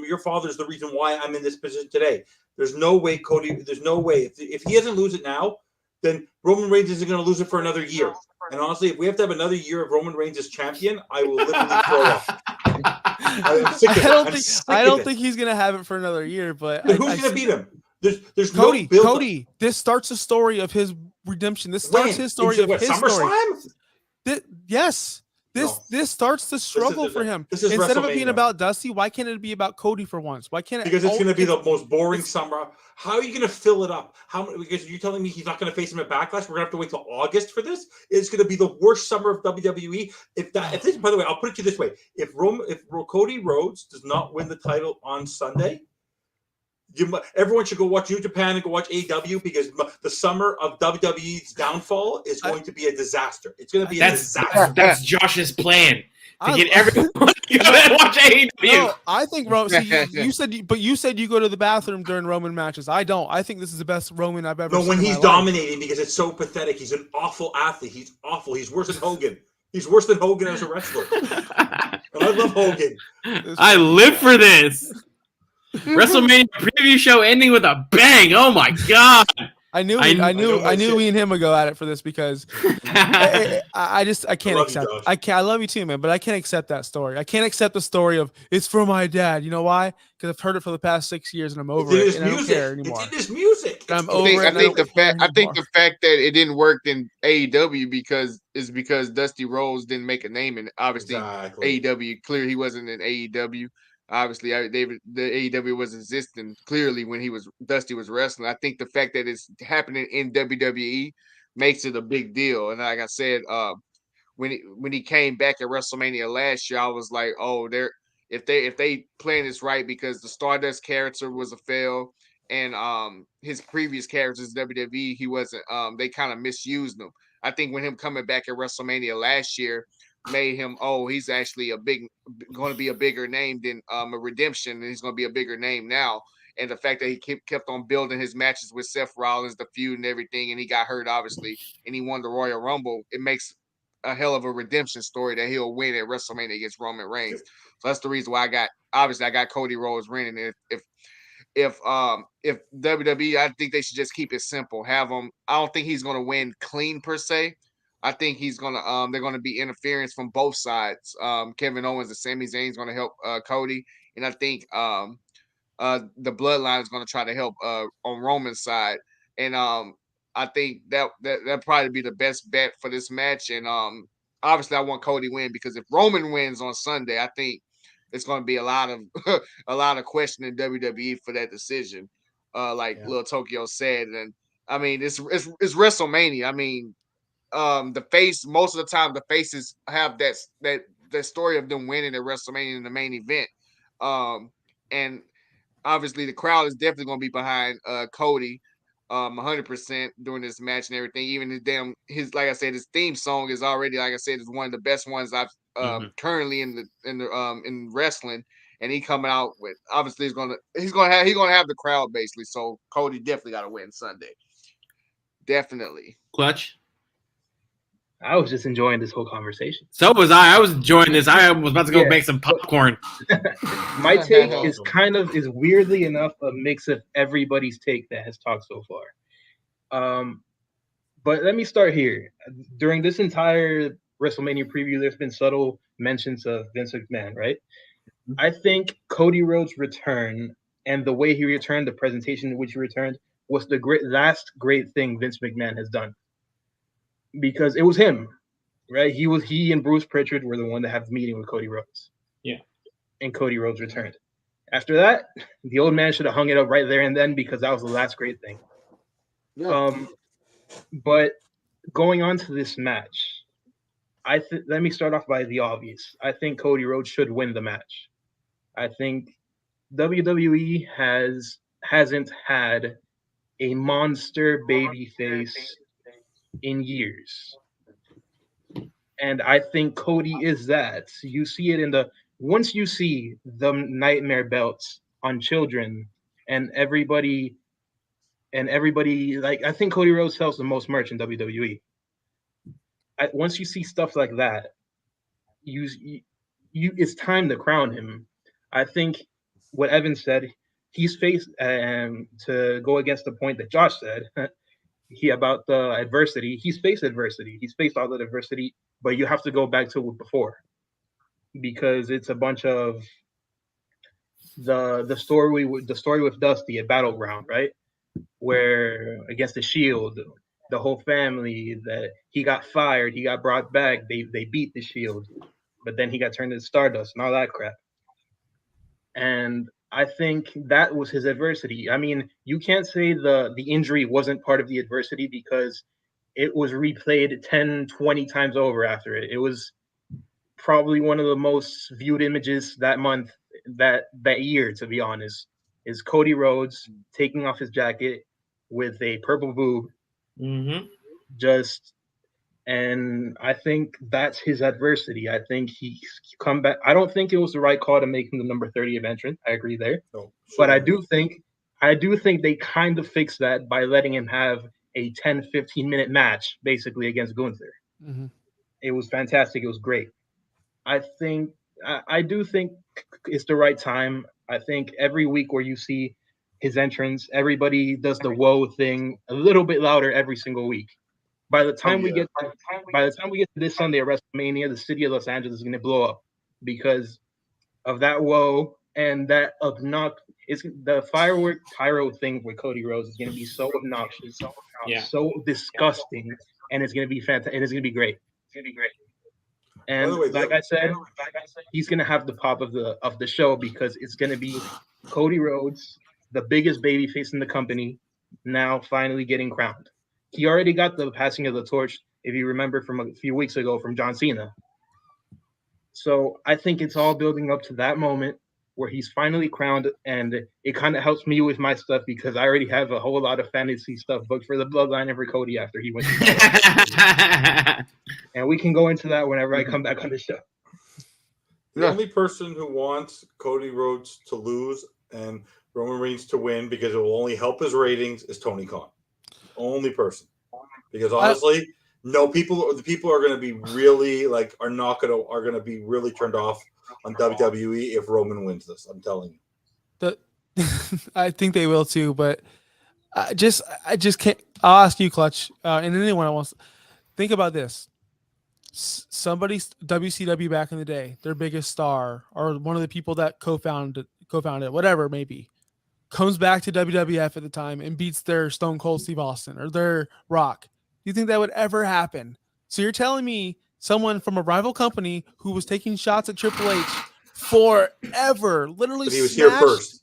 your father's the reason why I'm in this position today. There's no way, Cody. There's no way. If he doesn't lose it now, then Roman Reigns isn't going to lose it for another year. And honestly, if we have to have another year of Roman Reigns as champion, I will literally throw up. I don't think he's going to have it for another year. But who's going to beat him? There's Cody. No Cody. This starts the story of his redemption. This starts his story of his story. Yes. This starts the struggle for him. Instead of it being about Dusty, why can't it be about Cody for once? Why can't it? Because it's going to be the most boring summer. How are you going to fill it up? Because you're telling me he's not going to face him at Backlash. We're going to have to wait till August for this. It's going to be the worst summer of WWE. If this, by the way, I'll put it to you this way: if Cody Rhodes does not win the title on Sunday, everyone should go watch New Japan and go watch AEW, because the summer of WWE's downfall is going to be a disaster. It's going to be a disaster. That's Josh's plan to get everyone to go and watch AEW. No, I think you said you go to the bathroom during Roman matches. I don't. I think this is the best Roman I've ever seen. No, when he's dominating, because it's so pathetic. He's an awful athlete. He's awful. He's worse than Hogan. He's worse than Hogan as a wrestler. And I love Hogan. I live for this. WrestleMania preview show ending with a bang. Oh my god! I knew me and him would go at it for this, because I can't accept. I love you too, man, but I can't accept that story. I can't accept the story of it's for my dad. You know why? Because I've heard it for the past 6 years and I'm over it. And I don't care anymore. It's in this music. I think the fact that it didn't work in AEW because Dusty Rhodes didn't make a name, and obviously AEW, clear he wasn't in AEW. Obviously, the AEW was existing clearly when Dusty was wrestling. I think the fact that it's happening in WWE makes it a big deal. And like I said, when he came back at WrestleMania last year, I was like, oh, if they playing this right, because the Stardust character was a fail, and his previous characters in WWE, he wasn't. They kind of misused him. I think when him coming back at WrestleMania last year made him, he's actually going to be a bigger name than a redemption, and he's going to be a bigger name now. And the fact that he kept on building his matches with Seth Rollins, the feud and everything, and he got hurt obviously, and he won the Royal Rumble, it makes a hell of a redemption story that he'll win at WrestleMania against Roman Reigns. So that's the reason why I got Cody Rhodes winning. If WWE, I think they should just keep it simple. Have him. I don't think he's going to win clean per se. I think he's gonna they're gonna be interference from both sides. Kevin Owens and Sami Zayn is gonna help Cody, and I think the Bloodline is gonna try to help on Roman's side. And I think that probably be the best bet for this match. And obviously I want Cody win because if Roman wins on Sunday, I think it's going to be a lot of a lot of questioning WWE for that decision. Like Lil Tokyo said, and I mean it's WrestleMania. I mean, the face most of the time the faces have that story of them winning at WrestleMania in the main event. And obviously the crowd is definitely going to be behind Cody 100% during this match and everything. Even his like I said, his theme song is already, like I said, is one of the best ones I've currently in wrestling. And he coming out with obviously he's gonna have the crowd basically. So Cody definitely got to win Sunday. Definitely. Clutch. I was just enjoying this whole conversation. So was I. I was enjoying this. I was about to go make some popcorn. My take is weirdly enough a mix of everybody's take that has talked so far. But let me start here. During this entire WrestleMania preview, there's been subtle mentions of Vince McMahon, right? I think Cody Rhodes' return and the way he returned, the presentation in which he returned, was the last great thing Vince McMahon has done. Because it was him, right? He and Bruce Pritchard were the one that had the meeting with Cody Rhodes. Yeah. And Cody Rhodes returned. After that, the old man should have hung it up right there and then because that was the last great thing. Yeah. But going on to this match, let me start off by the obvious. I think Cody Rhodes should win the match. I think WWE hasn't had a monster babyface in years. And I think Cody is that. You see it once you see the nightmare belts on children and everybody, like, I think Cody Rhodes sells the most merch in WWE. Once you see stuff like that, it's time to crown him. I think what Evan said, he's faced, to go against the point that Josh said, about the adversity. He's faced adversity. He's faced all that adversity, but you have to go back to it before because it's a bunch of the story with Dusty at Battleground, right? Where against the Shield, the whole family that he got fired, he got brought back. They beat the Shield, but then he got turned into Stardust and all that crap. And I think that was his adversity. I mean, you can't say the injury wasn't part of the adversity because it was replayed 10, 20 times over after it. It was probably one of the most viewed images that month, that year, to be honest, is Cody Rhodes taking off his jacket with a purple boob. Mm-hmm. And I think that's his adversity. I think he's come back. I don't think it was the right call to make him the number 30 entrant. I agree there. No, sure. But I do think they kind of fixed that by letting him have a 10, 15-minute match basically against Gunther. Mm-hmm. It was fantastic. It was great. I do think it's the right time. I think every week where you see his entrance, everybody does the whoa thing a little bit louder every single week. By the time we get to this Sunday at WrestleMania, the city of Los Angeles is going to blow up because of that whoa and that it's the firework pyro thing with Cody Rhodes is going to be so obnoxious, so disgusting, and it's going to be fantastic. And it's going to be great. It's going to be great. And like I said, he's going to have the pop of the show because it's going to be Cody Rhodes, the biggest babyface in the company, now finally getting crowned. He already got the passing of the torch, if you remember from a few weeks ago, from John Cena. So I think it's all building up to that moment where he's finally crowned, and it kind of helps me with my stuff because I already have a whole lot of fantasy stuff booked for the Bloodline and for Cody after he went to and we can go into that whenever I come back on the show. The only person who wants Cody Rhodes to lose and Roman Reigns to win because it will only help his ratings is Tony Khan. Only person, because honestly, the people are going to be really are going to be really turned off on WWE if Roman wins this. I'm telling you. I think they will too, but I just can't. I'll ask you, Clutch, and anyone else. Think about this. Somebody's WCW back in the day, their biggest star, or one of the people that co-founded it, whatever it may be, comes back to WWF at the time and beats their Stone Cold Steve Austin or their Rock. Do you think that would ever happen? So you're telling me someone from a rival company who was taking shots at Triple H forever, literally But he was here first.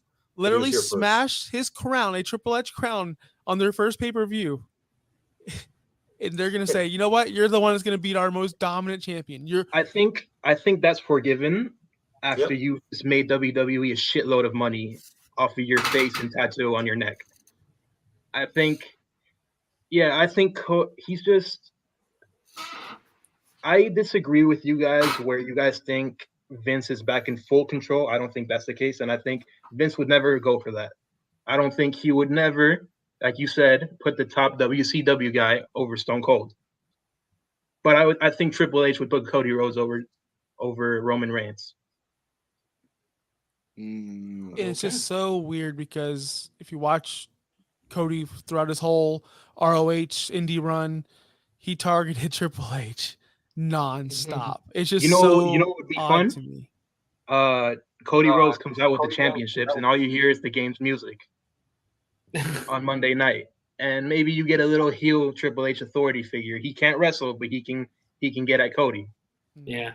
smashed his crown, a Triple H crown, on their first pay-per-view. And they're gonna say, you know what? You're the one that's gonna beat our most dominant champion. I think that's forgiven after you just made WWE a shitload of money off of your face and tattoo on your neck. I think he's just. I disagree with you guys where you guys think Vince is back in full control. I don't think that's the case, and I think Vince would never go for that. I don't think he would never, like you said, put the top WCW guy over Stone Cold. But I think Triple H would put Cody Rhodes over Roman Reigns. And it's just so weird because if you watch Cody throughout his whole ROH indie run, he targeted Triple H nonstop. It's just so what would be odd fun to me. Cody Rhodes comes out with the championships, and all you hear is the game's music on Monday night. And maybe you get a little heel Triple H authority figure. He can't wrestle, but he can get at Cody. Yeah.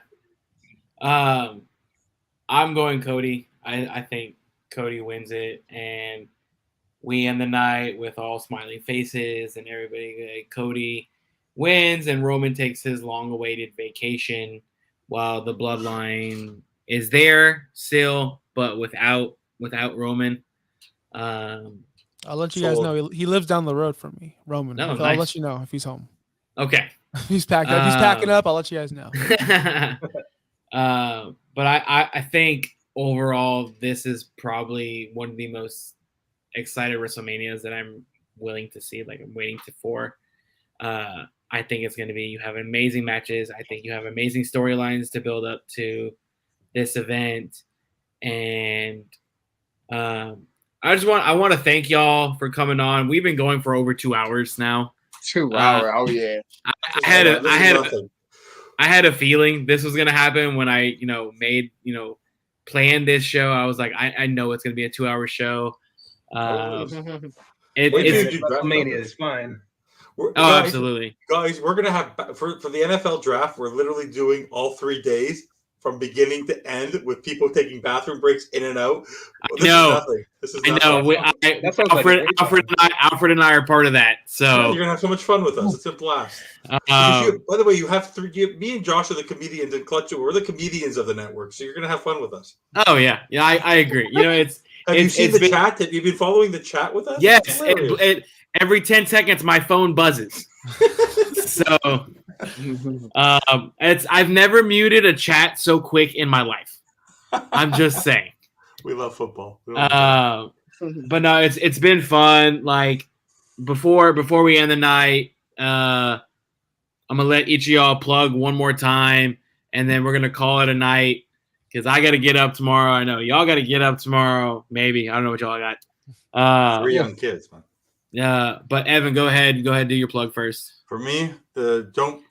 I'm going Cody. I think Cody wins it, and we end the night with all smiling faces and everybody. Cody wins, and Roman takes his long-awaited vacation while the Bloodline is there still, but without Roman. I'll let you guys know he lives down the road from me, Roman. Oh, I'll nice. let you know if he's home. Okay. He's packed up. He's packing up. I'll let you guys know. But I think overall this is probably one of the most excited WrestleManias that I'm willing to see. Like I'm waiting for. I think it's going to be. You have amazing matches. I think you have amazing storylines to build up to this event, and I want to thank y'all for coming on. We've been going for over 2 hours now. 2 hours. Oh yeah. I had a feeling this was gonna happen when I, planned this show. I was like, I know it's gonna be a 2-hour show. WrestleMania is fine. Absolutely, guys. We're gonna have for the NFL draft. We're literally doing all 3 days from beginning to end with people taking bathroom breaks in and out. This is nothing. I know. Alfred and I are part of that. So you're gonna have so much fun with us. It's a blast. By the way, you have me and Josh are the comedians in Clutch. We're the comedians of the network, so you're gonna have fun with us. Oh yeah, I agree. Have you seen the chat? Have you been following the chat with us? Yes. Every 10 seconds, my phone buzzes. So I've never muted a chat so quick in my life. I'm just saying. We love football. But no, it's been fun. Like before we end the night, I'm gonna let each of y'all plug one more time, and then we're gonna call it a night because I got to get up tomorrow. I know y'all got to get up tomorrow. Maybe I don't know what y'all got. 3 young kids, man. Yeah, but Evan, go ahead. Do your plug first. For me, don't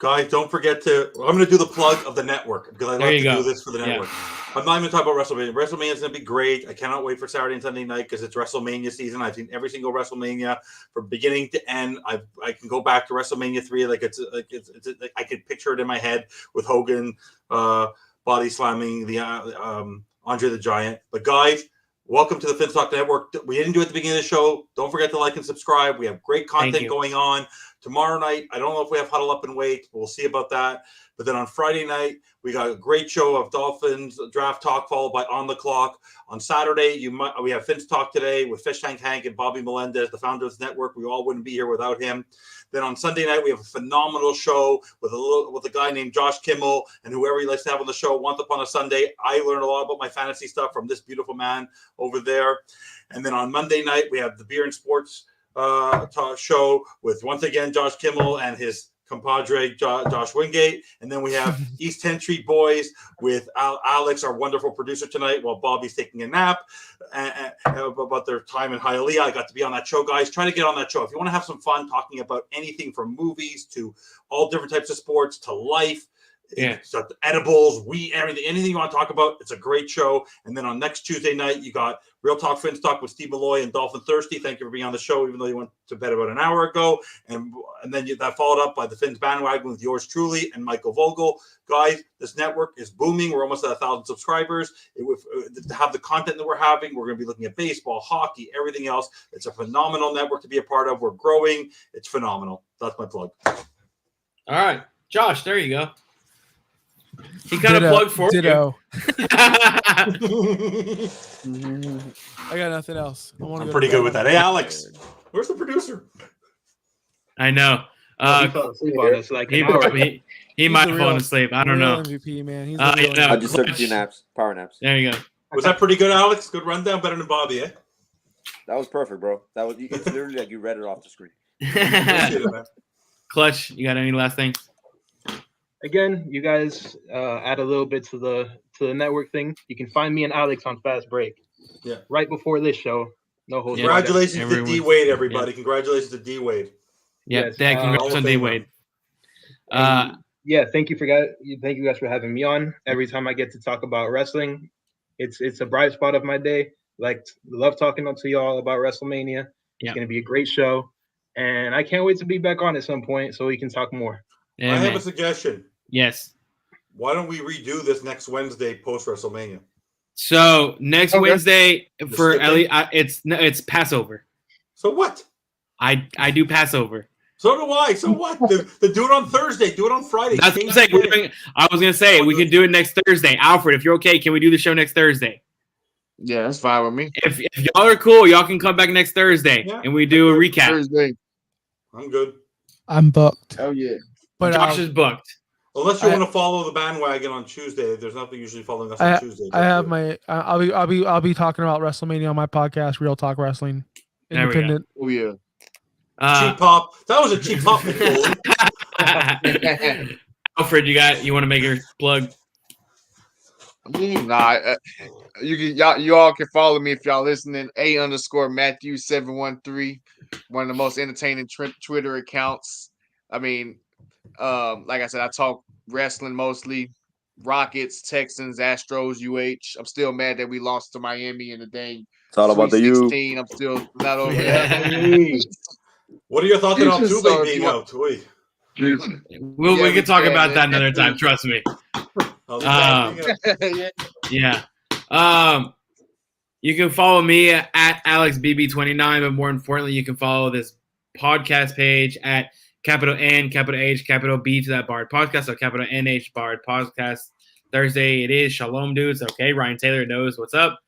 forget to. I'm going to do the plug of the network because I like to do this for the network. Yeah. I'm not even talking about WrestleMania. WrestleMania is going to be great. I cannot wait for Saturday and Sunday night because it's WrestleMania season. I've seen every single WrestleMania from beginning to end. I can go back to WrestleMania 3 like I could picture it in my head with Hogan body slamming the Andre the Giant. But guys, welcome to the Finstock Network. We didn't do it at the beginning of the show. Don't forget to like and subscribe. We have great content going on. Tomorrow night, I don't know if we have Huddle Up and Wait. We'll see about that. But then on Friday night, we got a great show of Dolphins Draft Talk followed by On the Clock. On Saturday, we have Fin's Talk today with Fish Tank Hank and Bobby Melendez, the founder of the network. We all wouldn't be here without him. Then on Sunday night, we have a phenomenal show with a guy named Josh Kimmel and whoever he likes to have on the show. Once upon a Sunday, I learned a lot about my fantasy stuff from this beautiful man over there. And then on Monday night, we have the Beer and Sports talk show with once again Josh Kimmel and his compadre Josh Wingate, and then we have East 10th Street Boys with Alex, our wonderful producer tonight, while Bobby's taking a nap. And about their time in Hialeah. I got to be on that show, guys. Try to get on that show if you want to have some fun talking about anything from movies to all different types of sports to life. It's got the edibles, everything, anything you want to talk about. It's a great show. And then on next Tuesday night, you got Real Talk Fins Talk with Steve Malloy and Dolphin Thirsty. Thank you for being on the show, even though you went to bed about an hour ago. And then that followed up by the Fins Bandwagon with yours truly and Michael Vogel. Guys, this network is booming. We're almost at 1,000 subscribers. To have the content that we're having, we're going to be looking at baseball, hockey, everything else. It's a phenomenal network to be a part of. We're growing. It's phenomenal. That's my plug. All right. Josh, there you go. He got a plug for ditto. you. I got nothing else. I'm pretty good with that. Hey, Alex, where's the producer? I know. He fell asleep on us like an hour. He might have fallen asleep. I don't know. MVP, man. He's I just took 2 naps, power naps. There you go. Was that pretty good, Alex? Good rundown, better than Bobby, eh? That was perfect, bro. It's literally like you read it off the screen. Clutch, you got any last things? Again, you guys add a little bit to the network thing. You can find me and Alex on Fast Break. Yeah. Right before this show. No holds. Congratulations to D Wade, everybody. Yeah. Congratulations to D Wade. Yeah, yes, congrats on D Wade. Thank you guys for having me on. Every time I get to talk about wrestling, it's a bright spot of my day. Love talking to y'all about WrestleMania. It's gonna be a great show. And I can't wait to be back on at some point so we can talk more. I have a suggestion. Yes. Why don't we redo this next Wednesday post WrestleMania? So next Wednesday for Ellie, it's Passover. So what? I do Passover. So do I. So what? Do it on Thursday. Do it on Friday. That's what I'm saying. I was gonna say we could do it next Thursday. Alfred, if you're okay, can we do the show next Thursday? Yeah, that's fine with me. If y'all are cool, y'all can come back next Thursday and we do a recap. Thursday. I'm good. I'm booked. Oh yeah. But Josh is booked. Unless you want to follow the bandwagon on Tuesday, there's nothing usually following us on Tuesday. I have my. I'll be talking about WrestleMania on my podcast, Real Talk Wrestling. Independent. Oh yeah. Cheap pop. That was a cheap pop. Alfred, you want to make your plug? Nah, you all can follow me if y'all listening. _Matthew713, one of the most entertaining Twitter accounts. I mean, like I said, I talk wrestling mostly. Rockets, Texans, Astros, UH. I'm still mad that we lost to Miami in the dang. It's all about the U. I'm still not over that. What are your thoughts on Altuve being out? We can talk about that another time. Trust me. Yeah. You can follow me at AlexBB29, but more importantly, you can follow this podcast page at capital N, capital H, capital B to that Bard podcast. So capital NH Bard podcast. Thursday it is. Shalom, dudes. Okay, Ryan Taylor knows what's up.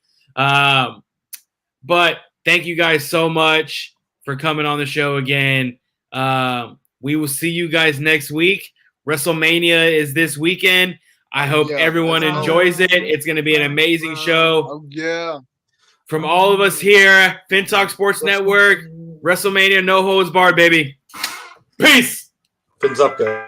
But thank you guys so much for coming on the show again. We will see you guys next week. WrestleMania is this weekend. I hope everyone enjoys it. It's going to be an amazing show. Oh, yeah. From all of us here, FinTalk Sports Network, WrestleMania, no holds barred, baby. Peace. Fins up, guys.